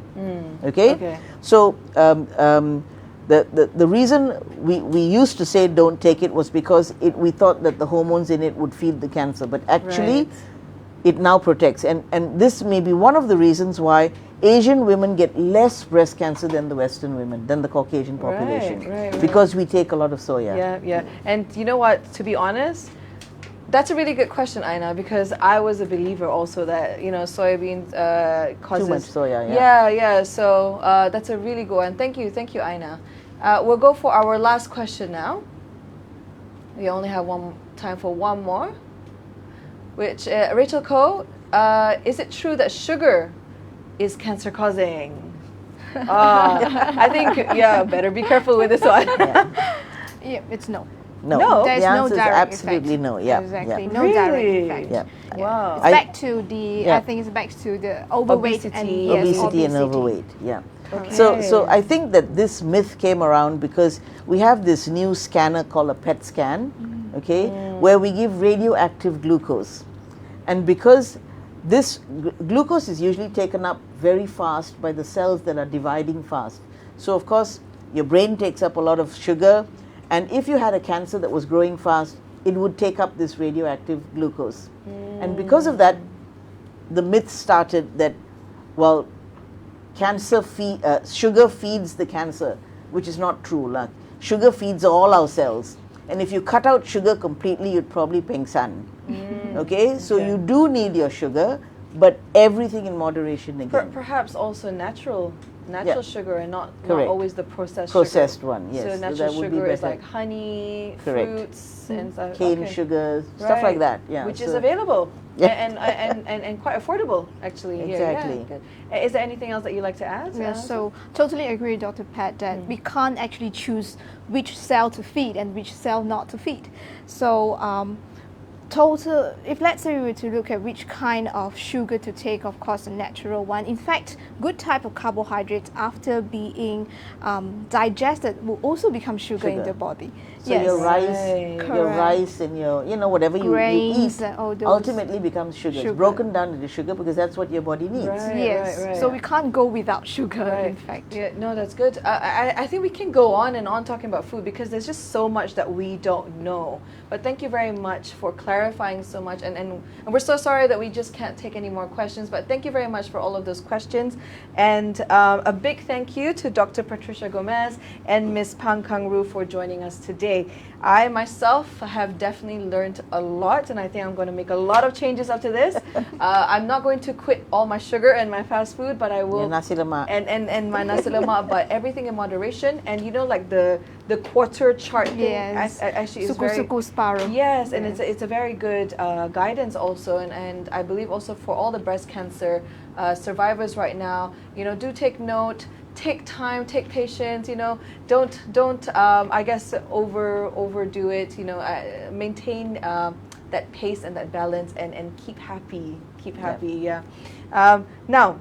Okay. So the reason we used to say don't take it was because we thought that the hormones in it would feed the cancer, but actually it now protects. And this may be one of the reasons why Asian women get less breast cancer than the Western women, than the Caucasian population, because we take a lot of soya. Yeah. And you know what? To be honest, that's a really good question, Aina, because I was a believer also that soybeans causes Too much soya. Yeah. So that's a really good one. Thank you, Aina. We'll go for our last question now. We only have time for one more. Which Rachel Ko, is it true that sugar is cancer causing? I think better be careful with this one. Yeah, it's no. No, There's the no answer is direct absolutely effect. no. Yeah, Exactly, yeah. no direct Really? effect. Yeah. Wow. It's back to the. I think it's back to the overweight and Obesity. yes, Obesity and overweight. Yeah. Okay. So I think that this myth came around because we have this new scanner called a PET scan, where we give radioactive glucose, and because this glucose is usually taken up very fast by the cells that are dividing fast. So of course your brain takes up a lot of sugar, and if you had a cancer that was growing fast, it would take up this radioactive glucose. And because of that, the myth started that, well, sugar feeds the cancer, which is not true. Like, sugar feeds all our cells, and if you cut out sugar completely, you'd probably peng san. So you do need your sugar, but everything in moderation again. Perhaps also natural sugar and not always the processed processed sugar. one. Yes, So natural that would be sugar is better. like honey, Correct. fruits, and stuff. Cane sugar, stuff like that. Yeah, which is so- available. Yeah. And quite affordable actually. Exactly. Here. Yeah. Is there anything else that you'd like to add? Yeah, so totally agree with Dr. Pat that we can't actually choose which cell to feed and which cell not to feed. So if let's say we were to look at which kind of sugar to take, of course a natural one. In fact, good type of carbohydrates after being digested will also become sugar in the body. So your rice and your whatever you Grains, eat all those. ultimately becomes sugar. It's broken down into sugar because that's what your body needs. Yes. So we can't go without sugar. In fact. Yeah, no, that's good. I think we can go on and on talking about food because there's just so much that we don't know. But thank you very much for clarifying so much. And we're so sorry that we just can't take any more questions. But thank you very much for all of those questions. And a big thank you to Dr. Patricia Gomez and Ms. Pang Kang Ru for joining us today. I myself have definitely learned a lot, and I think I'm going to make a lot of changes after this. I'm not going to quit all my sugar and my fast food, but I will. Nasi lemak. And my nasi lemak, but everything in moderation. And you know, like the quarter chart thing, Yes. actually is very. Suku sparrow. Yes, and it's a very good guidance also, and I believe also for all the breast cancer survivors right now, you know, do take note. Take time, take patience, you know, don't I guess overdo it, you know, maintain that pace and that balance, and keep happy, yeah. Now,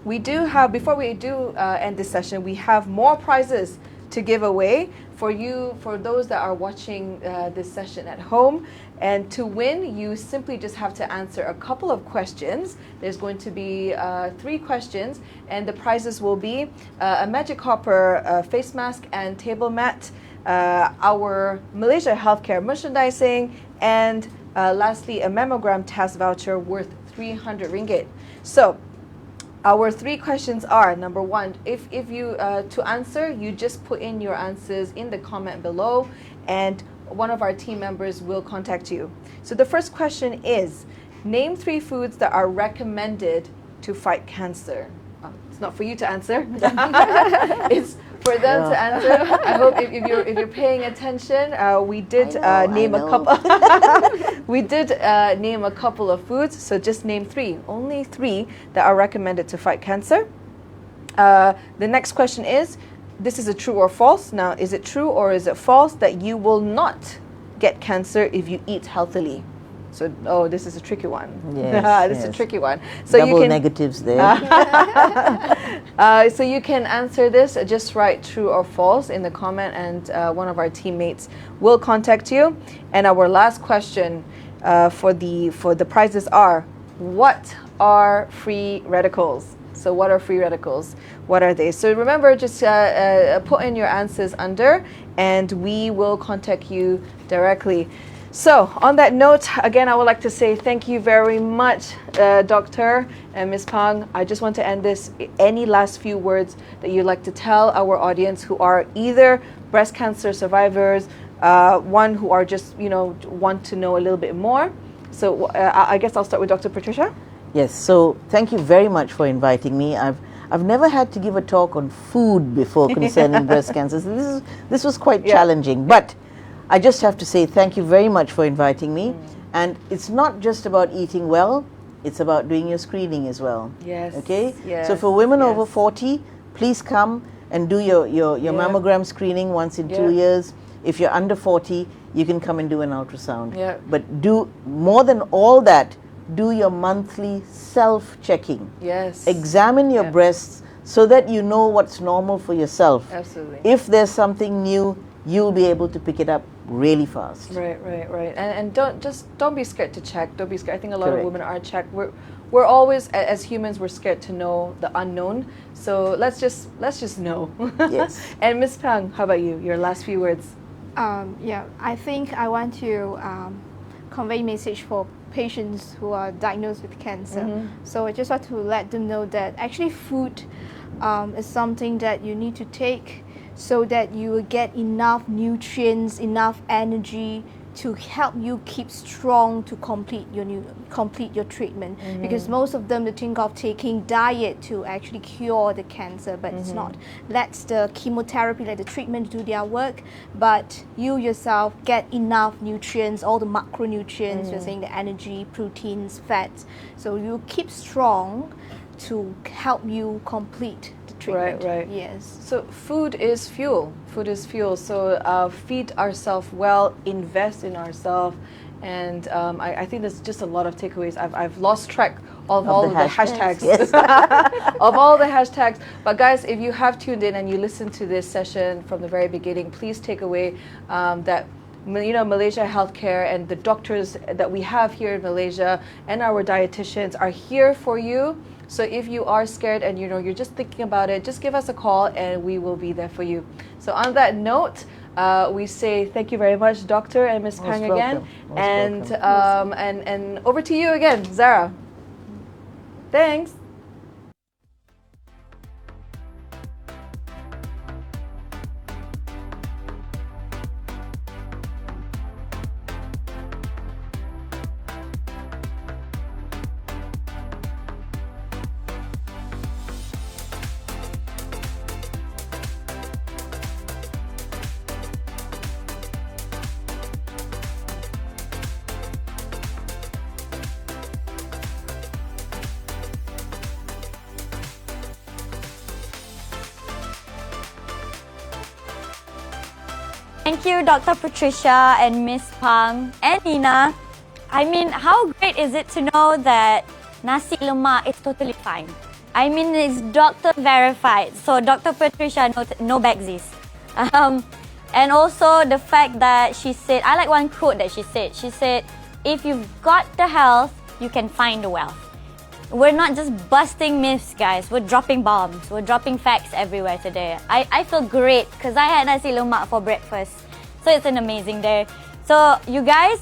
we do have, before we do end this session, we have more prizes to give away for you, for those that are watching this session at home. And to win, you simply just have to answer a couple of questions. There's going to be 3 questions, and the prizes will be a Magic Hopper face mask and table mat, our Malaysia Healthcare merchandising, and lastly, a mammogram test voucher worth 300 ringgit. So, our 3 questions are, number 1, if you to answer, you just put in your answers in the comment below, and one of our team members will contact you. So the first question is, name 3 foods that are recommended to fight cancer. It's not for you to answer. It's for them to answer. I hope if you're paying attention, we did name a couple. We did name a couple of foods. So just name 3, only 3 that are recommended to fight cancer. The next question is, this is a true or false. Now, is it true or is it false that you will not get cancer if you eat healthily? So, this is a tricky one. Yes, this is a tricky one. So double negatives there. So you can answer this, just write true or false in the comment, and one of our teammates will contact you. And our last question for the prizes are, what are free radicals? So what are free radicals? What are they? So remember, just put in your answers under, and we will contact you directly. So on that note, again, I would like to say thank you very much, Doctor and Ms. Pang. I just want to end this. Any last few words that you'd like to tell our audience who are either breast cancer survivors, one who are just, you know, want to know a little bit more. So I guess I'll start with Dr. Patricia. Yes, so thank you very much for inviting me. I've never had to give a talk on food before concerning breast cancer. So this was quite challenging, but I just have to say thank you very much for inviting me. And it's not just about eating well, it's about doing your screening as well. Yes. Okay? Yes. So for women over 40, please come and do your mammogram screening once in 2 years. If you're under 40, you can come and do an ultrasound. Yeah. But do more than all that, do your monthly self-checking. Yes. Examine your breasts so that you know what's normal for yourself. Absolutely. If there's something new, you'll be able to pick it up really fast. Right. And don't be scared to check. Don't be scared. I think a lot Correct. of women are checked. We're always, as humans, we're scared to know the unknown. So let's just know. Yes. And Ms. Pang, how about you? Your last few words. I think I want to convey message for patients who are diagnosed with cancer. So I just want to let them know that actually food is something that you need to take so that you will get enough nutrients, enough energy to help you keep strong to complete your treatment. Because most of them they think of taking diet to actually cure the cancer, but it's not. Let the chemotherapy, let the treatment do their work, but you yourself get enough nutrients, all the macronutrients, you're saying the energy, proteins, fats, so you keep strong to help you complete the treatment. Right. Yes. So food is fuel. Food is fuel. So feed ourselves well, invest in ourselves, and I think there's just a lot of takeaways. I've lost track of all of the hashtags. Yes. Of all the hashtags. But guys, if you have tuned in and you listened to this session from the very beginning, please take away that Malaysia Healthcare and the doctors that we have here in Malaysia and our dietitians are here for you. So if you are scared and you're just thinking about it, just give us a call and we will be there for you. So on that note, We say thank you very much, Doctor and Ms. Pang again. And over to you again, Zara. Thanks. Thank you, Dr. Patricia and Miss Pang and Nina. I mean, how great is it to know that nasi lemak is totally fine? I mean, it's doctor verified. So Dr. Patricia, no backsies. And also the fact that she said, I like one quote that she said. She said, if you've got the health, you can find the wealth. We're not just busting myths, guys. We're dropping bombs. We're dropping facts everywhere today. I feel great because I had nasi lemak for breakfast. So it's an amazing day. So you guys,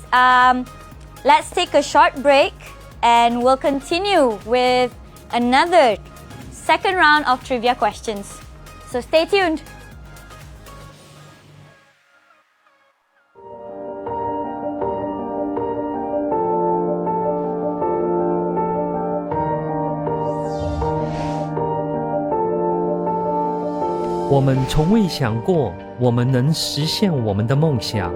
let's take a short break and we'll continue with another second round of trivia questions. So stay tuned.我们从未想过，我们能实现我们的梦想。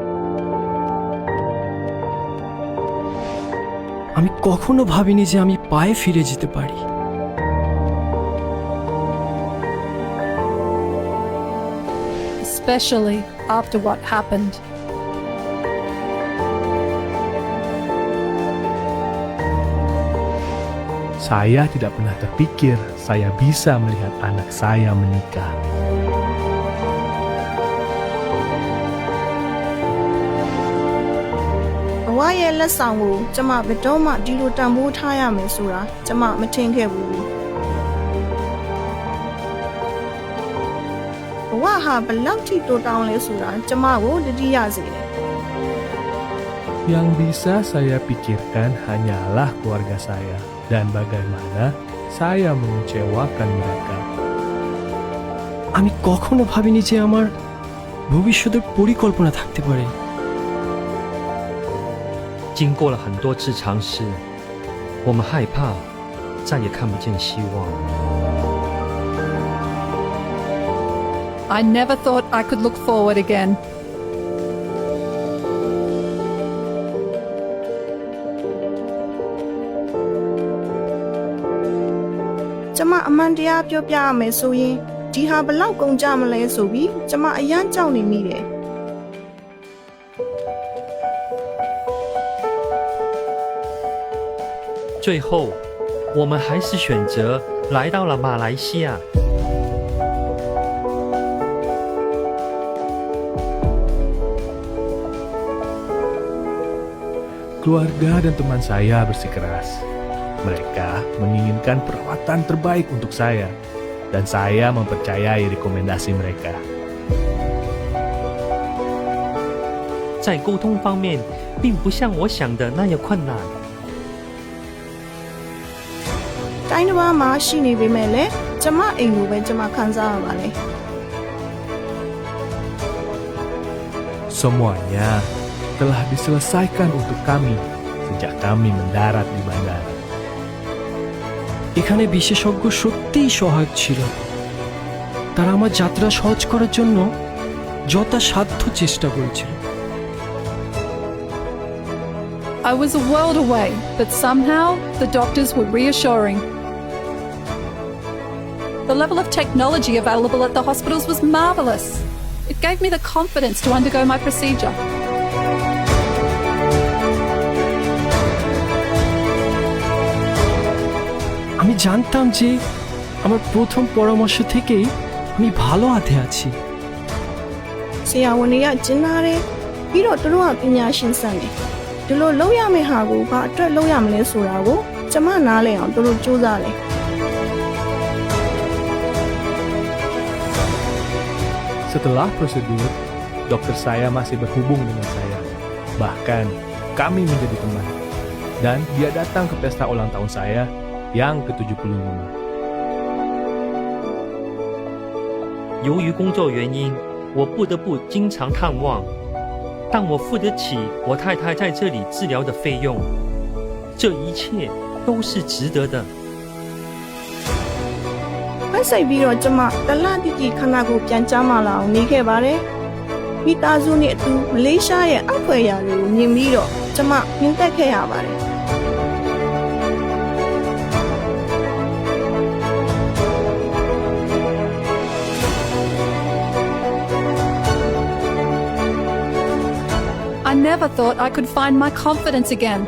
আমি কখনো ভাবিনি যে আমি পায়ে ফিরে যেতে পারি। Especially after what happened. Saya tidak pernah terpikir saya bisa melihat anak saya menikah. Awak lah sanggup, cuma betul mak di luar tambu thaya mesura, cuma mencengkeh bulu. Awak ha belang cito tahun lesura, cuma wo dia sih. Yang bisa saya pikirkan hanyalah keluarga saya dan bagaimana saya mengecewakan mereka. আমি কখনো ভাবিনি যে আমার ভবিষ্যতের পরিকল্পনা থাকতে পারে। 经过了很多次尝试，我们害怕再也看不见希望。 I never thought I could look forward again. Cuma aman dia piop mesuin, dia belang kongja Malay subi, cuma ayam jauh ni mire. 最后，我们还是选择来到了马来西亚。 Keluarga dan teman saya bersikeras. Mereka menginginkan perawatan terbaik untuk saya, dan saya mempercayai rekomendasi mereka. 在沟通方面，并不像我想的那样困难。 တိုင်းတစ်ပါးမှာရှိနေပေမဲ့လည်းကျမအိမ်လိုပဲကျမခံစားရပါလေ Semuanya telah diselesaikan untuk kami sejak kami mendarat di bandara. এখানে বিশেষজ্ঞ সত্যিই সহায়ক ছিল। তারা আমার যাত্রা সহজ করার জন্য যথাসাধ্য চেষ্টা করেছিল। I was a world away, but somehow the doctors were reassuring. The level of technology available at the hospitals was marvellous. It gave me the confidence to undergo my procedure. আমি জানতাম যে আমার প্রথম পরামর্শ থেকেই আমি ভালো হাতে আছি। ဆရာဝန်တွေကကျင်းလာတယ်ပြီးတော့သူတို့ကပညာရှင်ဆန်တယ်ဒီလိုလုပ်ရမယ့်ဟာကိုဘာအတွက်လုပ်ရမလဲဆိုတာကိုကျမနားလည်အောင်သူတို့စူးစမ်းတယ် Setelah prosedur, dokter saya masih berhubung dengan saya. Bahkan, kami menjadi teman. Dan dia datang ke pesta ulang tahun saya yang ke-75. 由于工作原因，我不得不经常探望，但我付得起我太太在这里治疗的费用，这一切都是值得的。 ဖက်ဆိုင်ပြီးတော့ကျမတလတိတိခန္ဓာကိုယ်ပြန်ကြမှာလာအောင်နေခဲ့ပါတယ်။မိသားစုနဲ့အတူမလေးရှားရဲ့အဖွဲရာတွေကိုမြင်ပြီးတော့ကျမမြင်သက်ခဲ့ရပါတယ်။ I never thought I could find my confidence again.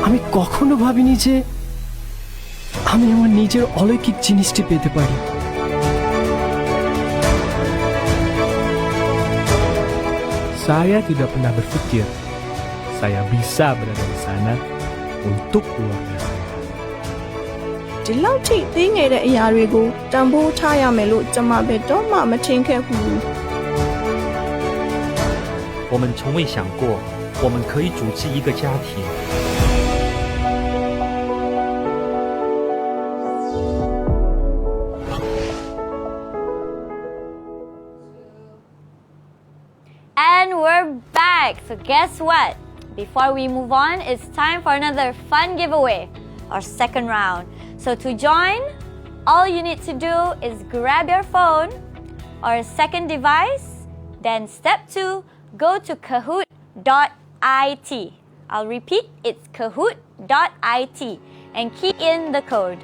আমি কখনো ভাবিনি যে আমি আমার নিজের অলৌকিক জিনিসটি পেতে পারি। Saya tidak pernah berpikir saya bisa berada di sana untuk keluarga saya. ဒီလောက်ထိသိငယ်တဲ့အရာတွေကိုတန်ဖိုးထားရမယ်လို့ကျမဘယ်တော့မှမထင်ခဲ့ဘူး။ 我们从未想过，我们可以组织一个家庭。 And we're back. So guess what? Before we move on, it's time for another fun giveaway, our second round. So to join, all you need to do is grab your phone or a second device. Then step 2, go to kahoot.it. I'll repeat, it's kahoot.it and key in the code.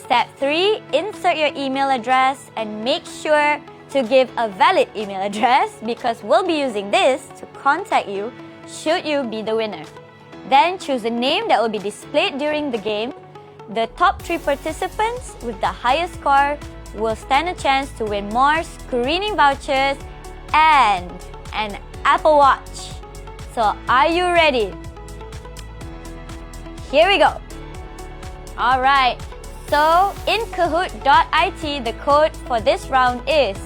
Step 3, insert your email address and make sure to give a valid email address because we'll be using this to contact you should you be the winner. Then choose a name that will be displayed during the game. The top 3 participants with the highest score will stand a chance to win more screening vouchers and an Apple Watch. So are you ready? Here we go. Alright, so in kahoot.it, the code for this round is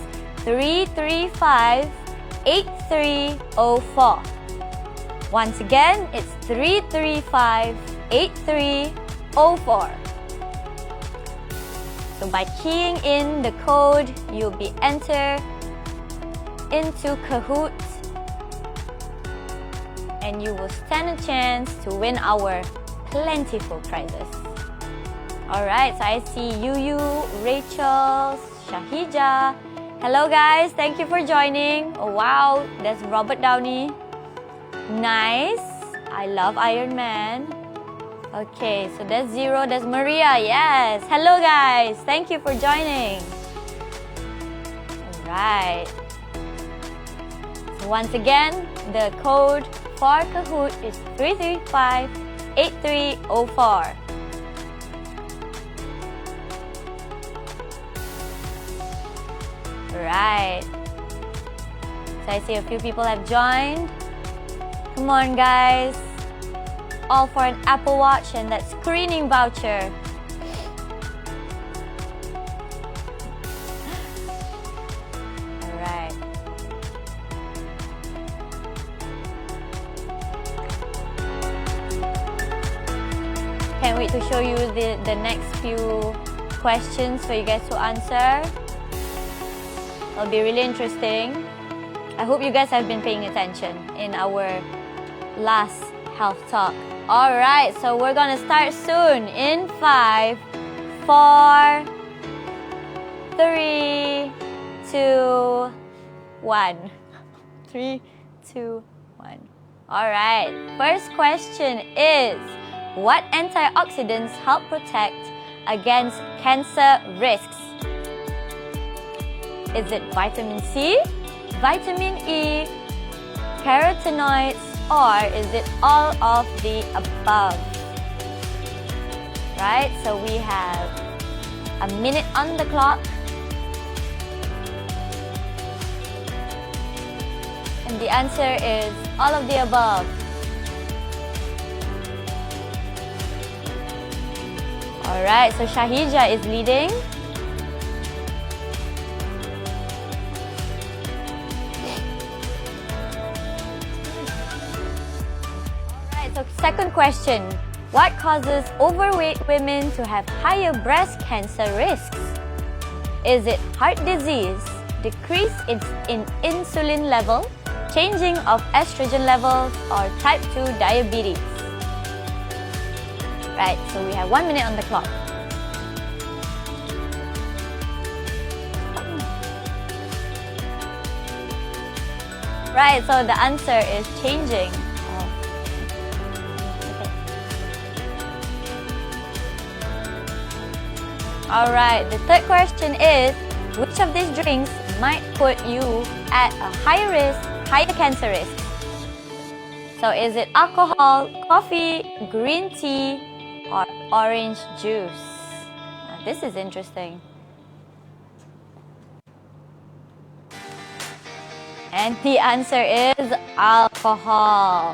335-8304. Once again, it's 335-8304. So by keying in the code, you'll be entered into Kahoot and you will stand a chance to win our plentiful prizes. Alright, so I see Yuyu, Rachel, Shahija. Hello guys, thank you for joining. Oh wow, there's Robert Downey. Nice. I love Iron Man. Okay, so there's Zero, there's Maria. Yes. Hello guys, thank you for joining. Alright. So once again, the code for Kahoot is 335-8304. Right. So I see a few people have joined. Come on guys. All for an Apple Watch and that screening voucher. Alright. Can't wait to show you the next few questions for you guys to answer. It'll be really interesting. I hope you guys have been paying attention in our last health talk. Alright, so we're gonna start soon in 5, 4, 3, 2, 1. 3, 2, 1. Alright, first question is, what antioxidants help protect against cancer risks? Is it vitamin C, vitamin E, carotenoids, or is it all of the above? Right, so we have a minute on the clock. And the answer is all of the above. Alright, so Shahija is leading. Alright, so second question. What causes overweight women to have higher breast cancer risks? Is it heart disease, decrease in insulin level, changing of estrogen levels, or type 2 diabetes? Right, so we have 1 minute on the clock. Right, so the answer is changing. Alright, the third question is, which of these drinks might put you at a higher risk, higher cancer risk? So is it alcohol, coffee, green tea, or orange juice? Now, this is interesting. And the answer is alcohol.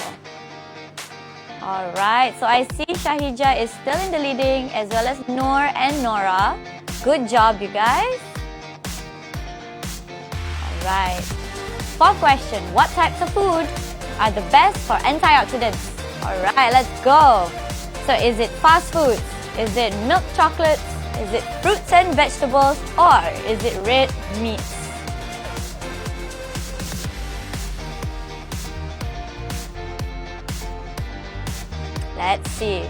Alright, so I see Shahija is still in the leading, as well as Noor and Nora. Good job, you guys. Alright. Fourth question. What types of food are the best for antioxidants? Alright, let's go. So is it fast foods? Is it milk chocolates? Is it fruits and vegetables? Or is it red meats? Let's see.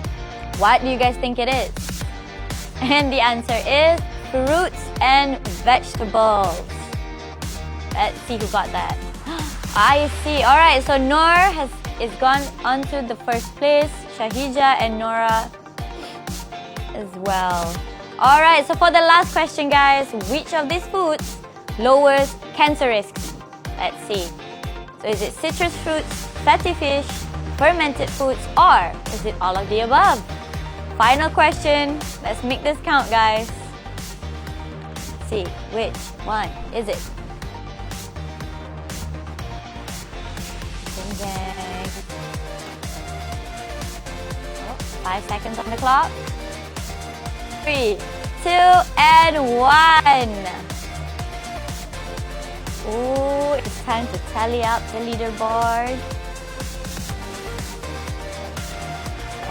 What do you guys think it is? And the answer is fruits and vegetables. Let's see who got that. I see. Alright, so Noor is gone on to the first place. Shahija and Nora as well. Alright, so for the last question, guys, which of these foods lowers cancer risks? Let's see. So is it citrus fruits, fatty fish, fermented foods, or is it all of the above? Final question. Let's make this count, guys. Let's see, which one is it? Ding dang. Oh, 5 seconds on the clock. 3, 2, and 1. Ooh, it's time to tally up the leaderboard.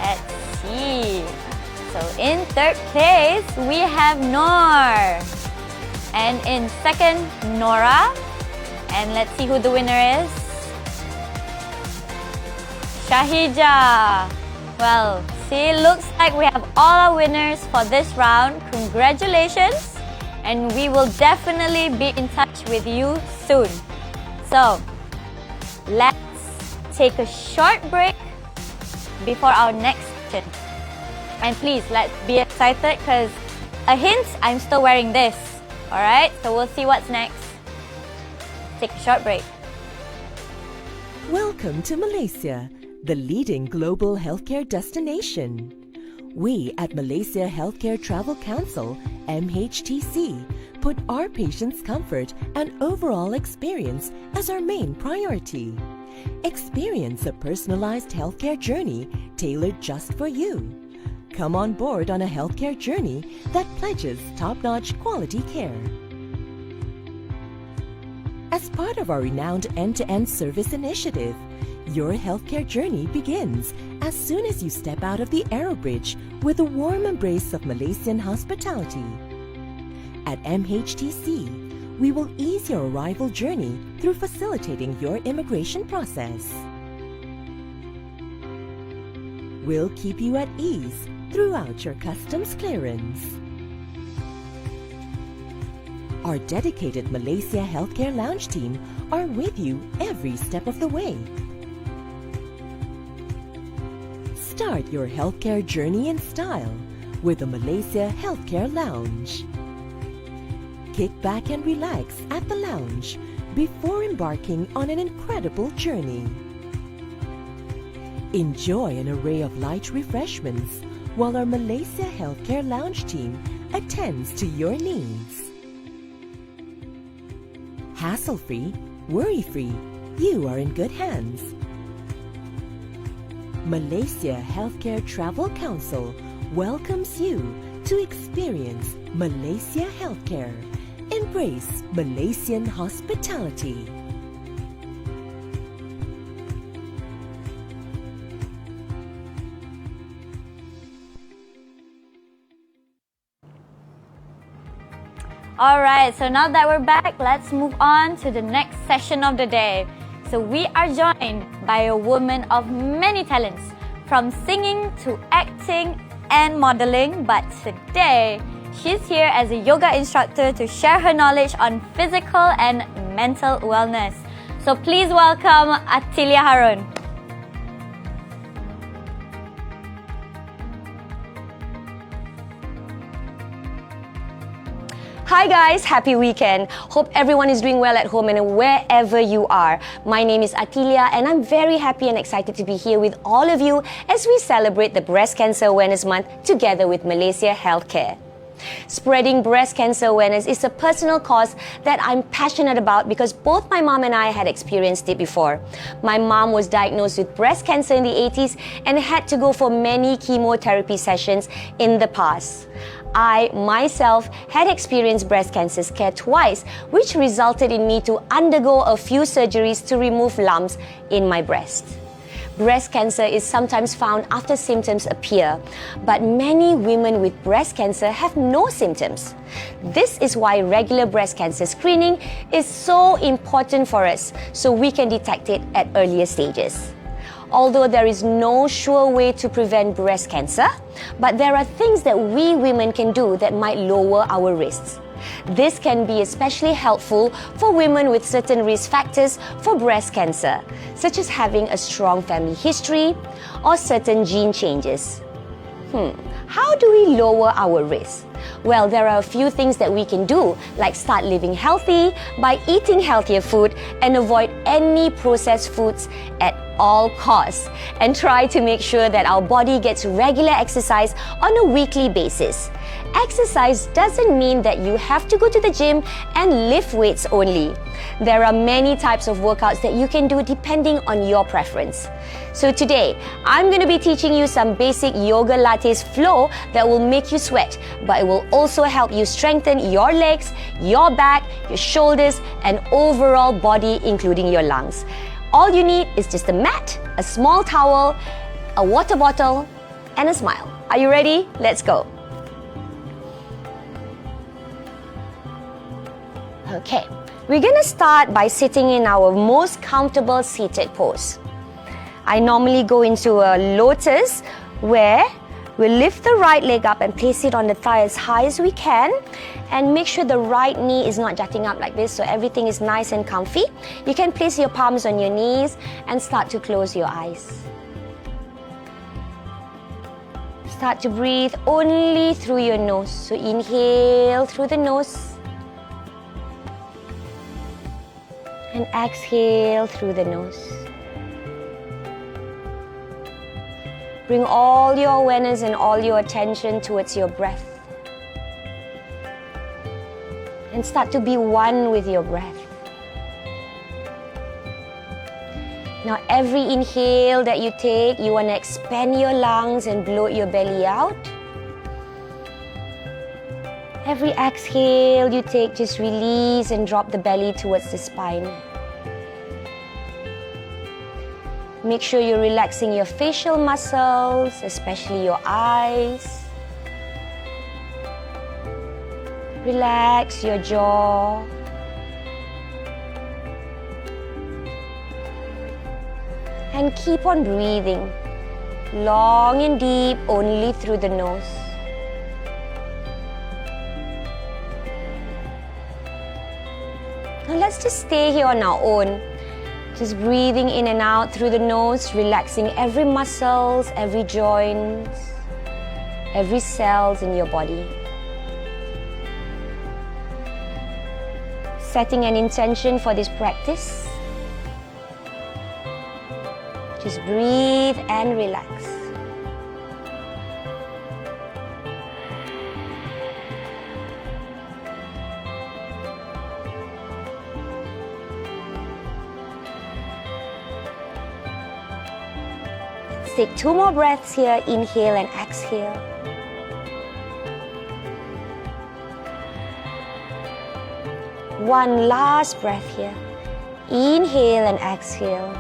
Let's see. So in third place, we have Noor. And in second, Nora. And let's see who the winner is. Shahija. Well, see, looks like we have all our winners for this round. Congratulations. And we will definitely be in touch with you soon. So, let's take a short break before our next session. And please, let's be excited because a hint, I'm still wearing this. Alright, so we'll see what's next. Take a short break. Welcome to Malaysia, the leading global healthcare destination. We at Malaysia Healthcare Travel Council, MHTC, put our patients' comfort and overall experience as our main priority. Experience a personalized healthcare journey tailored just for you. Come on board on a healthcare journey that pledges top-notch quality care. As part of our renowned end-to-end service initiative, your healthcare journey begins as soon as you step out of the aerobridge with the warm embrace of Malaysian hospitality. At MHTC, we will ease your arrival journey through facilitating your immigration process. We'll keep you at ease throughout your customs clearance. Our dedicated Malaysia Healthcare Lounge team are with you every step of the way. Start your healthcare journey in style with the Malaysia Healthcare Lounge. Kick back and relax at the lounge before embarking on an incredible journey. Enjoy an array of light refreshments while our Malaysia Healthcare Lounge team attends to your needs. Hassle-free, worry-free, you are in good hands. Malaysia Healthcare Travel Council welcomes you to experience Malaysia healthcare. Embrace Malaysian hospitality. Alright, so now that we're back, let's move on to the next session of the day. So we are joined by a woman of many talents, from singing to acting and modeling, but today she's here as a yoga instructor to share her knowledge on physical and mental wellness. So please welcome Atilia Harun. Hi guys, happy weekend. Hope everyone is doing well at home and wherever you are. My name is Atilia and I'm very happy and excited to be here with all of you as we celebrate the Breast Cancer Awareness Month together with Malaysia Healthcare. Spreading breast cancer awareness is a personal cause that I'm passionate about because both my mom and I had experienced it before. My mom was diagnosed with breast cancer in the 80s and had to go for many chemotherapy sessions in the past. I, myself, had experienced breast cancer scare twice, which resulted in me to undergo a few surgeries to remove lumps in my breast. Breast cancer is sometimes found after symptoms appear, but many women with breast cancer have no symptoms. This is why regular breast cancer screening is so important for us, so we can detect it at earlier stages. Although there is no sure way to prevent breast cancer, but there are things that we women can do that might lower our risks. This can be especially helpful for women with certain risk factors for breast cancer, such as having a strong family history or certain gene changes. How do we lower our risk? Well, there are a few things that we can do, like start living healthy by eating healthier food and avoid any processed foods at all costs, and try to make sure that our body gets regular exercise on a weekly basis. Exercise doesn't mean that you have to go to the gym and lift weights only. There are many types of workouts that you can do depending on your preference. So today, I'm going to be teaching you some basic yoga lattes flow that will make you sweat, but it will also help you strengthen your legs, your back, your shoulders, and overall body, including your lungs. All you need is just a mat, a small towel, a water bottle, and a smile. Are you ready? Let's go. Okay, we're going to start by sitting in our most comfortable seated pose. I normally go into a lotus where we lift the right leg up and place it on the thigh as high as we can, and make sure the right knee is not jutting up like this, so everything is nice and comfy. You can place your palms on your knees and start to close your eyes. Start to breathe only through your nose. So inhale through the nose and exhale through the nose. Bring all your awareness and all your attention towards your breath. And start to be one with your breath. Now every inhale that you take, you want to expand your lungs and bloat your belly out. Every exhale you take, just release and drop the belly towards the spine. Make sure you're relaxing your facial muscles, especially your eyes. Relax your jaw. And keep on breathing, long and deep, only through the nose. Now let's just stay here on our own. Just breathing in and out through the nose, relaxing every muscles, every joint, every cells in your body. Setting an intention for this practice. Just breathe and relax. Let's take 2 more breaths here. Inhale and exhale. one last breath here. Inhale and exhale.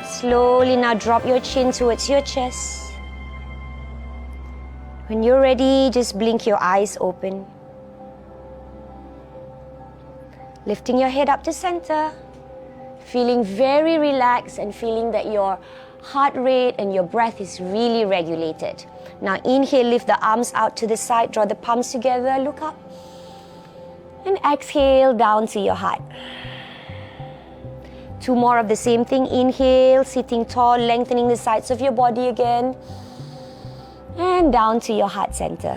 Slowly now drop your chin towards your chest. When you're ready, just blink your eyes open. Lifting your head up to center. Feeling very relaxed and feeling that your heart rate and your breath is really regulated. Now inhale, lift the arms out to the side, draw the palms together, look up. And exhale down to your heart. 2 more of the same thing. Inhale, sitting tall, lengthening the sides of your body again. And down to your heart center.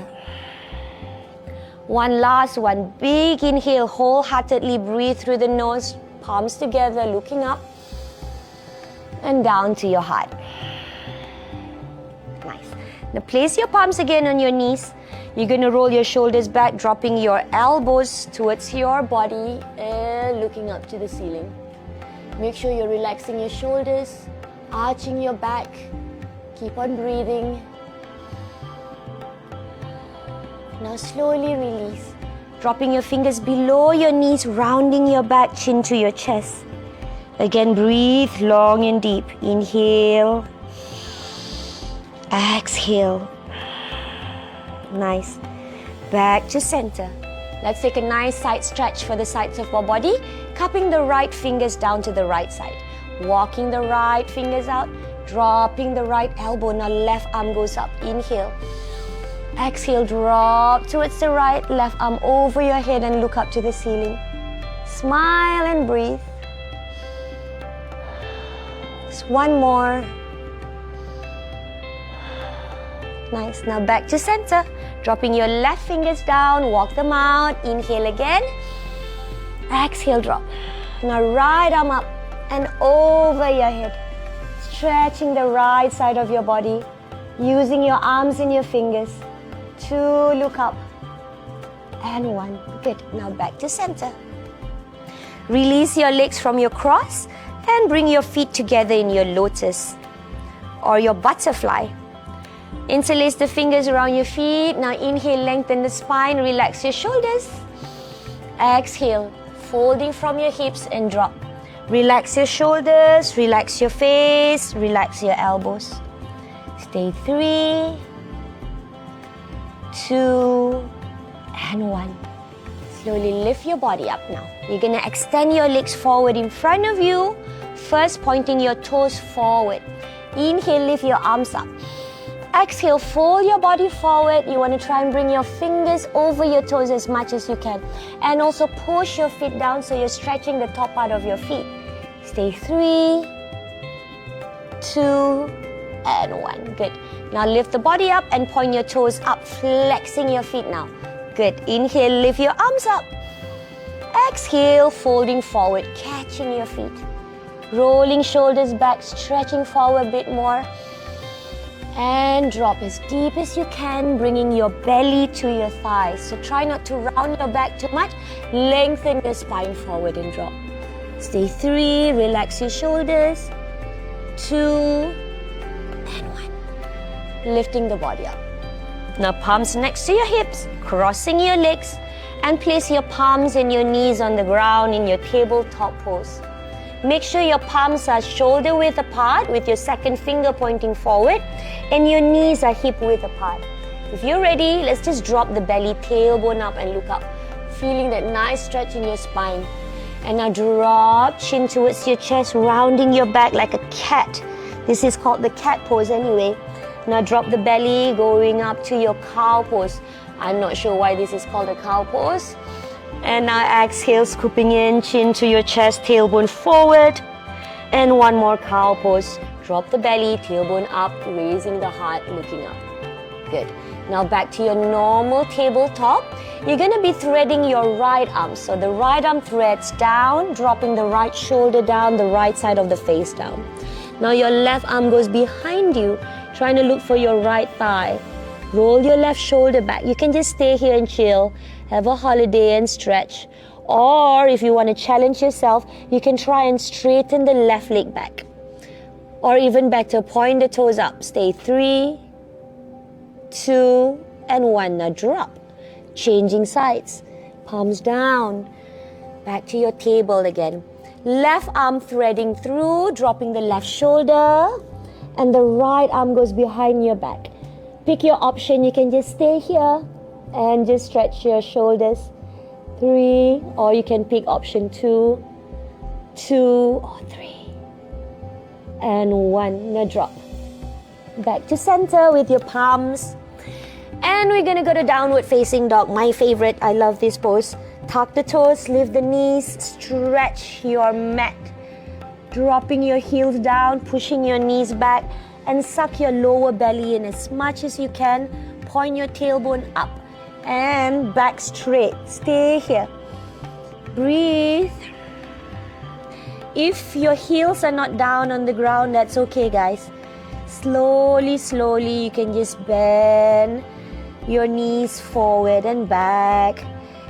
One last one. Big inhale, wholeheartedly breathe through the nose, palms together, looking up. And down to your heart. Nice. Now place your palms again on your knees. You're going to roll your shoulders back, dropping your elbows towards your body and looking up to the ceiling. Make sure you're relaxing your shoulders, arching your back. Keep on breathing. Now slowly release. Dropping your fingers below your knees, rounding your back, chin to your chest. Again, breathe long and deep. Inhale. Exhale. Nice. Back to center. Let's take a nice side stretch for the sides of our body. Cupping the right fingers down to the right side. Walking the right fingers out. Dropping the right elbow. Now left arm goes up. Inhale. Exhale, drop towards the right. Left arm over your head and look up to the ceiling. Smile and breathe. Just one more. Nice. Now back to center. Dropping your left fingers down. Walk them out. Inhale again. Exhale, drop. Now right arm up and over your head. Stretching the right side of your body. Using your arms and your fingers. 2, look up. And 1. Good. Now back to center. Release your legs from your cross and bring your feet together in your lotus or your butterfly. Interlace the fingers around your feet. Now inhale, lengthen the spine, relax your shoulders. Exhale, folding from your hips and drop. Relax your shoulders, relax your face, relax your elbows. Stay 3, 2, and 1. Slowly lift your body up now. You're going to extend your legs forward in front of you. First, pointing your toes forward. Inhale, lift your arms up. Exhale, fold your body forward. You want to try and bring your fingers over your toes as much as you can. And also push your feet down so you're stretching the top part of your feet. Stay 3, 2, and 1. Good. Now lift the body up and point your toes up, flexing your feet now. Good. Inhale, lift your arms up. Exhale, folding forward, catching your feet. Rolling shoulders back, stretching forward a bit more. And drop as deep as you can, bringing your belly to your thighs. So try not to round your back too much. Lengthen your spine forward and drop. Stay 3, relax your shoulders. 2, and 1. Lifting the body up. Now palms next to your hips, crossing your legs, and place your palms and your knees on the ground in your tabletop pose. Make sure your palms are shoulder width apart with your second finger pointing forward and your knees are hip width apart. If you're ready, let's just drop the belly, tailbone up and look up. Feeling that nice stretch in your spine. And now drop chin towards your chest, rounding your back like a cat. This is called the cat pose anyway. Now drop the belly, going up to your cow pose. I'm not sure why this is called a cow pose. And now exhale, scooping in, chin to your chest, tailbone forward. And one more cow pose. Drop the belly, tailbone up, raising the heart, looking up. Good. Now back to your normal tabletop. You're going to be threading your right arm. So the right arm threads down, dropping the right shoulder down, the right side of the face down. Now your left arm goes behind you, trying to look for your right thigh. Roll your left shoulder back. You can just stay here and chill, have a holiday and stretch. Or if you want to challenge yourself, you can try and straighten the left leg back. Or even better, point the toes up. Stay 3, 2, and 1. Now drop. Changing sides. Palms down. Back to your table again. Left arm threading through, dropping the left shoulder, and the right arm goes behind your back. Pick your option. You can just stay here and just stretch your shoulders. 3, or you can pick option 2, 2 or 3, and 1. Now drop. Back to center with your palms. And we're gonna go to downward facing dog, my favorite. I love this pose. Tuck the toes, lift the knees, stretch your mat. Dropping your heels down, pushing your knees back, and suck your lower belly in as much as you can. Point your tailbone up and back straight. Stay here. Breathe. If your heels are not down on the ground, that's okay, guys. Slowly, slowly, you can just bend your knees forward and back,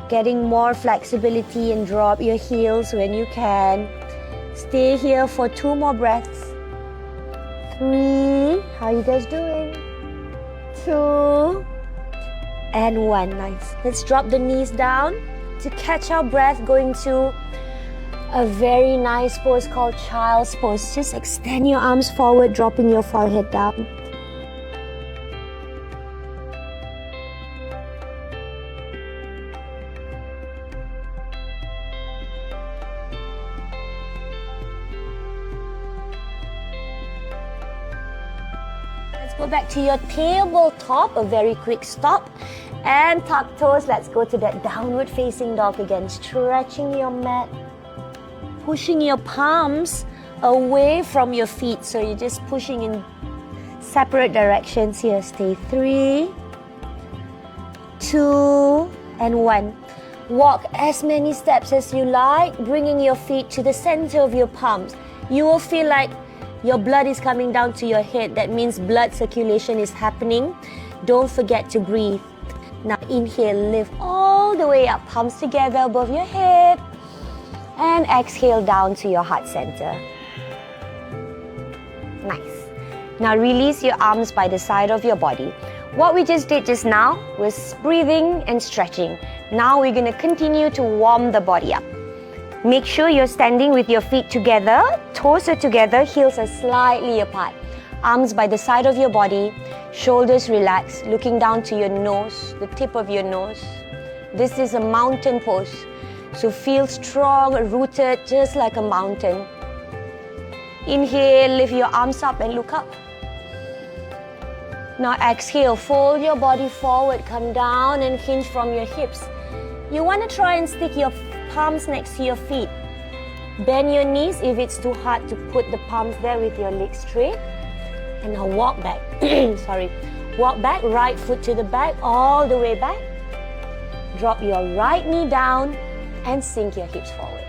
getting more flexibility, and drop your heels when you can. Stay here for 2 more breaths. 3, how you guys doing? 2, and 1. Nice. Let's drop the knees down to catch our breath, going to a very nice pose called child's pose. Just extend your arms forward, dropping your forehead down. Let's go back to your tabletop, a very quick stop. And tuck toes. Let's go to that downward facing dog again. Stretching your mat. Pushing your palms away from your feet. So you're just pushing in separate directions here. Stay 3, 2, and 1. Walk as many steps as you like, bringing your feet to the center of your palms. You will feel like your blood is coming down to your head. That means blood circulation is happening. Don't forget to breathe. Now inhale, lift all the way up, palms together above your head. And exhale down to your heart center. Nice. Now release your arms by the side of your body. What we just did just now was breathing and stretching. Now we're going to continue to warm the body up. Make sure you're standing with your feet together, toes are together, heels are slightly apart. Arms by the side of your body, shoulders relaxed, looking down to your nose, the tip of your nose. This is a mountain pose. So feel strong, rooted, just like a mountain. Inhale, lift your arms up and look up. Now exhale, fold your body forward, come down and hinge from your hips. You want to try and stick your palms next to your feet. Bend your knees if it's too hard to put the palms there with your legs straight. And now walk back. Sorry. Walk back, right foot to the back, all the way back. Drop your right knee down and sink your hips forward.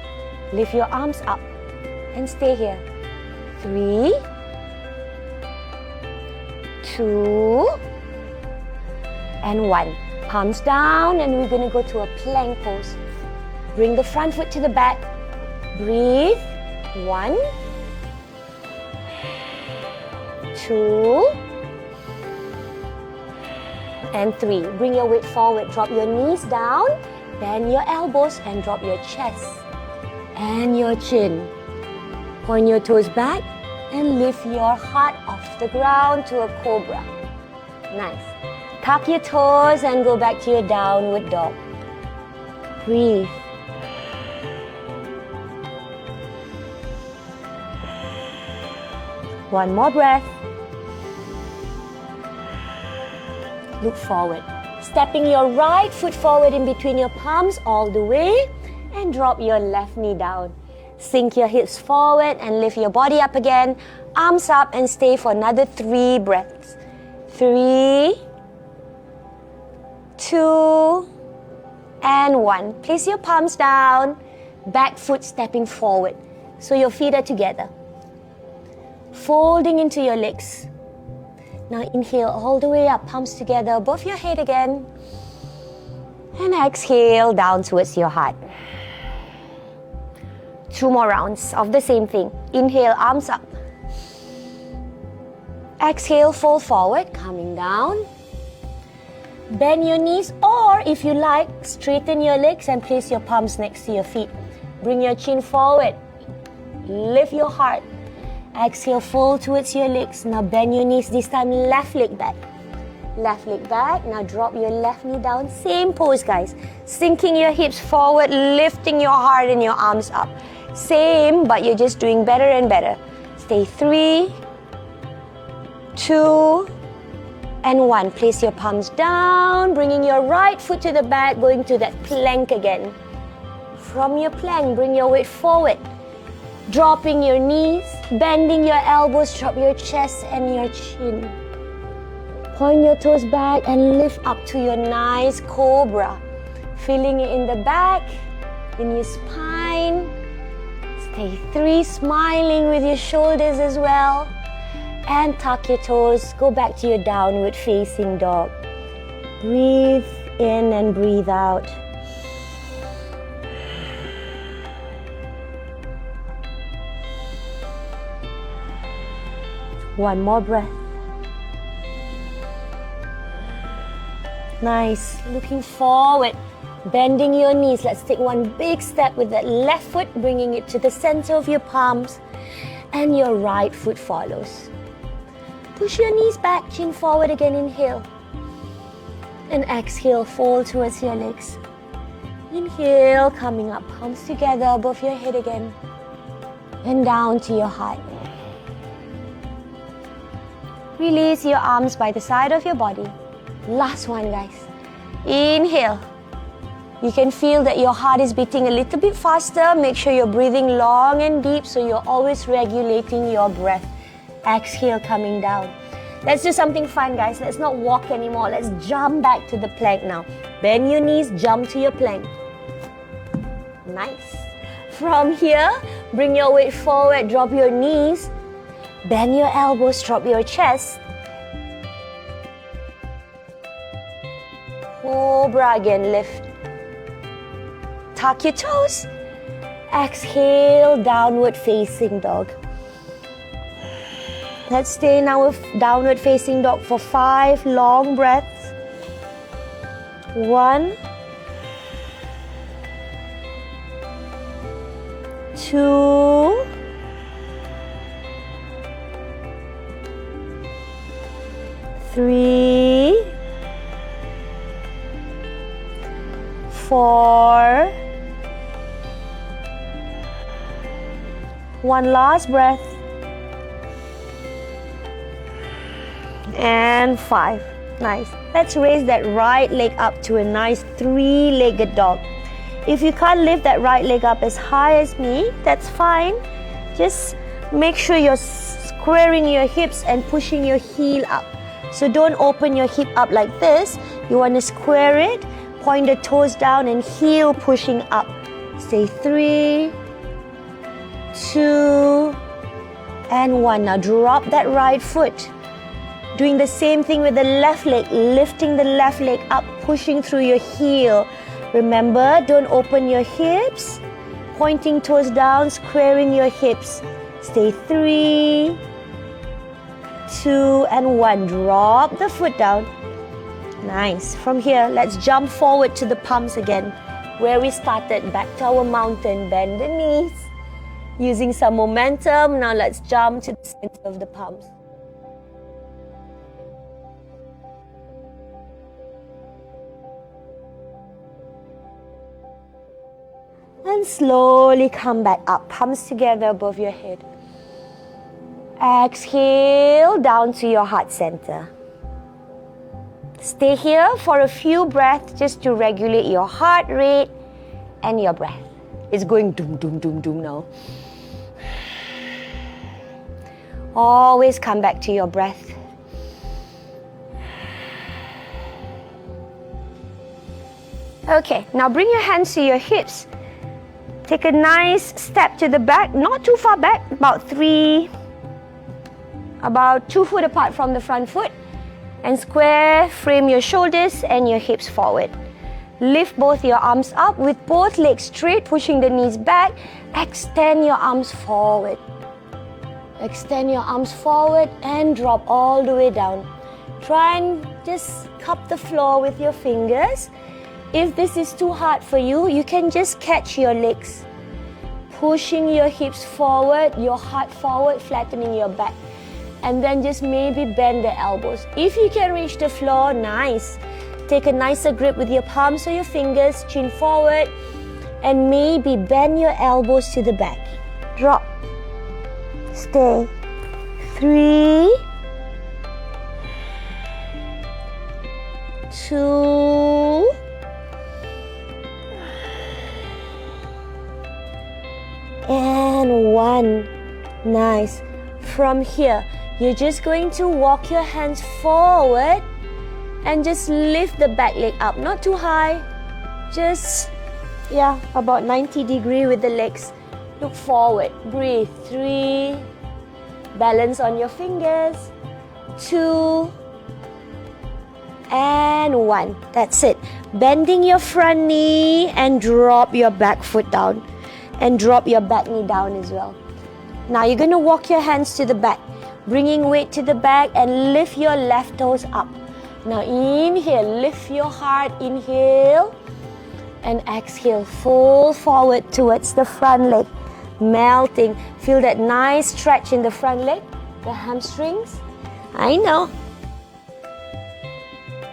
Lift your arms up and stay here. 3, 2, and 1. Palms down, and we're going to go to a plank pose. Bring the front foot to the back. Breathe. 1, 2, and 3. Bring your weight forward. Drop your knees down. Bend your elbows and drop your chest and your chin. Point your toes back and lift your heart off the ground to a cobra. Nice. Tuck your toes and go back to your downward dog. Breathe. One more breath. Look forward. Stepping your right foot forward in between your palms all the way and drop your left knee down. Sink your hips forward and lift your body up again. Arms up and stay for another 3 breaths. 3, 2, and 1. Place your palms down. Back foot stepping forward. So your feet are together. Folding into your legs. Now inhale all the way up, palms together above your head again. And exhale down towards your heart. 2 more rounds of the same thing. Inhale, arms up. Exhale, fold forward, coming down. Bend your knees, or if you like, straighten your legs and place your palms next to your feet. Bring your chin forward. Lift your heart. Exhale, fold towards your legs. Now bend your knees, this time left leg back. Left leg back. Now drop your left knee down. Same pose, guys. Sinking your hips forward, lifting your heart and your arms up. Same, but you're just doing better and better. Stay 3, 2, and 1. Place your palms down, bringing your right foot to the back, going to that plank again. From your plank, bring your weight forward. Dropping your knees, bending your elbows, drop your chest and your chin. Point your toes back and lift up to your nice cobra. Feeling it in the back, in your spine. Stay 3, smiling with your shoulders as well. And tuck your toes, go back to your downward facing dog. Breathe in and breathe out. One more breath. Nice. Looking forward. Bending your knees. Let's take one big step with that left foot, bringing it to the center of your palms. And your right foot follows. Push your knees back, chin forward again. Inhale. And exhale, fold towards your legs. Inhale, coming up, palms together above your head again. And down to your heart. Release your arms by the side of your body. Last one, guys. Inhale. You can feel that your heart is beating a little bit faster. Make sure you're breathing long and deep so you're always regulating your breath. Exhale, coming down. Let's do something fun, guys. Let's not walk anymore. Let's jump back to the plank now. Bend your knees, jump to your plank. Nice. From here, bring your weight forward, drop your knees. Bend your elbows, drop your chest. Cobra again, lift. Tuck your toes. Exhale, downward facing dog. Let's stay in our downward facing dog for 5 long breaths. 1, 2, 3, 4. One last breath. And 5. Nice. Let's raise that right leg up to a nice 3-legged dog. If you can't lift that right leg up as high as me, that's fine. Just make sure you're squaring your hips and pushing your heel up. So don't open your hip up like this. You want to square it, point the toes down and heel pushing up. Stay 3, 2, and 1. Now drop that right foot. Doing the same thing with the left leg, lifting the left leg up, pushing through your heel. Remember, don't open your hips. Pointing toes down, squaring your hips. Stay 3, 2, and 1. Drop the foot down. Nice. From here, let's jump forward to the palms again. Where we started, back to our mountain. Bend the knees. Using some momentum, now let's jump to the center of the palms. And slowly come back up, palms together above your head. Exhale down to your heart center. Stay here for a few breaths just to regulate your heart rate and your breath. It's going doom, doom, doom, doom now. Always come back to your breath. Okay, now bring your hands to your hips. Take a nice step to the back, not too far back, about 2 foot apart from the front foot. And square, frame your shoulders and your hips forward. Lift both your arms up with both legs straight, pushing the knees back. Extend your arms forward. Extend your arms forward and drop all the way down. Try and just cup the floor with your fingers. If this is too hard for you, you can just catch your legs, pushing your hips forward, your heart forward, flattening your back. And then just maybe bend the elbows. If you can reach the floor, nice. Take a nicer grip with your palms or your fingers, chin forward, and maybe bend your elbows to the back. Drop. Stay. 3, 2, and 1. Nice. From here, you're just going to walk your hands forward and just lift the back leg up. Not too high, just about 90 degrees with the legs. Look forward. Breathe. 3. Balance on your fingers. 2. And 1. That's it. Bending your front knee and drop your back foot down. And drop your back knee down as well. Now you're going to walk your hands to the back. Bringing weight to the back and lift your left toes up. Now inhale, lift your heart, inhale. And exhale, fold forward towards the front leg. Melting. Feel that nice stretch in the front leg, the hamstrings. I know.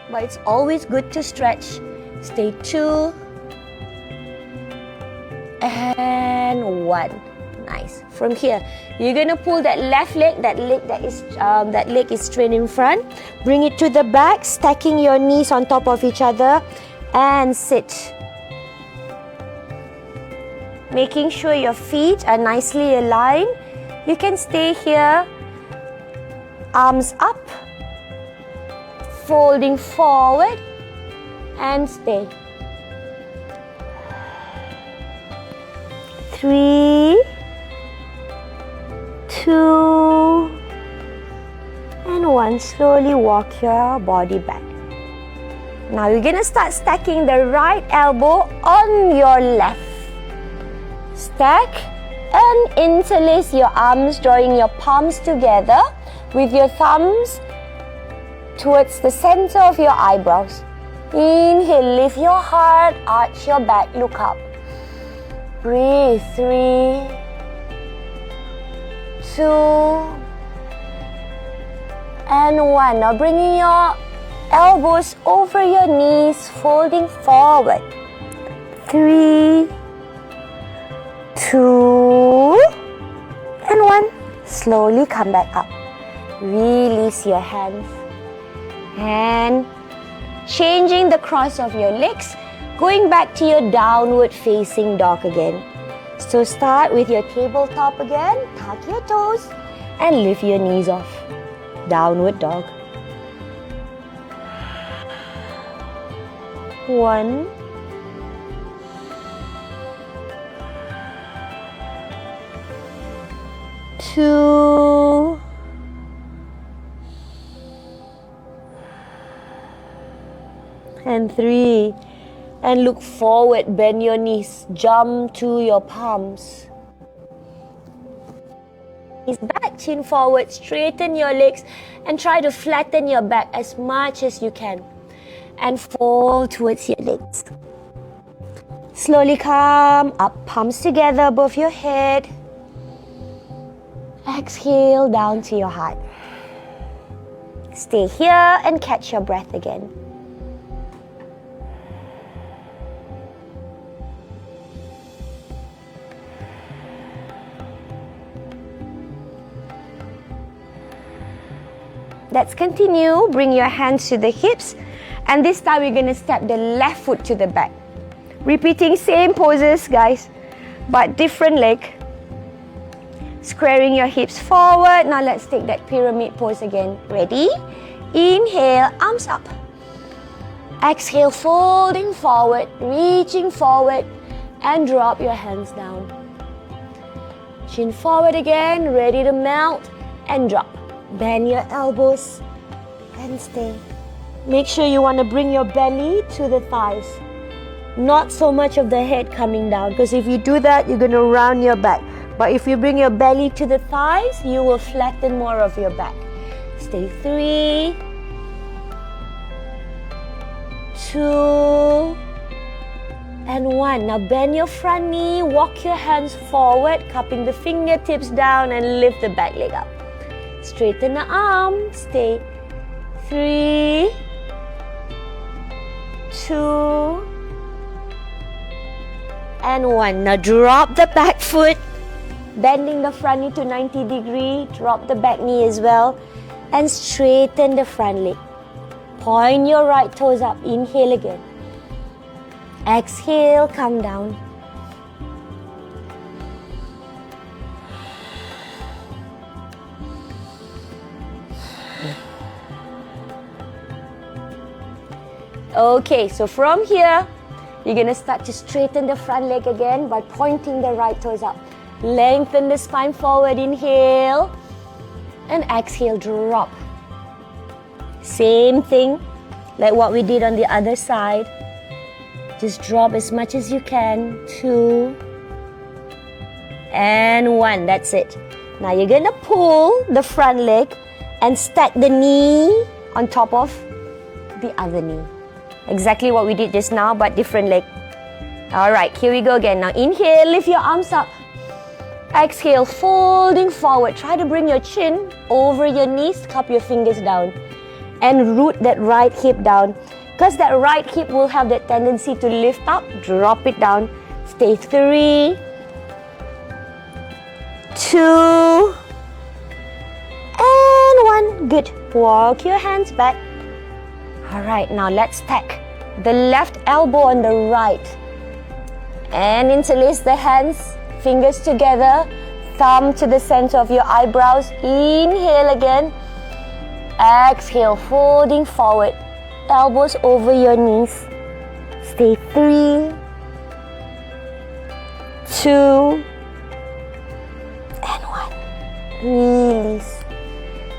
But it's always good to stretch. Stay 2. And 1. Nice. From here, you're gonna pull that left leg, that leg is straight in front. Bring it to the back, stacking your knees on top of each other, and sit. Making sure your feet are nicely aligned. You can stay here, arms up, folding forward, and stay. 3, 2, and 1. Slowly walk your body back. Now you're gonna start stacking the right elbow on your left. Stack and interlace your arms, drawing your palms together with your thumbs towards the center of your eyebrows. Inhale, lift your heart, arch your back, look up. Breathe. 3, 2, and 1. Now bringing your elbows over your knees, folding forward. 3, 2, and 1. Slowly come back up. Release your hands. And changing the cross of your legs, going back to your downward facing dog again. So start with your tabletop again, tuck your toes and lift your knees off. Downward dog. 1, 2, and 3. And look forward, bend your knees, jump to your palms. Knees back, chin forward, straighten your legs and try to flatten your back as much as you can. And fold towards your legs. Slowly come up, palms together above your head. Exhale down to your heart. Stay here and catch your breath again. Let's continue. Bring your hands to the hips. And this time we're going to step the left foot to the back. Repeating same poses, guys, but different leg. Squaring your hips forward. Now let's take that pyramid pose again. Ready? Inhale, arms up. Exhale, folding forward, reaching forward, and drop your hands down. Chin forward again, ready to melt, and drop. Bend your elbows and stay. Make sure you want to bring your belly to the thighs. Not so much of the head coming down, because if you do that, you're going to round your back. But if you bring your belly to the thighs, you will flatten more of your back. Stay 3, 2, and 1. Now bend your front knee, walk your hands forward, cupping the fingertips down and lift the back leg up. Straighten the arm, stay. 3, 2, and 1. Now drop the back foot, bending the front knee to 90 degrees, drop the back knee as well, and straighten the front leg. Point your right toes up, inhale again. Exhale, come down. Okay, so from here, you're going to start to straighten the front leg again by pointing the right toes up. Lengthen the spine forward, inhale, and exhale, drop. Same thing like what we did on the other side. Just drop as much as you can. 2, and 1. That's it. Now you're going to pull the front leg and stack the knee on top of the other knee. Exactly what we did just now, but different leg. Alright, here we go again. Now inhale, lift your arms up. Exhale, folding forward. Try to bring your chin over your knees, cup your fingers down, and root that right hip down. Because that right hip will have that tendency to lift up, drop it down. Stay. 3, 2, and 1. Good. Walk your hands back. Alright, now let's stack the left elbow on the right. And interlace the hands, fingers together, thumb to the center of your eyebrows. Inhale again. Exhale, folding forward. Elbows over your knees. Stay. 3, 2, and 1. Release.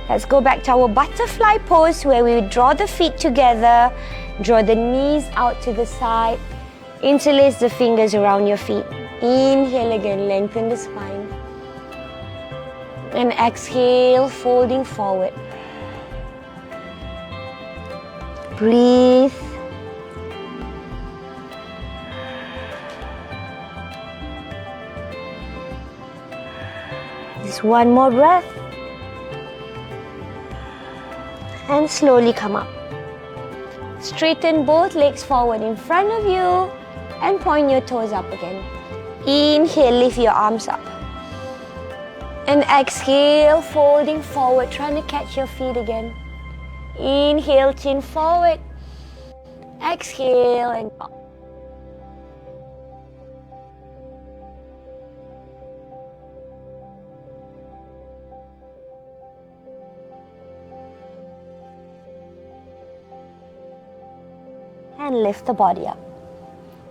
Let's go back to our butterfly pose where we draw the feet together, draw the knees out to the side, interlace the fingers around your feet. Inhale again, lengthen the spine. And exhale, folding forward. Breathe. Just one more breath. And slowly come up. Straighten both legs forward in front of you and point your toes up again. Inhale, lift your arms up. And exhale, folding forward, trying to catch your feet again. Inhale, chin forward. Exhale and up. And lift the body up.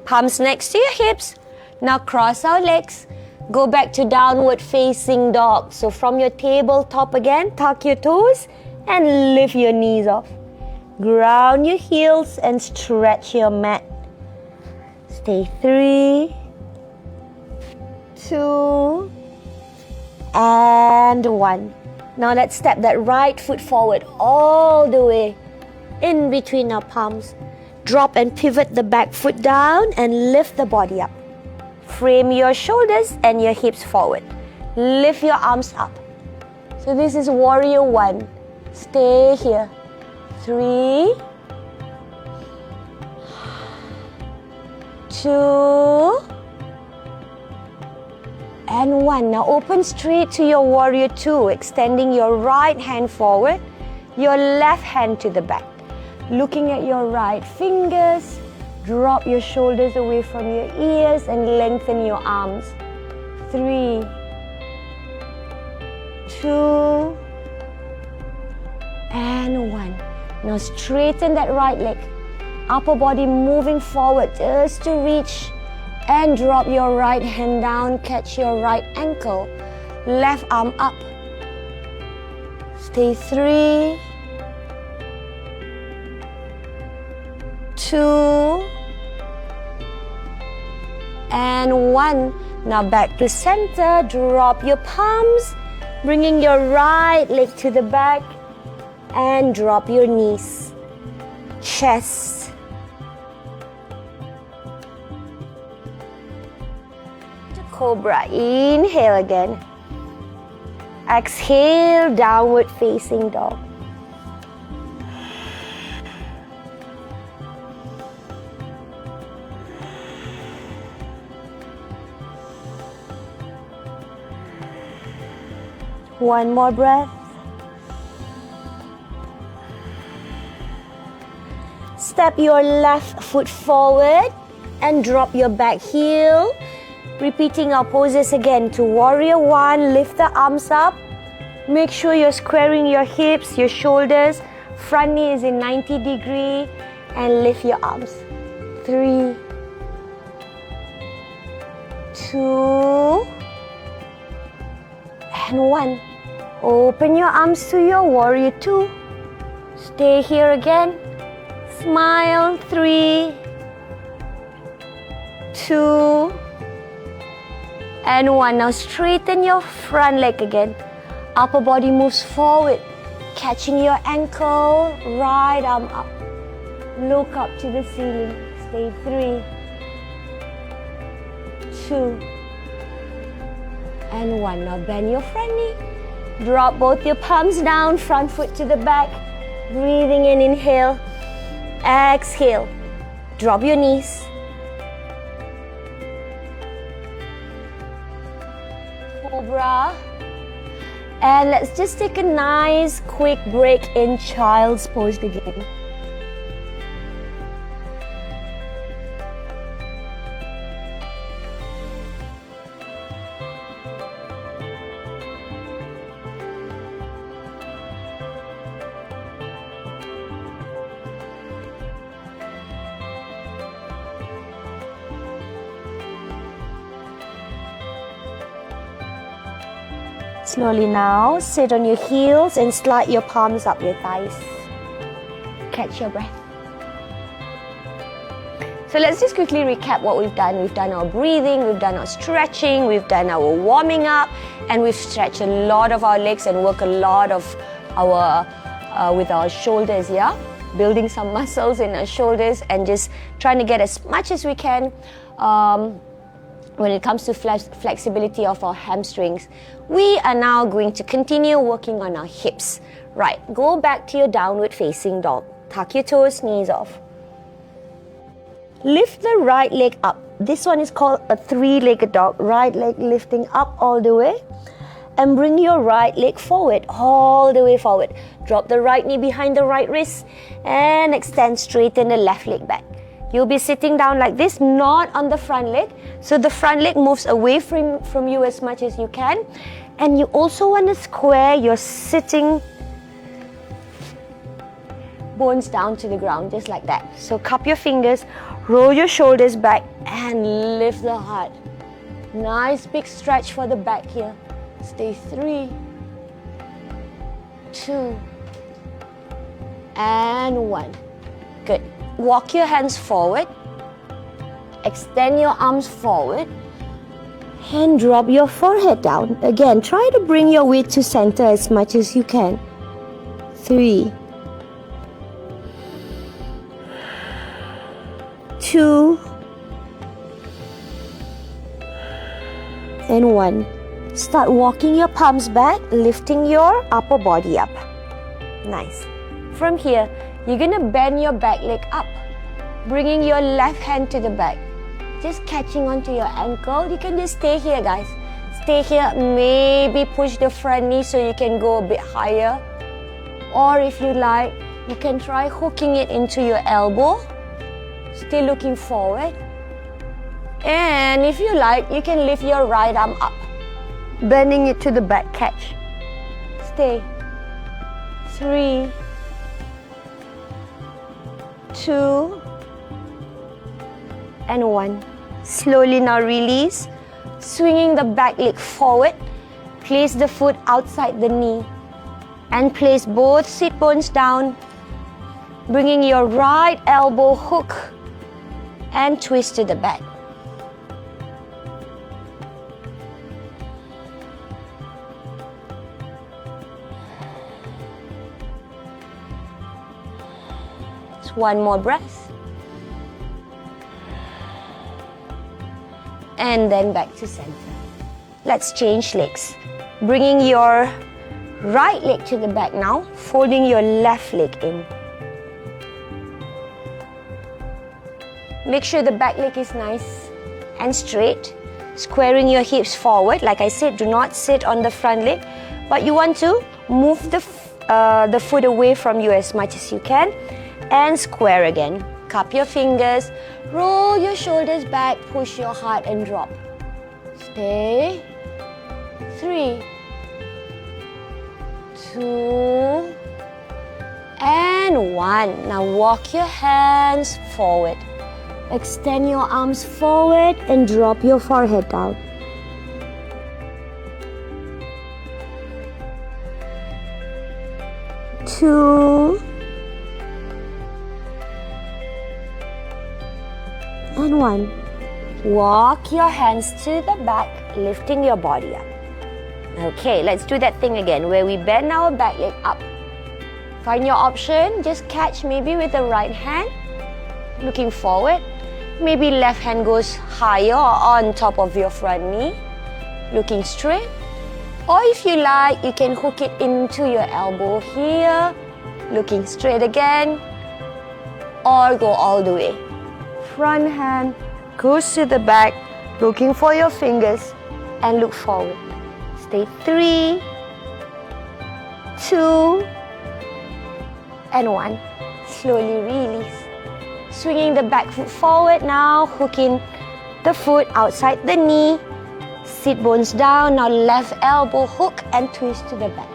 Palms next to your hips. Now cross our legs. Go back to downward facing dog. So from your tabletop again, tuck your toes and lift your knees off. Ground your heels and stretch your mat. Stay. 3, 2, and 1. Now let's step that right foot forward all the way in between our palms. Drop and pivot the back foot down and lift the body up. Frame your shoulders and your hips forward. Lift your arms up. So this is warrior 1. Stay here. 3, 2, and 1. Now open straight to your warrior 2, extending your right hand forward, your left hand to the back. Looking at your right fingers, drop your shoulders away from your ears and lengthen your arms. 3, 2, and 1. Now straighten that right leg. Upper body moving forward just to reach and drop your right hand down, catch your right ankle. Left arm up. Stay. 3, 2, and 1. Now back to center. Drop your palms, bringing your right leg to the back and drop your knees. Chest, Cobra. Inhale again. Exhale, downward facing dog. One more breath. Step your left foot forward and drop your back heel. Repeating our poses again to Warrior 1. Lift the arms up. Make sure you're squaring your hips, your shoulders. Front knee is in 90 degree. And lift your arms. 3, 2, and 1. Open your arms to your Warrior 2. Stay here again. Smile. 3, 2, and 1. Now straighten your front leg again. Upper body moves forward, catching your ankle. Right arm up. Look up to the ceiling. Stay. 3, 2, and 1. Now bend your front knee. Drop both your palms down, front foot to the back. Breathing in, inhale. Exhale. Drop your knees. Cobra. And let's just take a nice quick break in child's pose again. Slowly now, sit on your heels and slide your palms up your thighs. Catch your breath. So let's just quickly recap what we've done. We've done our breathing, we've done our stretching, we've done our warming up, and we've stretched a lot of our legs and worked a lot of our with our shoulders, yeah? Building some muscles in our shoulders and just trying to get as much as we can when it comes to flexibility of our hamstrings. We are now going to continue working on our hips. Right, go back to your downward facing dog. Tuck your toes, knees off. Lift the right leg up. This one is called a three-legged dog. Right leg lifting up all the way. And bring your right leg forward, all the way forward. Drop the right knee behind the right wrist and extend, straighten the left leg back. You'll be sitting down like this, not on the front leg. So the front leg moves away from you as much as you can. And you also want to square your sitting bones down to the ground, just like that. So cup your fingers, roll your shoulders back and lift the heart. Nice big stretch for the back here. Stay. 3, 2, and 1. Good. Walk your hands forward. Extend your arms forward. And drop your forehead down. Again, try to bring your weight to center as much as you can. 3, 2, and 1. Start walking your palms back, lifting your upper body up. Nice. From here, you're gonna bend your back leg up, bringing your left hand to the back. Just catching onto your ankle. You can just stay here, guys. Stay here. Maybe push the front knee so you can go a bit higher. Or if you like, you can try hooking it into your elbow. Still looking forward. And if you like, you can lift your right arm up, bending it to the back, catch. Stay. 3, 2, and 1. Slowly now release. Swinging the back leg forward. Place the foot outside the knee. And place both sit bones down. Bringing your right elbow hook and twist to the back. One more breath. and then back to center. Let's change legs. Bringing your right leg to the back now, folding your left leg in. Make sure the back leg is nice and straight. Squaring your hips forward. Like I said, do not sit on the front leg, but you want to move the foot away from you as much as you can and square again. Cup your fingers, roll your shoulders back, push your heart and drop. Stay. 3, 2, and 1. Now walk your hands forward. Extend your arms forward and drop your forehead down. Two and 1. Walk your hands to the back, lifting your body up. Okay, let's do that thing again where we bend our back leg up. Find your option. Just catch maybe with the right hand, looking forward. Maybe left hand goes higher or on top of your front knee, looking straight. Or if you like, you can hook it into your elbow here, looking straight again. Or go all the way. Front hand goes to the back, looking for your fingers and look forward. Stay 3, 2, and 1. Slowly release. Swinging the back foot forward now, hooking the foot outside the knee. Sit bones down, now left elbow hook and twist to the back.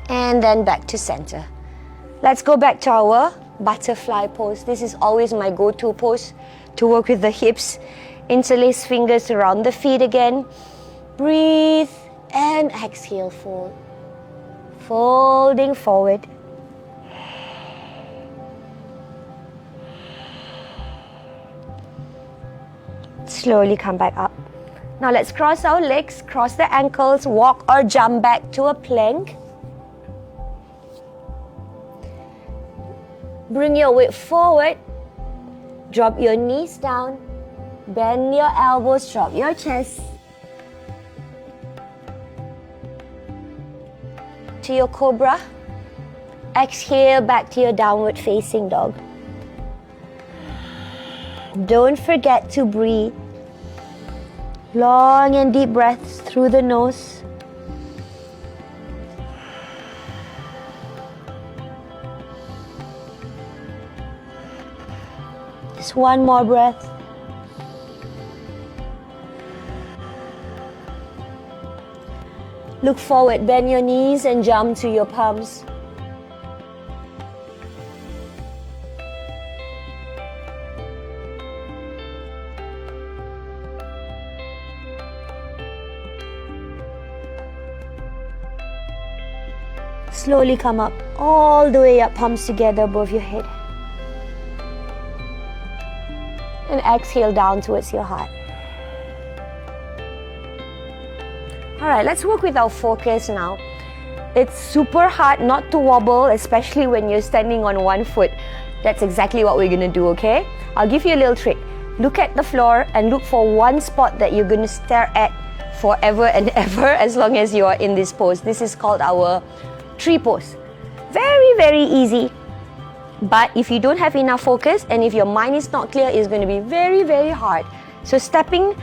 And then back to center. Let's go back to our butterfly pose. This is always my go-to pose to work with the hips. Interlace fingers around the feet again. Breathe and exhale, fold. Folding forward. Slowly come back up. Now let's cross our legs, cross the ankles, walk or jump back to a plank. Bring your weight forward. Drop your knees down. Bend your elbows, drop your chest. To your cobra. Exhale back to your downward facing dog. Don't forget to breathe. Long and deep breaths through the nose. Just one more breath. Look forward, bend your knees and jump to your palms. Slowly come up, all the way up, palms together above your head. And exhale down towards your heart. Alright, let's work with our focus now. It's super hard not to wobble, especially when you're standing on one foot. That's exactly what we're going to do, okay? I'll give you a little trick. Look at the floor and look for one spot that you're going to stare at forever and ever as long as you are in this pose. This is called our tree pose. Very, very easy. But if you don't have enough focus and if your mind is not clear, it's going to be very, very hard. So stepping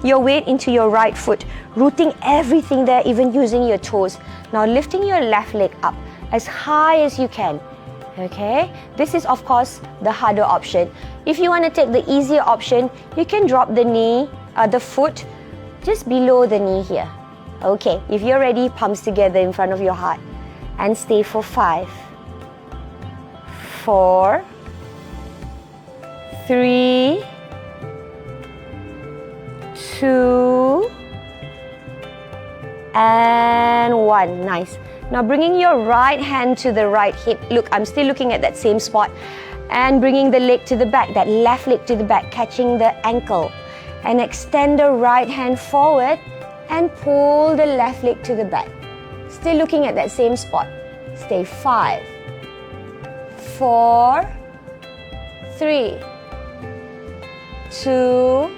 your weight into your right foot, rooting everything there, even using your toes. Now lifting your left leg up as high as you can. Okay, this is of course the harder option. If you want to take the easier option, you can drop the knee, the foot just below the knee here. Okay, if you're ready, palms together in front of your heart and stay for 5, 4, 3, 2, and 1. Nice. Now bringing your right hand to the right hip. Look, I'm still looking at that same spot. And bringing the leg to the back, that left leg to the back, catching the ankle. And extend the right hand forward and pull the left leg to the back. Still looking at that same spot. Stay 5, 4, 3, 2,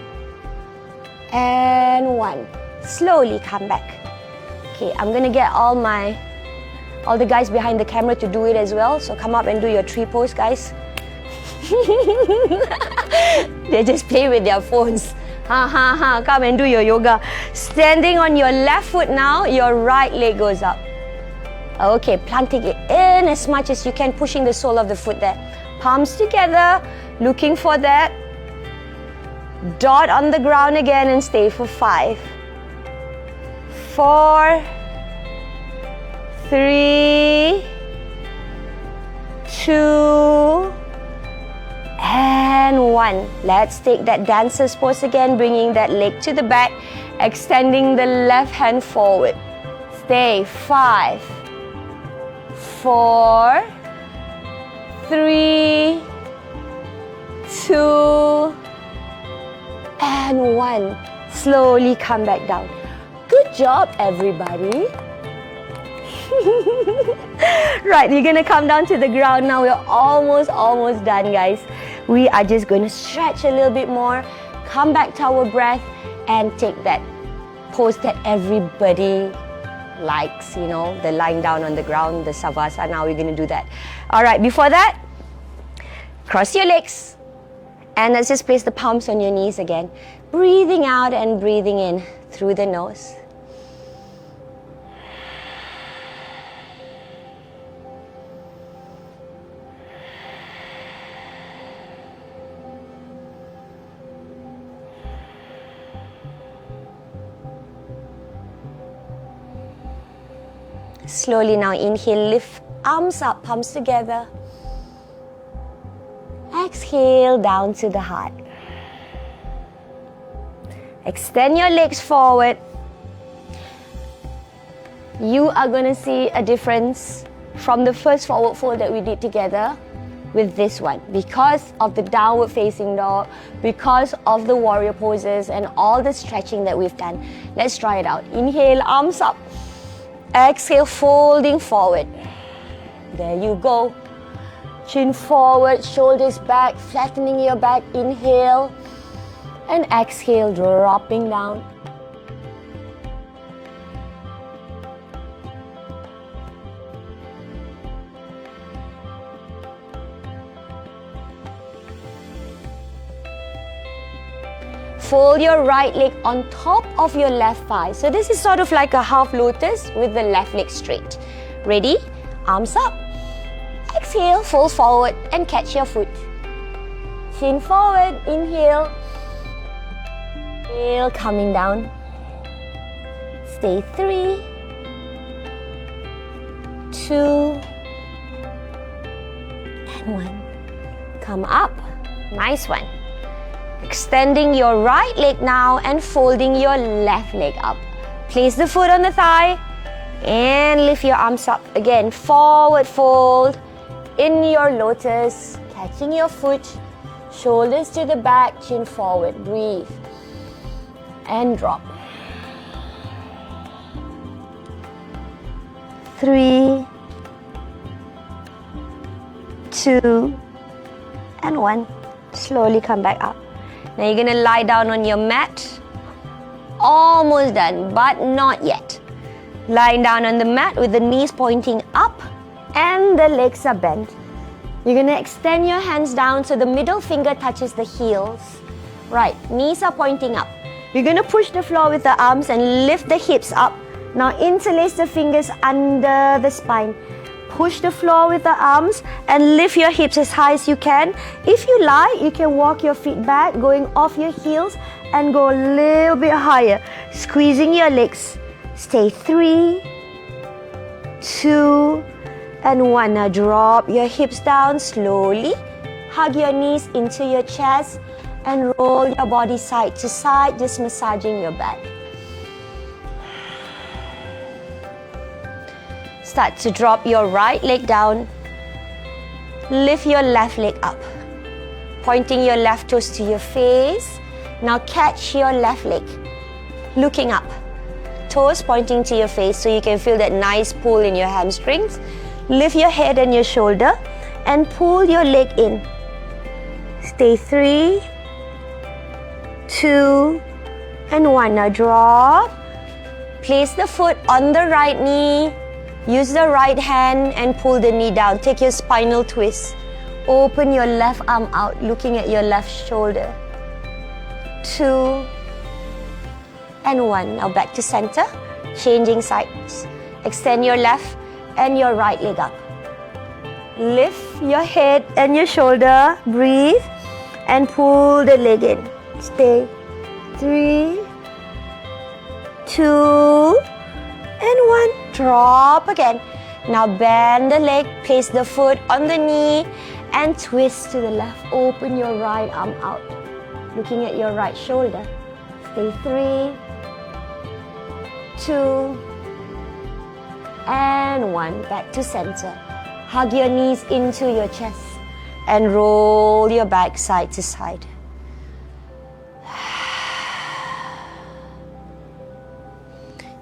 and 1. Slowly come back. Okay, I'm gonna get all the guys behind the camera to do it as well. So come up and do your tree pose, guys. They just play with their phones. Come and do your yoga. Standing on your left foot now, your right leg goes up. Okay, planting it in as much as you can, pushing the sole of the foot there. Palms together, looking for that dot on the ground again, and stay for 5, 4, 3, 2, and 1. Let's take that dancer's pose again, bringing that leg to the back, extending the left hand forward. Stay 5, 4, 3, 2, and 1. Slowly come back down. Good job, everybody. Right, you're gonna come down to the ground now. We're almost done, guys. We are just going to stretch a little bit more, come back to our breath, and take that pose that everybody likes, you know, the lying down on the ground, the savasana. Now we're going to do that. All right, before that, cross your legs, and let's just place the palms on your knees again. Breathing out and breathing in through the nose. Slowly now inhale, lift arms up, palms together. Exhale down to the heart. Extend your legs forward. You are going to see a difference from the first forward fold that we did together with this one, because of the downward facing dog, because of the warrior poses and all the stretching that we've done. Let's try it out. Inhale, arms up. Exhale, folding forward. There you go. Chin forward, shoulders back, flattening your back. Inhale and exhale, dropping down. Fold your right leg on top of your left thigh. So this is sort of like a half lotus with the left leg straight. Ready? Arms up. Exhale, fold forward and catch your foot. Chin forward, inhale. Exhale, coming down. Stay 3, 2, and 1. Come up. Nice one. Extending your right leg now and folding your left leg up. Place the foot on the thigh and lift your arms up again. Forward fold in your lotus, catching your foot, shoulders to the back, chin forward. Breathe and drop. 3, 2, and 1. Slowly come back up. Now you're going to lie down on your mat. Almost done, but not yet. Lying down on the mat with the knees pointing up and the legs are bent. You're going to extend your hands down so the middle finger touches the heels. Right, knees are pointing up. You're going to push the floor with the arms and lift the hips up. Now interlace the fingers under the spine. Push the floor with the arms and lift your hips as high as you can. If you like, you can walk your feet back, going off your heels and go a little bit higher. Squeezing your legs. Stay 3, 2, and 1. Now drop your hips down slowly. Hug your knees into your chest and roll your body side to side, just massaging your back. Start to drop your right leg down. Lift your left leg up. Pointing your left toes to your face. Now catch your left leg. Looking up. Toes pointing to your face so you can feel that nice pull in your hamstrings. Lift your head and your shoulder and pull your leg in. Stay 3, 2, and 1. Now drop. Place the foot on the right knee. Use the right hand and pull the knee down. Take your spinal twist. Open your left arm out, looking at your left shoulder. 2 and 1. Now back to center. Changing sides. Extend your left and your right leg up. Lift your head and your shoulder. Breathe and pull the leg in. Stay. 3, 2, and 1. Drop again. Now bend the leg. Place the foot on the knee and twist to the left. Open your right arm out, looking at your right shoulder. Stay 3, 2, and 1. Back to center. Hug your knees into your chest and roll your back side to side.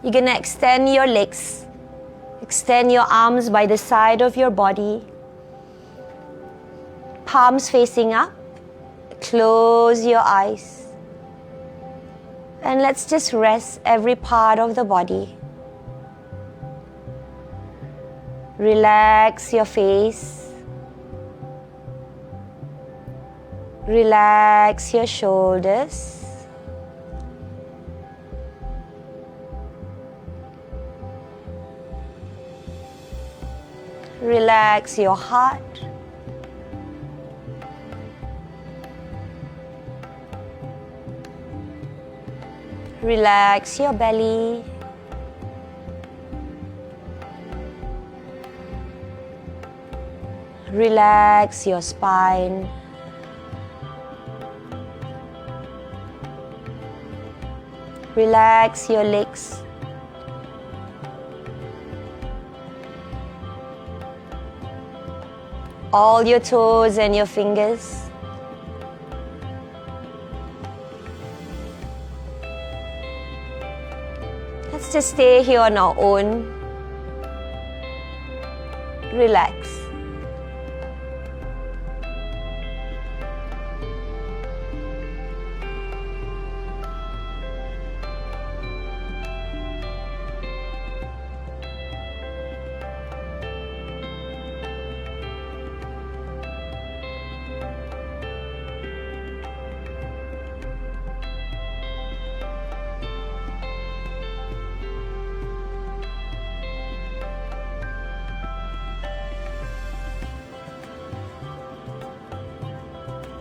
You're going to extend your legs. Extend your arms by the side of your body. Palms facing up. Close your eyes. And let's just rest every part of the body. Relax your face. Relax your shoulders. Relax your heart. Relax your belly. Relax your spine. Relax your legs. All your toes and your fingers. Let's just stay here on our own. Relax.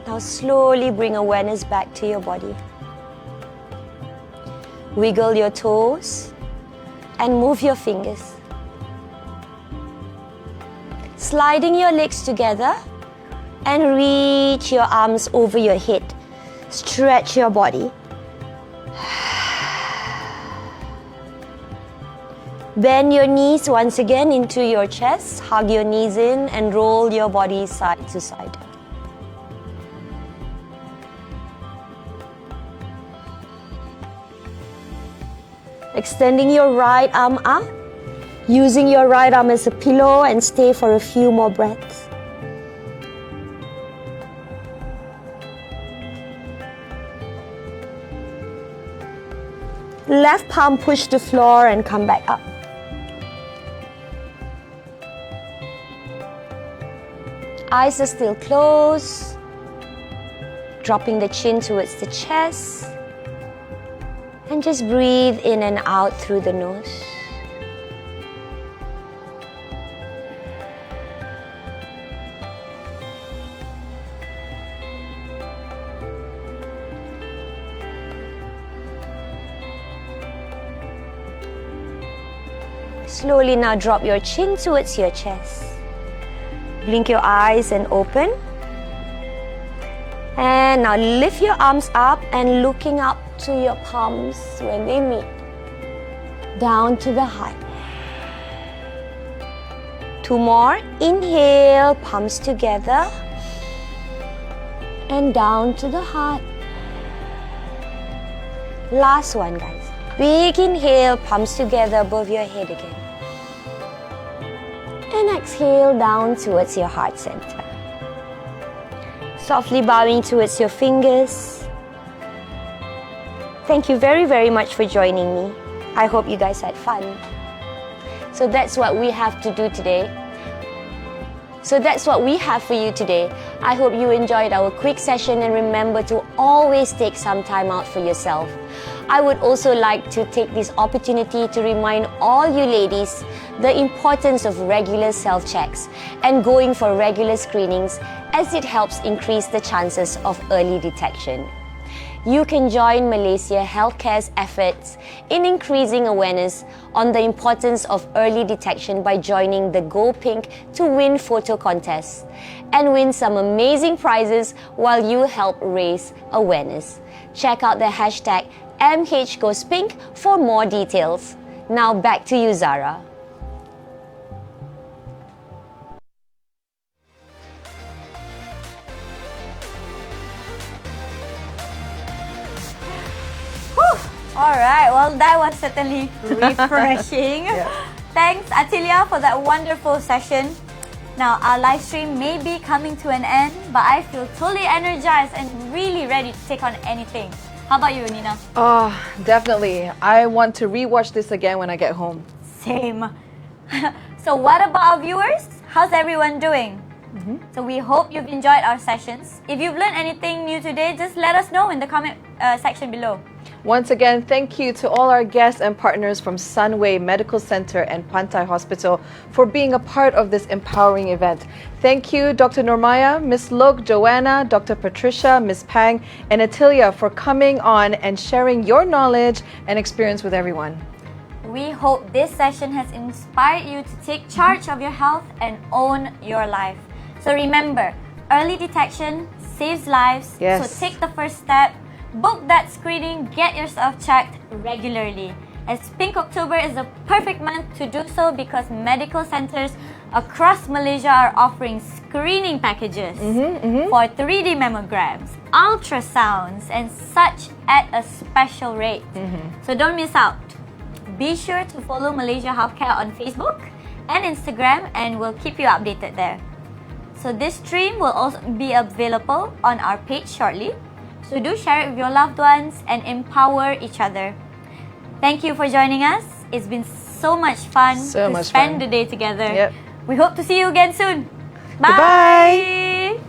Now slowly bring awareness back to your body. Wiggle your toes and move your fingers. Sliding your legs together and reach your arms over your head. Stretch your body. Bend your knees once again into your chest. Hug your knees in and roll your body side to side. Extending your right arm up, using your right arm as a pillow, and stay for a few more breaths. Left palm push the floor and come back up. Eyes are still closed. Dropping the chin towards the chest. And just breathe in and out through the nose. Slowly now drop your chin towards your chest. Blink your eyes and open. And now lift your arms up and looking up to your palms when they meet. Down to the heart. 2 more. Inhale, palms together. And down to the heart. Last one, guys. Big inhale, palms together above your head again. And exhale down towards your heart center. Softly bowing towards your fingers. Thank you very, very much for joining me. I hope you guys had fun. So that's what we have to do today. So that's what we have for you today. I hope you enjoyed our quick session, and remember to always take some time out for yourself. I would also like to take this opportunity to remind all you ladies the importance of regular self-checks and going for regular screenings, as it helps increase the chances of early detection. You can join Malaysia Healthcare's efforts in increasing awareness on the importance of early detection by joining the Go Pink to Win photo contest and win some amazing prizes while you help raise awareness. Check out the hashtag MHGoesPink for more details. Now back to you, Zara. Alright, well that was certainly refreshing. Thanks Atilia for that wonderful session. Now our live stream may be coming to an end, but I feel totally energized and really ready to take on anything. How about you, Nina? Oh, definitely. I want to rewatch this again when I get home. Same. So what about our viewers? How's everyone doing? So we hope you've enjoyed our sessions. If you've learned anything new today, just let us know in the comment section below. Once again, thank you to all our guests and partners from Sunway Medical Center and Pantai Hospital for being a part of this empowering event. Thank you, Dr. Normaya, Ms. Lok, Joanna, Dr. Patricia, Ms. Pang, and Atilia for coming on and sharing your knowledge and experience with everyone. We hope this session has inspired you to take charge of your health and own your life. So remember, early detection saves lives. Yes. So take the first step. Book that screening, get yourself checked regularly. As Pink October is the perfect month to do so because medical centers across Malaysia are offering screening packages for 3D mammograms, ultrasounds, and such at a special rate. So don't miss out. Be sure to follow Malaysia Healthcare on Facebook and Instagram, and we'll keep you updated there. So this stream will also be available on our page shortly. So do share it with your loved ones and empower each other. Thank you for joining us. It's been so much fun to spend the day together. We hope to see you again soon. Bye. Goodbye.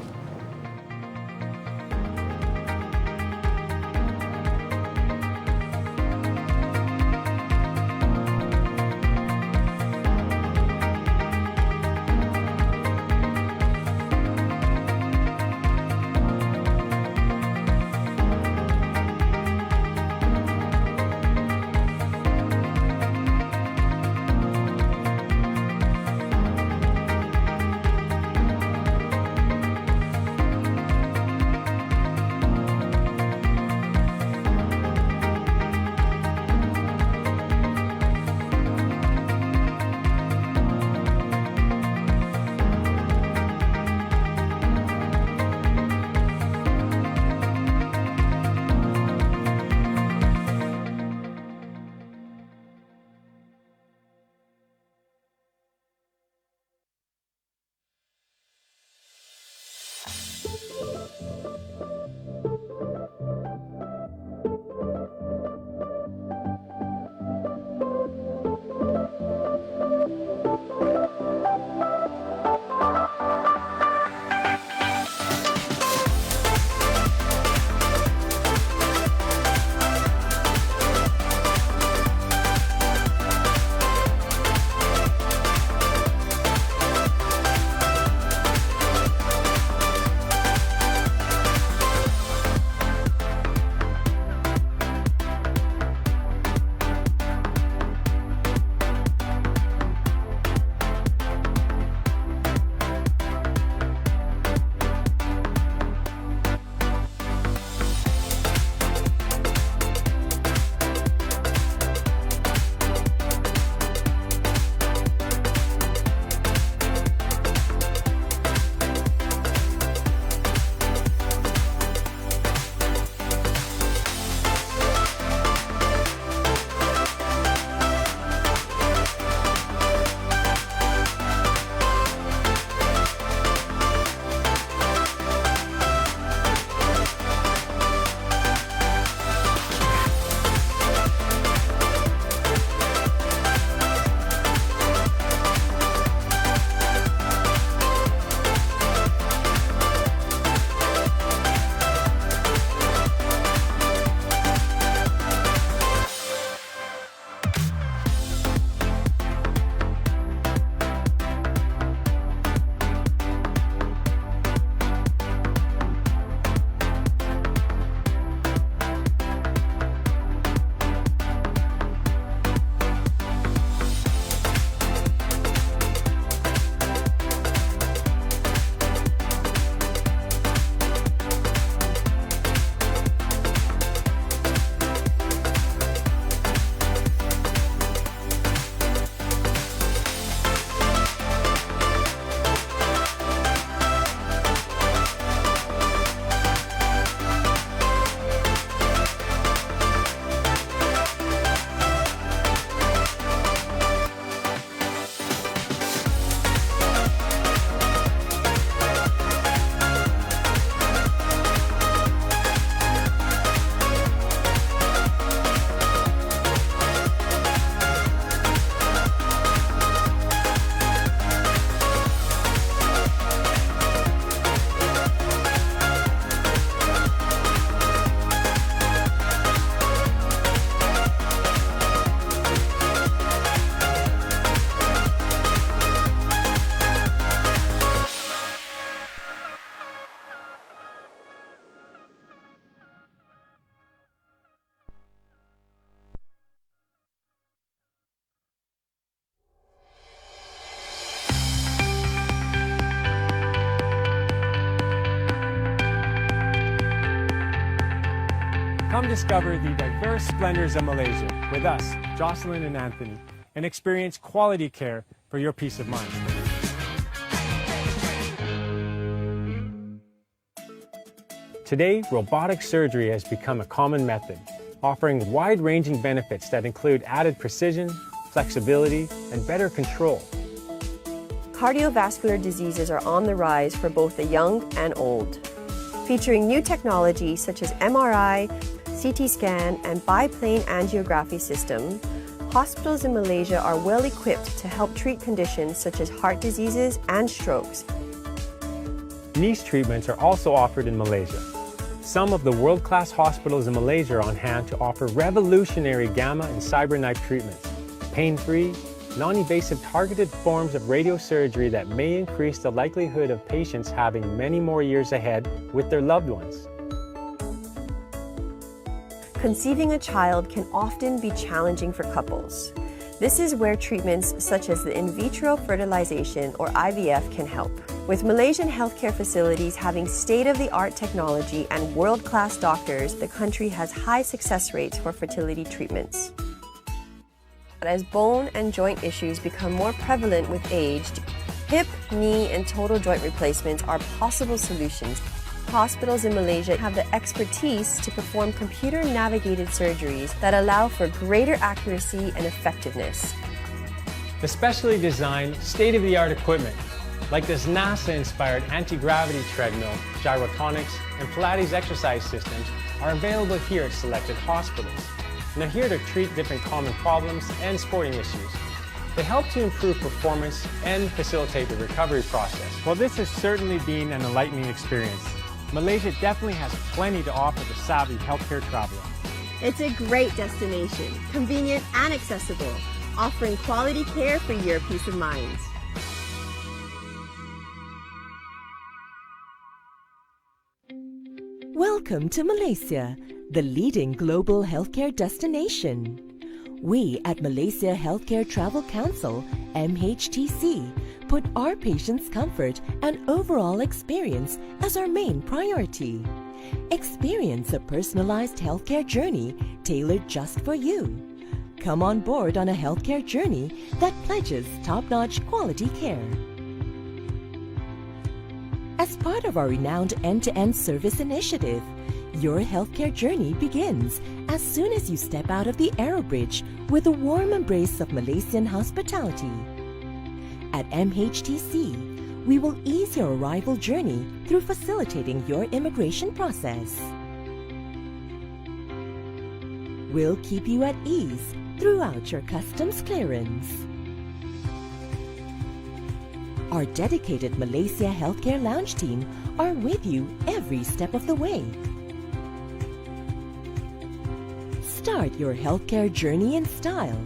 Come discover the diverse splendors of Malaysia with us, Jocelyn and Anthony, and experience quality care for your peace of mind. Today, robotic surgery has become a common method, offering wide-ranging benefits that include added precision, flexibility, and better control. Cardiovascular diseases are on the rise for both the young and old. Featuring new technology such as MRI, CT scan, and biplane angiography system, hospitals in Malaysia are well equipped to help treat conditions such as heart diseases and strokes. Niche treatments are also offered in Malaysia. Some of the world-class hospitals in Malaysia are on hand to offer revolutionary gamma and cyberknife treatments, pain-free, non-invasive targeted forms of radiosurgery that may increase the likelihood of patients having many more years ahead with their loved ones. Conceiving a child can often be challenging for couples. This is where treatments such as the in vitro fertilization or IVF can help. With Malaysian healthcare facilities having state-of-the-art technology and world-class doctors, the country has high success rates for fertility treatments. But as bone and joint issues become more prevalent with age, hip, knee, and total joint replacements are possible solutions. Hospitals in Malaysia have the expertise to perform computer-navigated surgeries that allow for greater accuracy and effectiveness. The specially designed, state-of-the-art equipment, like this NASA-inspired anti-gravity treadmill, gyrotonics, and Pilates exercise systems, are available here at selected hospitals. And they're here to treat different common problems and sporting issues. They help to improve performance and facilitate the recovery process. Well, this has certainly been an enlightening experience. Malaysia definitely has plenty to offer the savvy healthcare traveler. It's a great destination, convenient and accessible, offering quality care for your peace of mind. Welcome to Malaysia, the leading global healthcare destination. We at Malaysia Healthcare Travel Council, MHTC, put our patients' comfort and overall experience as our main priority. Experience a personalized healthcare journey tailored just for you. Come on board on a healthcare journey that pledges top-notch quality care. As part of our renowned end-to-end service initiative, your healthcare journey begins as soon as you step out of the aerobridge with the warm embrace of Malaysian hospitality. At MHTC, we will ease your arrival journey through facilitating your immigration process. We'll keep you at ease throughout your customs clearance. Our dedicated Malaysia Healthcare Lounge team are with you every step of the way. Start your healthcare journey in style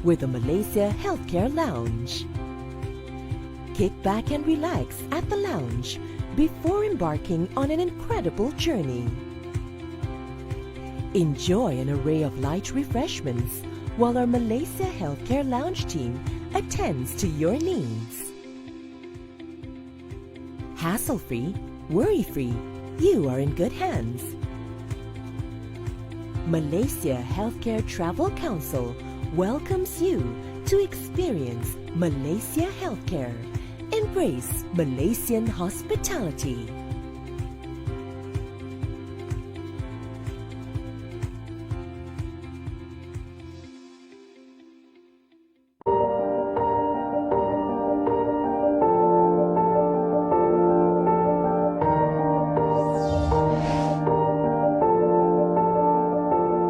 with the Malaysia Healthcare Lounge. Kick back and relax at the lounge before embarking on an incredible journey. Enjoy an array of light refreshments while our Malaysia Healthcare Lounge team attends to your needs. Hassle-free, worry-free, you are in good hands. Malaysia Healthcare Travel Council welcomes you to experience Malaysia Healthcare. Embrace Malaysian hospitality.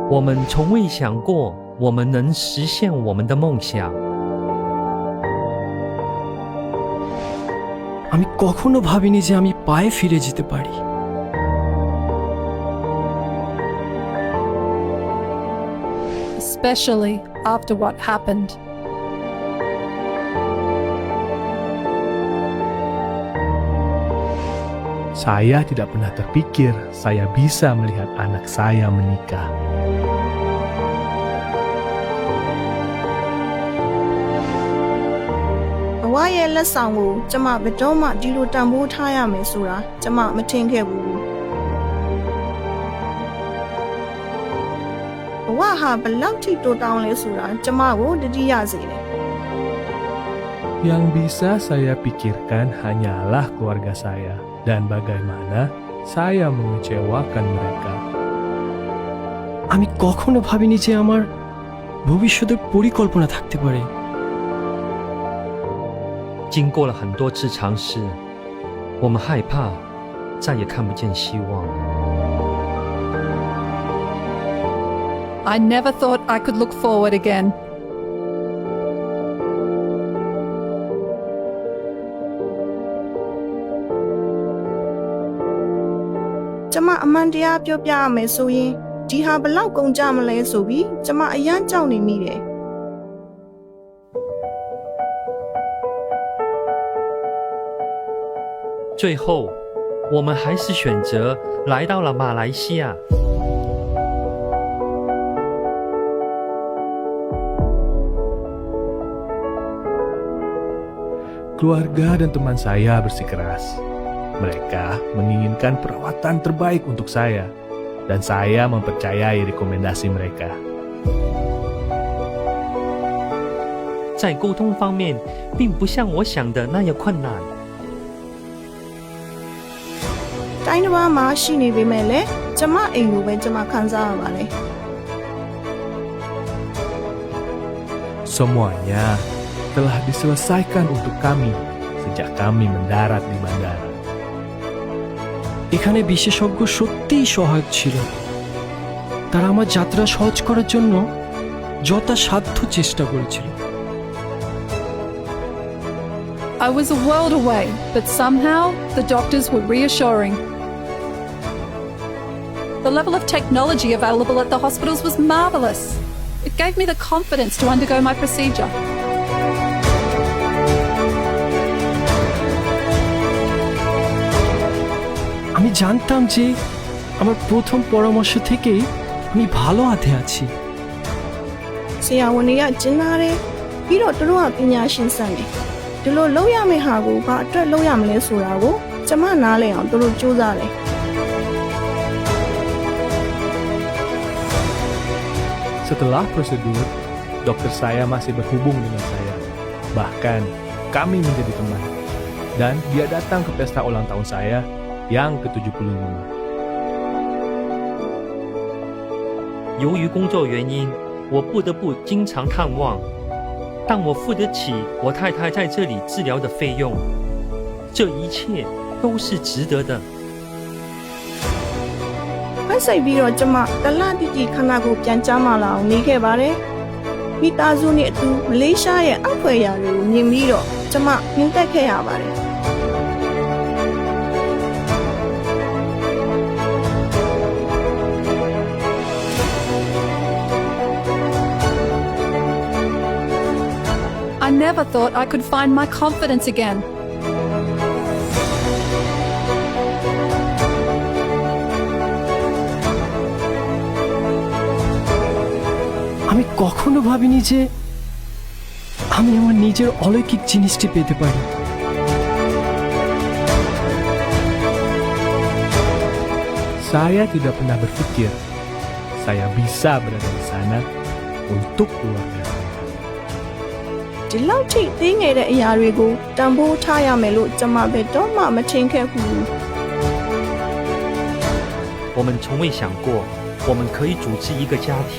我们从未想过，我们能实现我们的梦想。 আমি কখনো ভাবিনি যে আমি পায়ে ফিরে যেতে পারি। Especially after what happened. Saya tidak pernah terpikir saya bisa melihat anak saya menikah. ။ဘဝရဲ့လက်ဆောင်ကိုကျမဘယ်တော့မှဒီလိုတန်ဖိုးထားရမယ်ဆိုတာကျမမထင်ခဲ့ဘူး။ ဟာဘလောက်ထိတိုးတောင်းလဲဆိုတာကျမကိုတတိယစေတယ် Yang bisa saya pikirkan hanyalah keluarga saya dan bagaimana saya mengecewakan mereka. আমি কখনো ভাবিনি যে আমার ভবিষ্যতের পরিকল্পনা থাকতে পারে 经过了很多次尝试，我们害怕再也看不见希望。 I never thought I could look forward again. ။ကျမအမှန်တရားပြောပြရမယ်ဆိုရင်ဒီဟာဘလောက်ကုန်ကြမလဲဆိုပြီးကျမအယမ်းကြောက်နေမိတယ် 最后，我们还是选择来到了马来西亚。 Keluarga dan teman saya bersikeras. Mereka menginginkan perawatan terbaik untuk saya, dan saya mempercayai rekomendasi mereka. 在沟通方面，并不像我想的那样困难。 ။တိုင်းတစ်ပါးမှာရှိနေပေမဲ့လည်းကျမအိမ်လိုပဲကျမခံစားရပါတယ် Semuanya telah diselesaikan untuk kami sejak kami mendarat di bandara. এখানে বিশেষজ্ঞ সত্যিই সহায়ক ছিল তারা আমার যাত্রা সহজ করার জন্য যথাসাধ্য চেষ্টা করেছিল I was a world away, but somehow the doctors were reassuring. The level of technology available at the hospitals was marvellous. It gave me the confidence to undergo my procedure. আমি জানতাম যে আমার প্রথম পরামর্শ থেকেই আমি ভালো হাতে আছি ။ဆရာဝန်တွေကကျင်းလာတယ်ပြီးတော့သူတို့ကပညာရှင်ဆန်တယ်ဒီလိုလုပ်ရမယ့်ဟာကိုဘာအတွက်လုပ်ရမလဲဆိုတာကိုကျမနားလည်အောင်သူတို့စူးစမ်းတယ် Setelah prosedur, dokter saya masih berhubung dengan saya. Bahkan, kami menjadi teman. Dan dia datang ke pesta ulang tahun saya yang ke-75. 由于工作原因，我不得不经常探望，但我付得起我太太在这里治疗的费用，这一切都是值得的。 ဖက်ဆိုင်ပြီးတော့ကျမတလတိတိခဏကိုပြန်ကြမှာလာအောင်နေခဲ့ပါတယ်မိသားစုနဲ့အတူမလေးရှားရဲ့အဖွဲရာတွေကိုမြင်ပြီးတော့ကျမမြင်သက်ခဲ့ရပါတယ် I never thought I could find my confidence again. আমি কখনো ভাবিনি যে আমি আমার নিজের অলৌকিক জিনিসটি পেতে পারি Saya tidak pernah berpikir saya bisa berada di sana untuk keluarga saya. ဒီလောက်ထိသိငယ်တဲ့အရာတွေကိုတန်ဖိုးထားရမယ်လို့ကျမဘယ်တော့မှမထင်ခဲ့ဘူး 我们从未想过，我们可以组织一个家庭。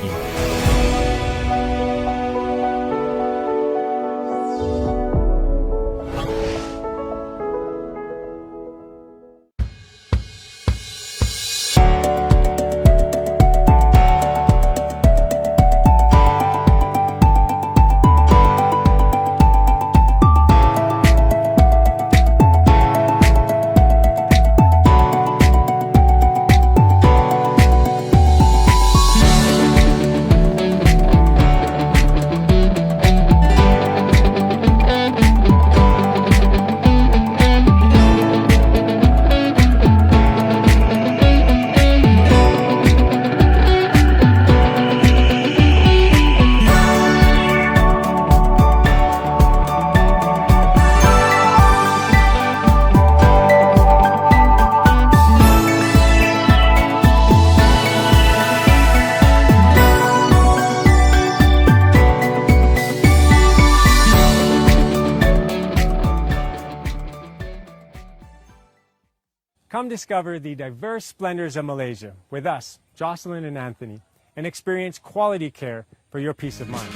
Come discover the diverse splendors of Malaysia with us, Jocelyn and Anthony, and experience quality care for your peace of mind.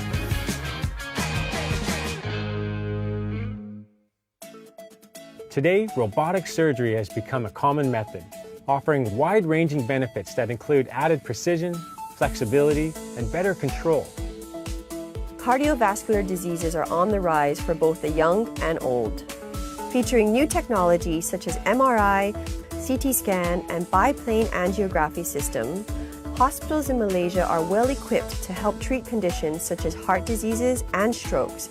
Today, robotic surgery has become a common method, offering wide-ranging benefits that include added precision, flexibility, and better control. Cardiovascular diseases are on the rise for both the young and old. Featuring new technology such as MRI, CT scan, and biplane angiography system, hospitals in Malaysia are well equipped to help treat conditions such as heart diseases and strokes.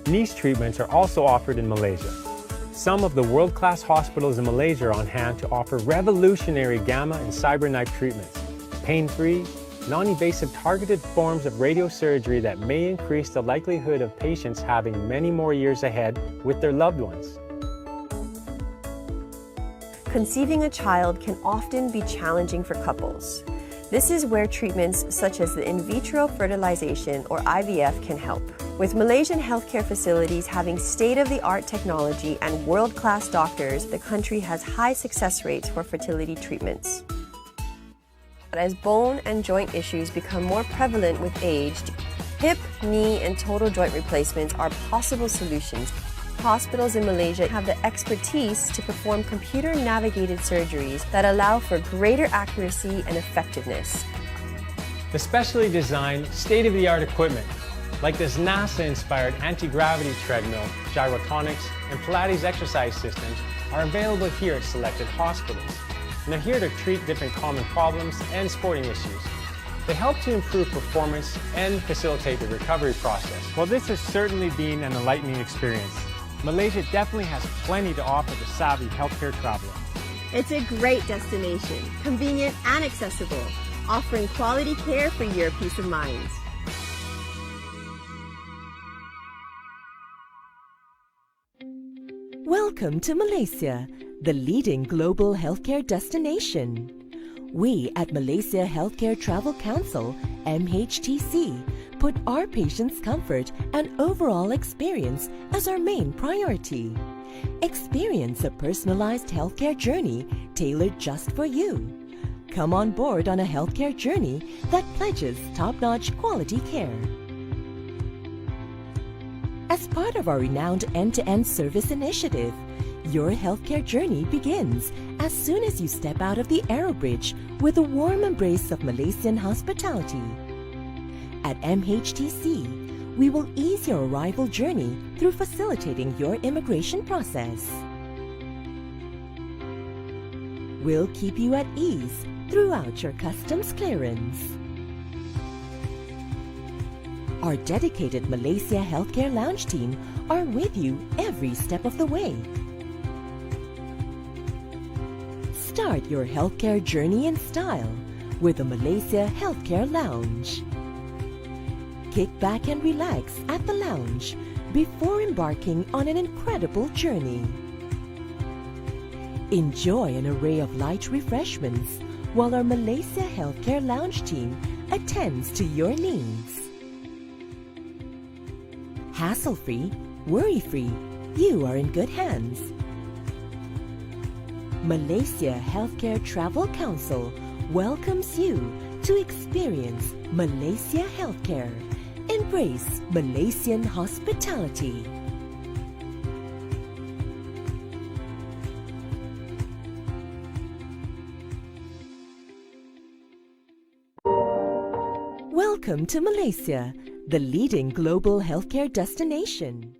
Niche treatments are also offered in Malaysia. Some of the world-class hospitals in Malaysia are on hand to offer revolutionary gamma and cyberknife treatments, pain-free, non-invasive targeted forms of radiosurgery that may increase the likelihood of patients having many more years ahead with their loved ones. Conceiving a child can often be challenging for couples. This is where treatments such as the in vitro fertilization or IVF can help. With Malaysian healthcare facilities having state-of-the-art technology and world-class doctors, the country has high success rates for fertility treatments. But as bone and joint issues become more prevalent with age, hip, knee, and total joint replacements are possible solutions. Hospitals in Malaysia have the expertise to perform computer-navigated surgeries that allow for greater accuracy and effectiveness. The specially designed, state-of-the-art equipment, like this NASA-inspired anti-gravity treadmill, gyrotonics, and Pilates exercise systems, are available here at selected hospitals. And they're here to treat different common problems and sporting issues. They help to improve performance and facilitate the recovery process. Well, this has certainly been an enlightening experience. Malaysia definitely has plenty to offer the savvy healthcare traveler. It's a great destination, convenient and accessible, offering quality care for your peace of mind. Welcome to Malaysia, the leading global healthcare destination. We at Malaysia Healthcare Travel Council, MHTC, put our patients' comfort and overall experience as our main priority. Experience a personalized healthcare journey tailored just for you. Come on board on a healthcare journey that pledges top-notch quality care. As part of our renowned end-to-end service initiative, your healthcare journey begins as soon as you step out of the aerobridge with a warm embrace of Malaysian hospitality. At MHTC, we will ease your arrival journey through facilitating your immigration process. We'll keep you at ease throughout your customs clearance. Our dedicated Malaysia Healthcare Lounge team are with you every step of the way. Start your healthcare journey in style with the Malaysia Healthcare Lounge. Kick back and relax at the lounge before embarking on an incredible journey. Enjoy an array of light refreshments while our Malaysia Healthcare Lounge team attends to your needs. Hassle-free, worry-free, you are in good hands. Malaysia Healthcare Travel Council welcomes you to experience Malaysia Healthcare. Embrace Malaysian hospitality. Welcome to Malaysia, the leading global healthcare destination.